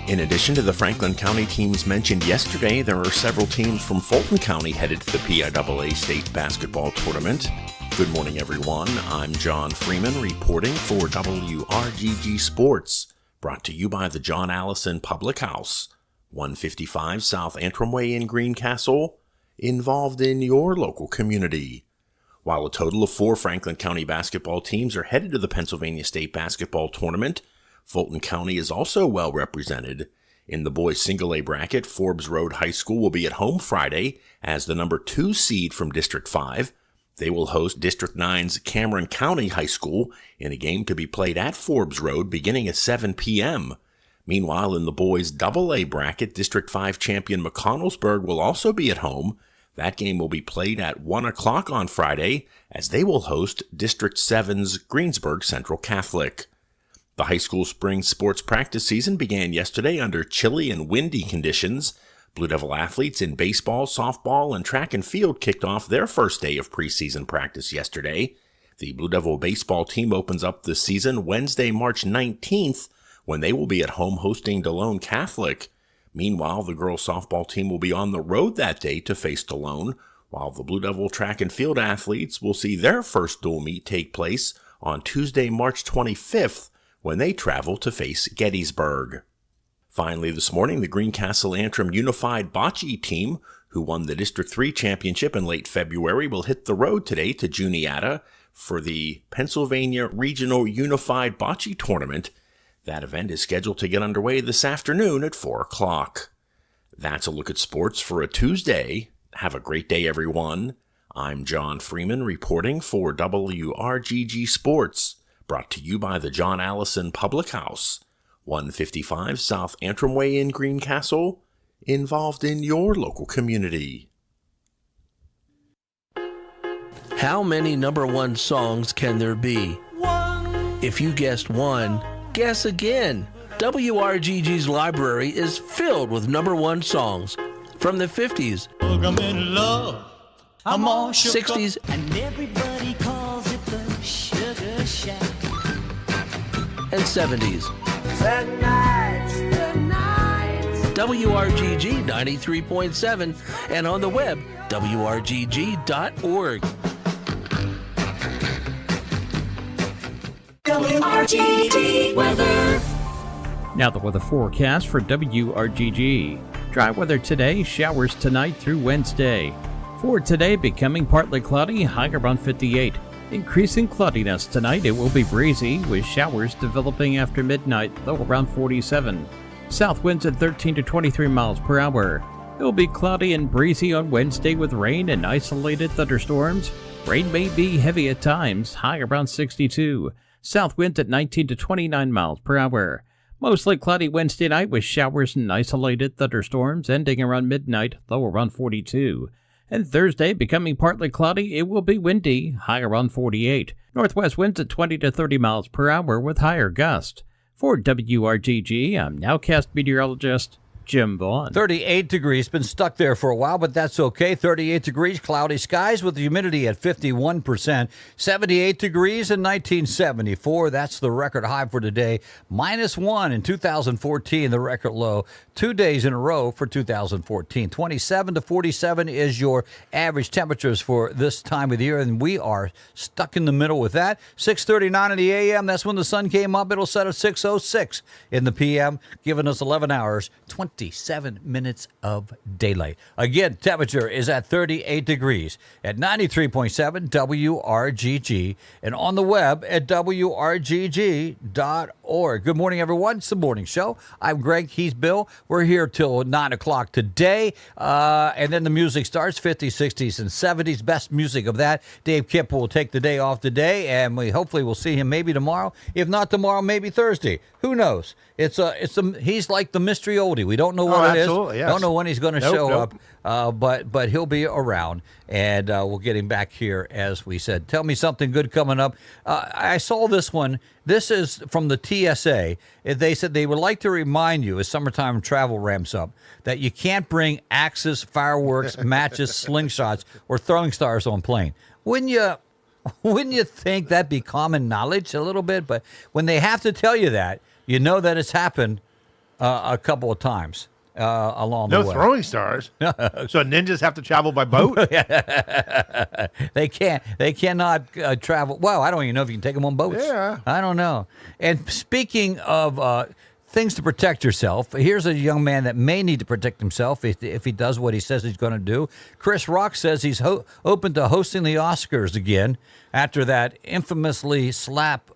In addition to the Franklin County teams mentioned yesterday, there are several teams from Fulton County headed to the PIAA State Basketball Tournament. Good morning, everyone. I'm John Freeman reporting for WRGG Sports, brought to you by the John Allison Public House, 155 South Antrim Way in Greencastle, involved in your local community. While a total of 4 Franklin County basketball teams are headed to the Pennsylvania State Basketball Tournament, Fulton County is also well represented. In the boys' single-A bracket, Forbes Road High School will be at home Friday as the number 2 seed from District 5. They will host District 9's Cameron County High School in a game to be played at Forbes Road beginning at 7 p.m. Meanwhile, in the boys' AA bracket, District 5 champion McConnellsburg will also be at home. That game will be played at 1 o'clock on Friday as they will host District 7's Greensburg Central Catholic. The high school spring sports practice season began yesterday under chilly and windy conditions. Blue Devil athletes in baseball, softball, and track and field kicked off their first day of preseason practice yesterday. The Blue Devil baseball team opens up the season Wednesday, March 19th, when they will be at home hosting DeLone Catholic. Meanwhile, the girls softball team will be on the road that day to face DeLone, while the Blue Devil track and field athletes will see their first dual meet take place on Tuesday, March 25th, when they travel to face Gettysburg. Finally, this morning, the Greencastle Antrim Unified Bocce team, who won the District 3 championship in late February, will hit the road today to Juniata for the Pennsylvania Regional Unified Bocce Tournament. That event is scheduled to get underway this afternoon at 4 o'clock. That's a look at sports for a Tuesday. Have a great day, everyone. I'm John Freeman reporting for WRGG Sports, brought to you by the John Allison Public House, 155 South Antrim Way in Greencastle, involved in your local community. How many number one songs can there be? If you guessed one, guess again. WRGG's library is filled with number one songs from the 50s, I'm in love. I'm all shook 60s, and everybody calls it the Sugar Shack. and 70s. Tonight's the night. WRGG 93.7 and on the web, WRGG.org. WRGG weather. Now the weather forecast for WRGG. Dry weather today, showers tonight through Wednesday. For today, becoming partly cloudy, high around 58. Increasing cloudiness tonight, it will be breezy, with showers developing after midnight, low around 47. South winds at 13 to 23 miles per hour. It will be cloudy and breezy on Wednesday with rain and isolated thunderstorms. Rain may be heavy at times, high around 62. South winds at 19 to 29 miles per hour. Mostly cloudy Wednesday night with showers and isolated thunderstorms ending around midnight, low around 42. And Thursday, becoming partly cloudy, it will be windy, high around 48. Northwest winds at 20 to 30 miles per hour with higher gusts. For WRGG, I'm nowcast meteorologist Jim Vaughn. 38 degrees. Been stuck there for a while, but that's okay. 38 degrees, cloudy skies with the humidity at 51%. 78 degrees in 1974. That's the record high for today. -1 in 2014, the record low. 2 days in a row for 2014. 27 to 47 is your average temperatures for this time of the year, and we are stuck in the middle with that. 6:39 in the a.m., that's when the sun came up. It'll set at 6:06 in the p.m., giving us 11 hours, 27 minutes of daylight. Again, temperature is at 38 degrees at 93.7 WRGG and on the web at WRGG.org. Good morning, everyone. It's the morning show. I'm Greg. He's Bill. We're here till 9 o'clock today. And then the music starts, 50s, 60s, and 70s. Best music of that. Dave Kipp will take the day off today, and we hopefully will see him maybe tomorrow. If not tomorrow, maybe Thursday. Who knows? He's like the mystery oldie. We don't know what it is. Yes. Don't know when he's going to show up. But he'll be around, and we'll get him back here, as we said. Tell me something good coming up. I saw this one. This is from the TSA. They said they would like to remind you, as summertime travel ramps up, that you can't bring axes, fireworks, matches, slingshots, or throwing stars on plane. Wouldn't you think that'd be common knowledge a little bit? But when they have to tell you that, you know that it's happened a couple of times along the way. No throwing stars. So ninjas have to travel by boat? They cannot travel. Well, I don't even know if you can take them on boats. Yeah. I don't know. And speaking of things to protect yourself, here's a young man that may need to protect himself if he does what he says he's going to do. Chris Rock says he's open to hosting the Oscars again after that infamous slap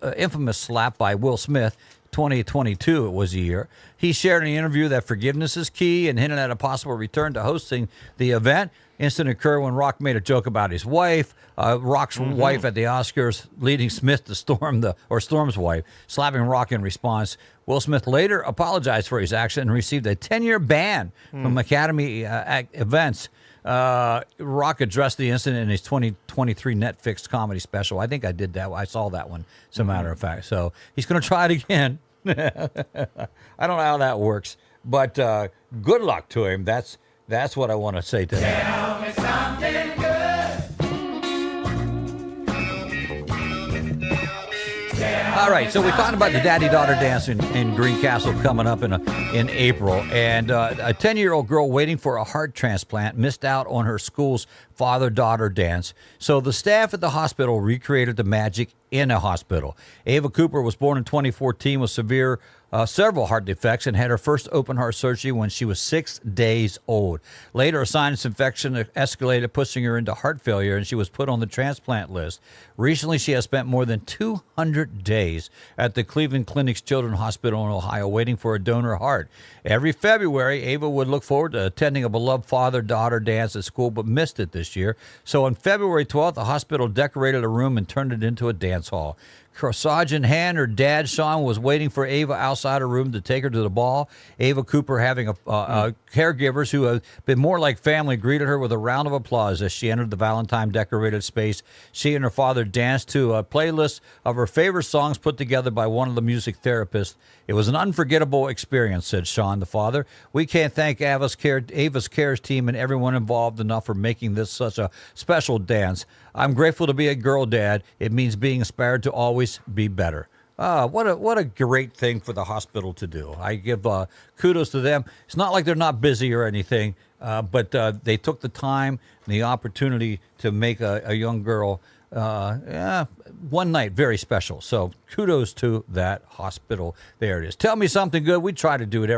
by Will Smith. 2022 it was a year. He shared in an interview that forgiveness is key and hinted at a possible return to hosting the event. Incident occurred when Rock made a joke about his wife, Rock's wife at the Oscars, leading Smith to Storm's wife, slapping Rock in response. Will Smith later apologized for his action and received a 10-year ban from Academy events. Rock addressed the incident in his 2023 Netflix comedy special. I think I did that. I saw that one, as a matter of fact. So he's going to try it again. I don't know how that works, but good luck to him. That's what I want to say today. Tell me something good. All right, so we talked about the daddy-daughter dance in Greencastle coming up in April, and a 10-year-old girl waiting for a heart transplant missed out on her school's father-daughter dance. So the staff at the hospital recreated the magic in a hospital. Ava Cooper was born in 2014 with several heart defects and had her first open heart surgery when she was 6 days old. Later, a sinus infection escalated, pushing her into heart failure, and she was put on the transplant list. Recently, she has spent more than 200 days at the Cleveland Clinic's Children's Hospital in Ohio waiting for a donor heart. Every February, Ava would look forward to attending a beloved father-daughter dance at school, but missed it this year. So on February 12th, the hospital decorated a room and turned it into a dance hall. Corsage in hand, her dad, Sean, was waiting for Ava outside outside her room to take her to the ball. Ava Cooper having caregivers who have been more like family greeted her with a round of applause as she entered the Valentine decorated space. She and her father danced to a playlist of her favorite songs put together by one of the music therapists. It was an unforgettable experience, said Sean, the father. We can't thank Ava's Cares team and everyone involved enough for making this such a special dance. I'm grateful to be a girl dad. It means being inspired to always be better. What a great thing for the hospital to do. I give kudos to them. It's not like they're not busy or anything, but they took the time and the opportunity to make a young girl one night very special. So kudos to that hospital. There it is. Tell me something good. We try to do it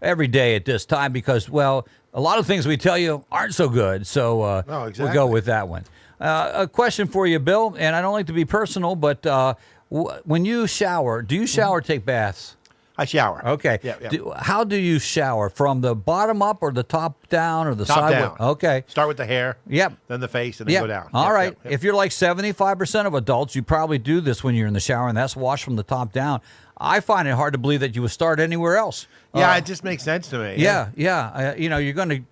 every day at this time because, well, a lot of things we tell you aren't so good. So we'll go with that one. A question for you, Bill, and I don't like to be personal, but when you shower, do you shower or take baths? I shower. Okay. Yeah. How do you shower? From the bottom up or the top down or the Top side? down. Okay. Start with the hair. Yep. Then the face, and then go down. All right. Yep. If you're like 75% of adults, you probably do this when you're in the shower, and that's wash from the top down. I find it hard to believe that you would start anywhere else. Yeah, it just makes sense to me. Yeah. You're going to.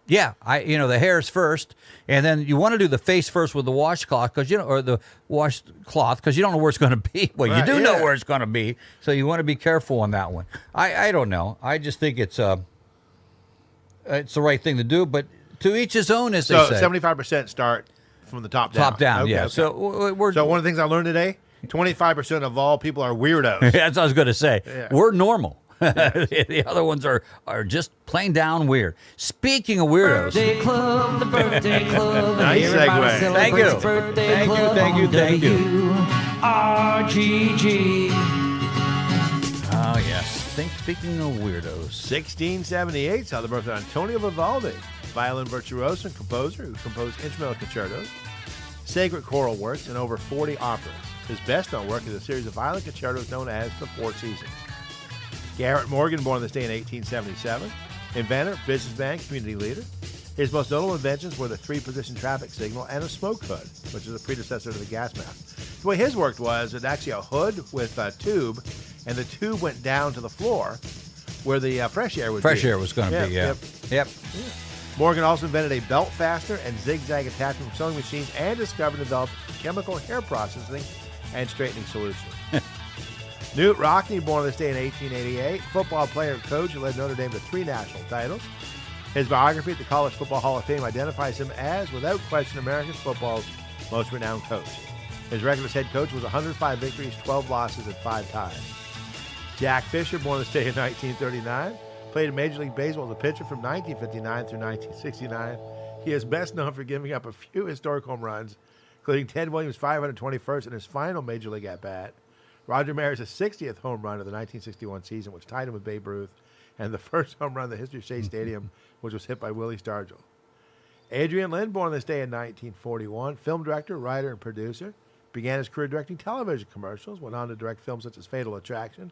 Yeah, the hair's first, and then you want to do the face first with the washcloth or the washcloth because you don't know where it's going to be. Well, you do know where it's going to be, so you want to be careful on that one. I don't know. I just think it's the right thing to do, but to each his own, as they say. 75% start from the top down. Top down, Okay, yeah. okay. So one of the things I learned today: 25% of all people are weirdos. That's what I was going to say. Yeah. We're normal. The other ones are just plain down weird. Speaking of weirdos. Birthday club, the birthday club. Nice Everybody segue. celebrates Thank you. Birthday club Thank you. WRGG. Oh, yes. Speaking of weirdos. 1678 saw the birth of Antonio Vivaldi, violin virtuoso and composer who composed instrumental concertos, sacred choral works, and over 40 operas. His best-known work is a series of violin concertos known as the Four Seasons. Garrett Morgan, born this day in 1877, inventor, businessman, community leader. His most notable inventions were the three-position traffic signal and a smoke hood, which is a predecessor to the gas mask. The way his worked was it's actually a hood with a tube, and the tube went down to the floor where the fresh air would be. Fresh air was going to be, yeah. Yep. Morgan also invented a belt fastener and zigzag attachment sewing machines and discovered and developed chemical hair processing and straightening solutions. Newt Rockne, born this day in 1888, football player and coach who led Notre Dame to 3 national titles. His biography at the College Football Hall of Fame identifies him as, without question, American football's most renowned coach. His record as head coach was 105 victories, 12 losses, and 5 ties. Jack Fisher, born this day in 1939, played in Major League Baseball as a pitcher from 1959 through 1969. He is best known for giving up a few historic home runs, including Ted Williams' 521st in his final Major League at-bat, Roger Maris's 60th home run of the 1961 season, which tied him with Babe Ruth, and the first home run in the history of Shea Stadium, which was hit by Willie Stargell. Adrian Lyne, born this day in 1941, film director, writer, and producer, began his career directing television commercials, went on to direct films such as Fatal Attraction,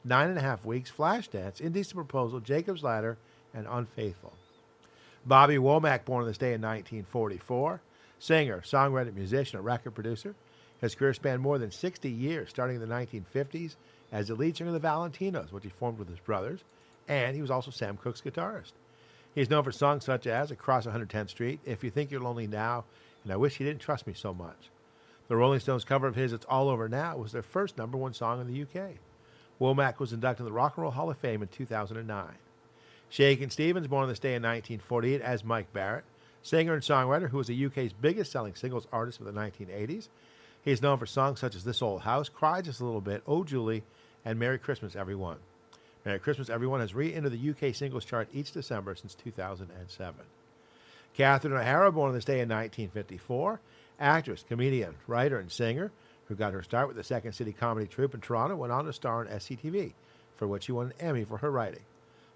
9.5 Weeks, Flashdance, Indecent Proposal, Jacob's Ladder, and Unfaithful. Bobby Womack, born this day in 1944, singer, songwriter, musician, and record producer. His career spanned more than 60 years, starting in the 1950s as the lead singer of the Valentinos, which he formed with his brothers, and he was also Sam Cooke's guitarist. He's known for songs such as Across 110th Street, If You Think You're Lonely Now, and I Wish You Didn't Trust Me So Much. The Rolling Stones cover of his It's All Over Now was their first #1 song in the UK. Womack was inducted into the Rock and Roll Hall of Fame in 2009. Shakin' Stevens, born this day in 1948 as Mike Barrett, singer and songwriter who was the UK's biggest selling singles artist of the 1980s. He is known for songs such as This Old House, Cry Just a Little Bit, Oh Julie, and Merry Christmas Everyone. Merry Christmas Everyone has re-entered the UK singles chart each December since 2007. Catherine O'Hara, born this day in 1954, actress, comedian, writer, and singer, who got her start with the Second City Comedy Troupe in Toronto, went on to star in SCTV, for which she won an Emmy for her writing.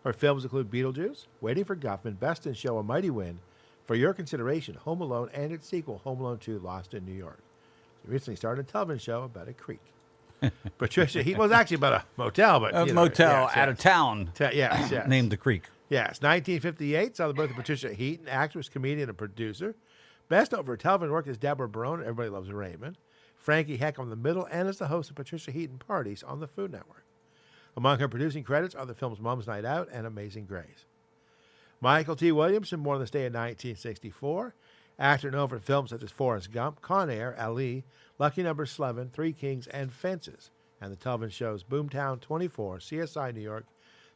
Her films include Beetlejuice, Waiting for Guffman, Best in Show, A Mighty Wind, For Your Consideration, Home Alone, and its sequel, Home Alone 2, Lost in New York. She recently started a television show about a creek. Patricia Heaton was actually about a motel, but A motel out of town yes. named The Creek. Yes, 1958 saw the birth of Patricia Heaton, actress, comedian, and producer. Best known for her television work is Deborah Barone, Everybody Loves Raymond. Frankie Heck on The Middle, and is the host of Patricia Heaton Parties on the Food Network. Among her producing credits are the films Mom's Night Out and Amazing Grace. Michael T. Williamson, born on this day in 1964, actor known for films such as Forrest Gump, Con Air, Ali, Lucky Number 11, Three Kings, and Fences, and the television shows Boomtown 24, CSI New York,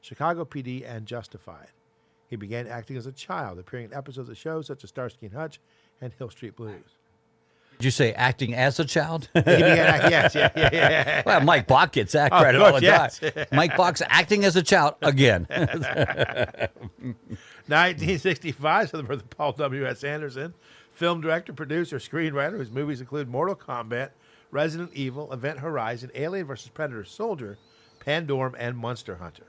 Chicago PD, and Justified. He began acting as a child, appearing in episodes of shows such as Starsky and Hutch and Hill Street Blues. Did you say acting as a child? He began yeah. Well, Mike Bach gets that credit all the yes. time. Mike Bach's acting as a child again. 1965, so the birth of Paul W.S. Anderson, film director, producer, screenwriter, whose movies include Mortal Kombat, Resident Evil, Event Horizon, Alien vs. Predator Soldier, Pandorum, and Monster Hunter.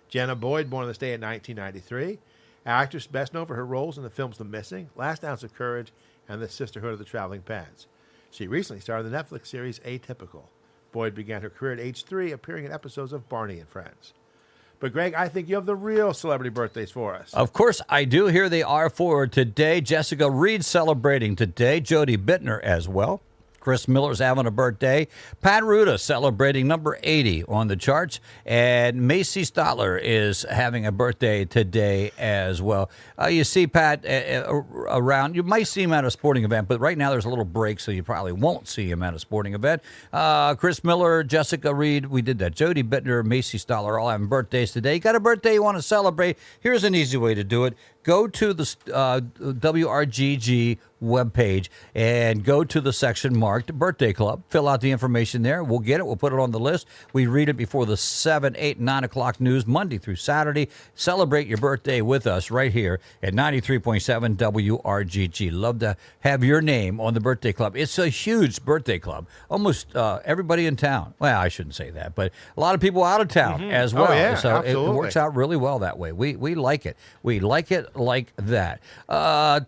Jenna Boyd, born on this day in 1993, actress best known for her roles in the films The Missing, Last Ounce of Courage, and The Sisterhood of the Traveling Pants. She recently starred in the Netflix series Atypical. Boyd began her career at age 3, appearing in episodes of Barney and Friends. But, Greg, I think you have the real celebrity birthdays for us. Of course I do. Here they are for today. Jessica Reed celebrating today. Jody Bittner as well. Chris Miller's having a birthday. Pat Ruda celebrating number 80 on the charts. And Macy Stotler is having a birthday today as well. You see Pat around. You might see him at a sporting event, but right now there's a little break, so you probably won't see him at a sporting event. Chris Miller, Jessica Reed, we did that. Jody Bittner, Macy Stotler all having birthdays today. You got a birthday you want to celebrate? Here's an easy way to do it. Go to the WRGG webpage and go to the section marked Birthday Club. Fill out the information there. We'll get it. We'll put it on the list. We read it before the 7, 8, 9 o'clock news, Monday through Saturday. Celebrate your birthday with us right here at 93.7 WRGG. Love to have your name on the Birthday Club. It's a huge birthday club. Almost everybody in town. Well, I shouldn't say that, but a lot of people out of town as well. Oh, yeah, so absolutely. it works out really well that way. We like it. We like it like that.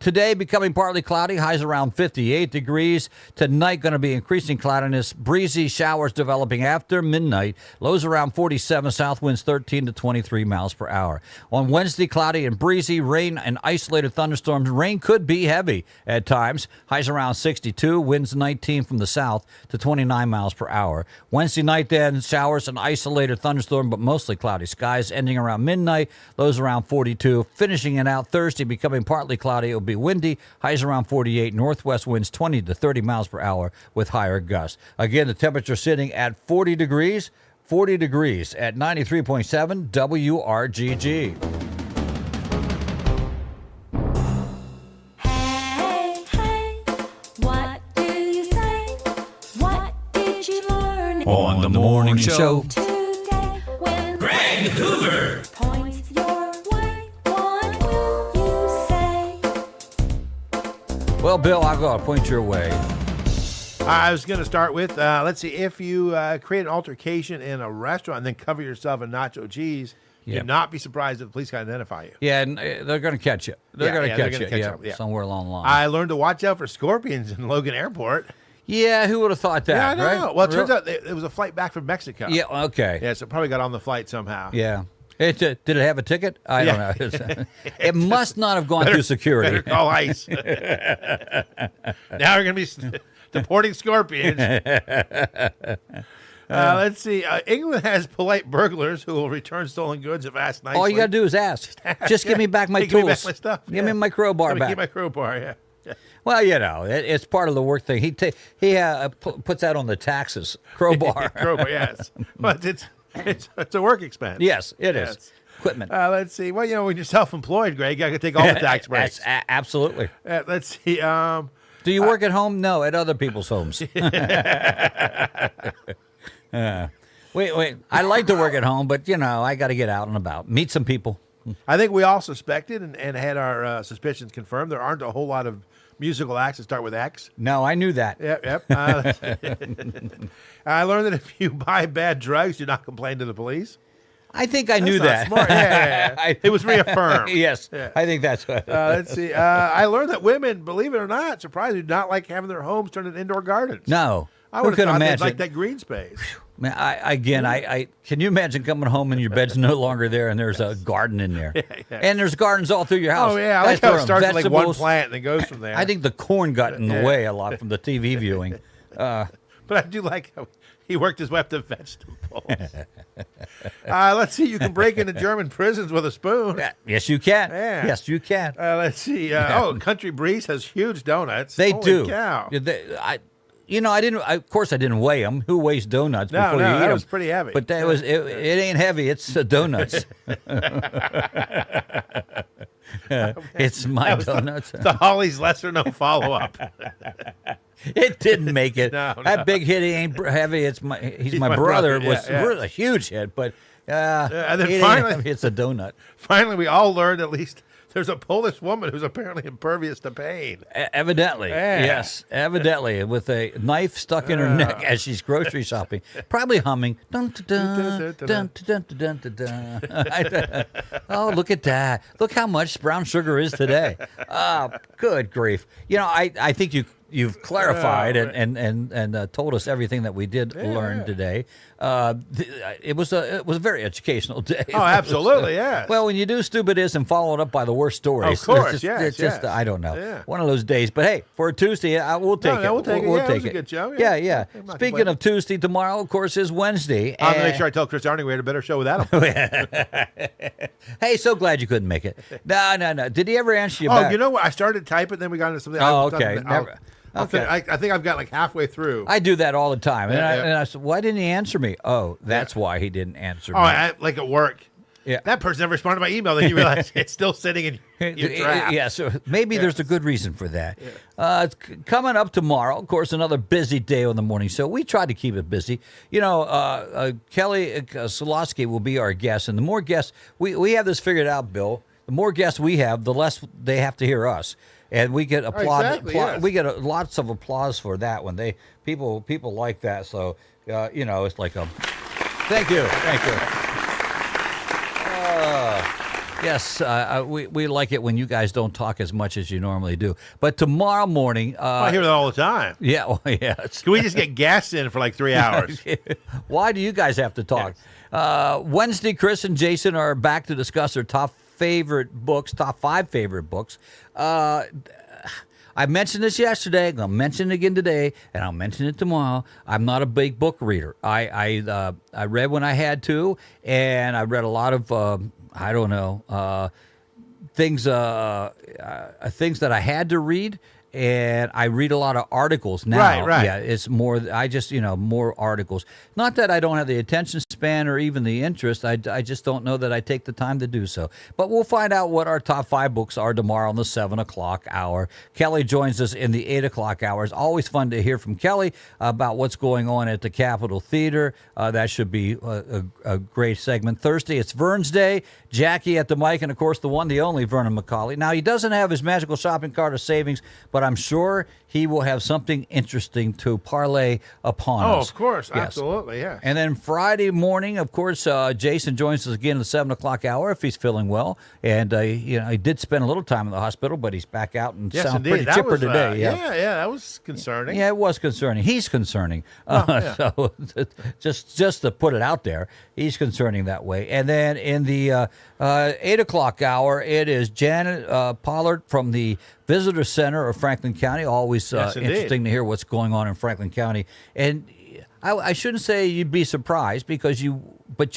Today becoming partly cloudy, highs around 58 degrees. Tonight going to be increasing cloudiness, breezy showers developing after midnight, lows around 47, south winds 13 to 23 miles per hour. On Wednesday, cloudy and breezy, rain and isolated thunderstorms. Rain could be heavy at times, highs around 62, winds 19 from the south to 29 miles per hour. Wednesday night then, showers and isolated thunderstorm, but mostly cloudy skies, ending around midnight, lows around 42, finishing it out Thursday, becoming partly cloudy. It will be windy, highs around 48, northwest winds 20 to 30 miles per hour with higher gusts. Again, the temperature sitting at 40 degrees at 93.7 WRGG. What do you say? What did you learn On the morning show? today when Greg Hoover. points your way? What will you say? Well, Bill, I'll go. I'll point your way. I was going to start with, let's see, if you create an altercation in a restaurant and then cover yourself in nacho cheese, Yep. you'd not be surprised if the police can identify you. Yeah, and they're going to catch you. They're going to catch you. Yeah. Somewhere along the line. I learned to watch out for scorpions in Logan Airport. Yeah, who would have thought that, Yeah, I know. right? Well, it turns out it was a flight back from Mexico. Yeah, okay. Yeah, so it probably got on the flight somehow. Yeah. Did it have a ticket? I don't know. It must not have gone Better- through security. Better call ICE. Now we're going to be deporting scorpions. Let's see. England has polite burglars who will return stolen goods if asked nicely. All you got to do is ask. Just give me back my Hey, tools. give me back my stuff. Give me my crowbar Let me back. keep my crowbar, yeah. Well, you know, it's part of the work thing. He puts that on the taxes. Crowbar. Crowbar, yes. But it's a work expense. Yes, it is. Yes. Equipment. Let's see. Well, when you're self-employed, Greg, you got to take all the tax breaks. Absolutely. Let's see. Do you work at home? No, at other people's homes. Wait. I like to work at home, but, I got to get out and about. Meet some people. I think we all suspected and had our suspicions confirmed. There aren't a whole lot of musical acts that start with X. No, I knew that. Yep. I learned that if you buy bad drugs, do not complain to the police. I think I knew That's that. not smart. Yeah. It was reaffirmed. Yes, Yeah. I think that's what. Let's see. I learned that women, believe it or not, surprisingly, do not like having their homes turned into indoor gardens. No. I Who would have could thought they'd imagine? like that green space. Man, I can you imagine coming home and your bed's no longer there and there's a garden in there? Yeah. And there's gardens all through your house. Oh, yeah. I like That's how it where starts with like one vegetables- plant and then goes from there. I think the corn got in the Yeah. way a lot from the TV viewing. But I do like how he worked his way up to vegetables. Let's see. You can break into German prisons with a spoon. Yes, you can. Yeah. Yes, you can. Let's see. Country Breeze has huge donuts. They Holy do. Cow. I didn't. Of course, I didn't weigh them. Who weighs donuts before you eat them? That was pretty heavy. But that was it. It ain't heavy. It's the donuts. It's my donuts. The Holly's lesser known follow up. It didn't make it. No. That big hit, he ain't heavy. He's my brother. It was really a huge hit, but and then finally, it's a donut. Finally, we all learned at least there's a Polish woman who's apparently impervious to pain. Evidently, yes, evidently, with a knife stuck in her neck as she's grocery shopping, probably humming. Dun, dun, dun, dun, dun, dun, dun, dun. Oh, look at that! Look how much brown sugar is today. Oh, good grief! I think you've clarified and told us everything that we did learn today. It was a very educational day. Oh, absolutely, yeah. Well, when you do stupid is and follow it up by the worst stories, of course, it's just I don't know, yeah. One of those days. But hey, for a Tuesday, we'll take it. We'll take it. We'll It take was it. a good show. Yeah. Speaking of Tuesday, tomorrow, of course, is Wednesday. I'm gonna make sure I tell Chris Arning we had a better show without him. Hey, so glad you couldn't make it. No. Did he ever answer you Oh, back? you know what? I started typing, then we got into something. Oh, okay. Okay. I think I've got like halfway through. I do that all the time. And, Yeah. I said, why didn't he answer me? Oh, that's why he didn't answer me. Like at work. Yeah. That person never responded to my email. Then you realize it's still sitting in your draft. Yeah, so maybe there's a good reason for that. It's coming up tomorrow, of course, another busy day on the morning show. We try to keep it busy. Kelly Solosky will be our guest. And the more guests, we have this figured out, Bill. The more guests we have, the less they have to hear us. And we get yes. We get lots of applause for that when people like that. So it's like thank you. Yes, we like it when you guys don't talk as much as you normally do. But tomorrow morning, I hear that all the time. Yeah, well, yes. Can we just get guests in for like 3 hours? Why do you guys have to talk? Yes. Wednesday, Chris and Jason are back to discuss their top 5 favorite books. I mentioned this yesterday. I'm going to mention it again today, and I'll mention it tomorrow. I'm not a big book reader. I read when I had to, and I read a lot of things that I had to read. And I read a lot of articles now. Right. Yeah, it's more. I just more articles. Not that I don't have the attention span or even the interest. I just don't know that I take the time to do so. But we'll find out what our top 5 books are tomorrow in the 7 o'clock hour. Kelly joins us in the 8 o'clock hour. It's always fun to hear from Kelly about what's going on at the Capitol Theater. That should be a great segment. Thursday, it's Vern's Day. Jackie at the mic, and of course the one, the only Vernon McCauley. Now he doesn't have his magical shopping cart of savings, but I'm sure he will have something interesting to parlay upon us. Oh, of course. Yes. Absolutely, yeah. And then Friday morning, of course, Jason joins us again in the 7 o'clock hour if he's feeling well. And, he did spend a little time in the hospital, but he's back out and sounds pretty chipper today. Yeah, that was concerning. Yeah, it was concerning. He's concerning. So just to put it out there, he's concerning that way. And then in the 8 o'clock hour, it is Janet Pollard from the Visitor Center of Franklin County. Always interesting to hear what's going on in Franklin County. And I shouldn't say you'd be surprised because you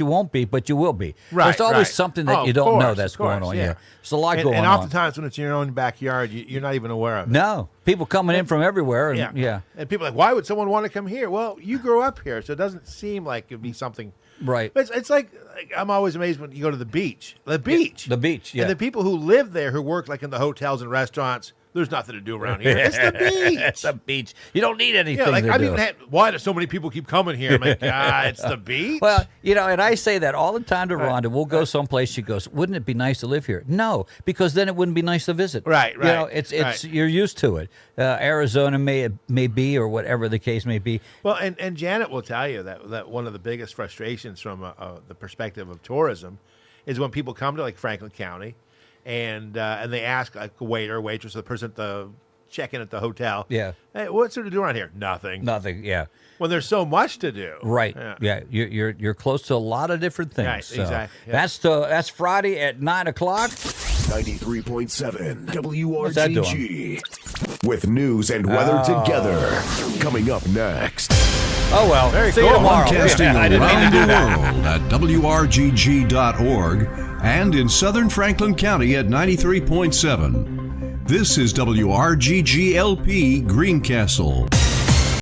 won't be, but you will be. Right, There's always something that you don't know that's going on here. There's a lot going on. And oftentimes when it's in your own backyard, you're not even aware of it. No. People coming in from everywhere. And, And people are like, why would someone want to come here? Well, you grew up here, so it doesn't seem like it'd be something. Right. It's like I'm always amazed when you go to the beach. The beach. Yeah. And the people who live there, who work like in the hotels and restaurants, there's nothing to do around here. It's the beach. It's the beach. You don't need anything to do. I've even had, why do so many people keep coming here? I'm like, it's the beach. Well, and I say that all the time to Rhonda. We'll go someplace. She goes, wouldn't it be nice to live here? No, because then it wouldn't be nice to visit. Right. It's you're used to it. Arizona may be, or whatever the case may be. Well, and Janet will tell you that one of the biggest frustrations from the perspective of tourism is when people come to like Franklin County. And they ask like a waiter, waitress, the person at the check-in at the hotel. Yeah. Hey, what's there to do around here? Nothing. Yeah. When there's so much to do. Right. Yeah. You're close to a lot of different things. Right. So exactly. Yeah. That's Friday at 9 o'clock. 93.7 that WRGG. With news and weather together. Coming up next. Oh, well. Very See cool. you tomorrow. Broadcasting Yeah, I didn't mean to around do the that. world at WRGG.org and in Southern Franklin County at 93.7. This is WRGG LP Greencastle.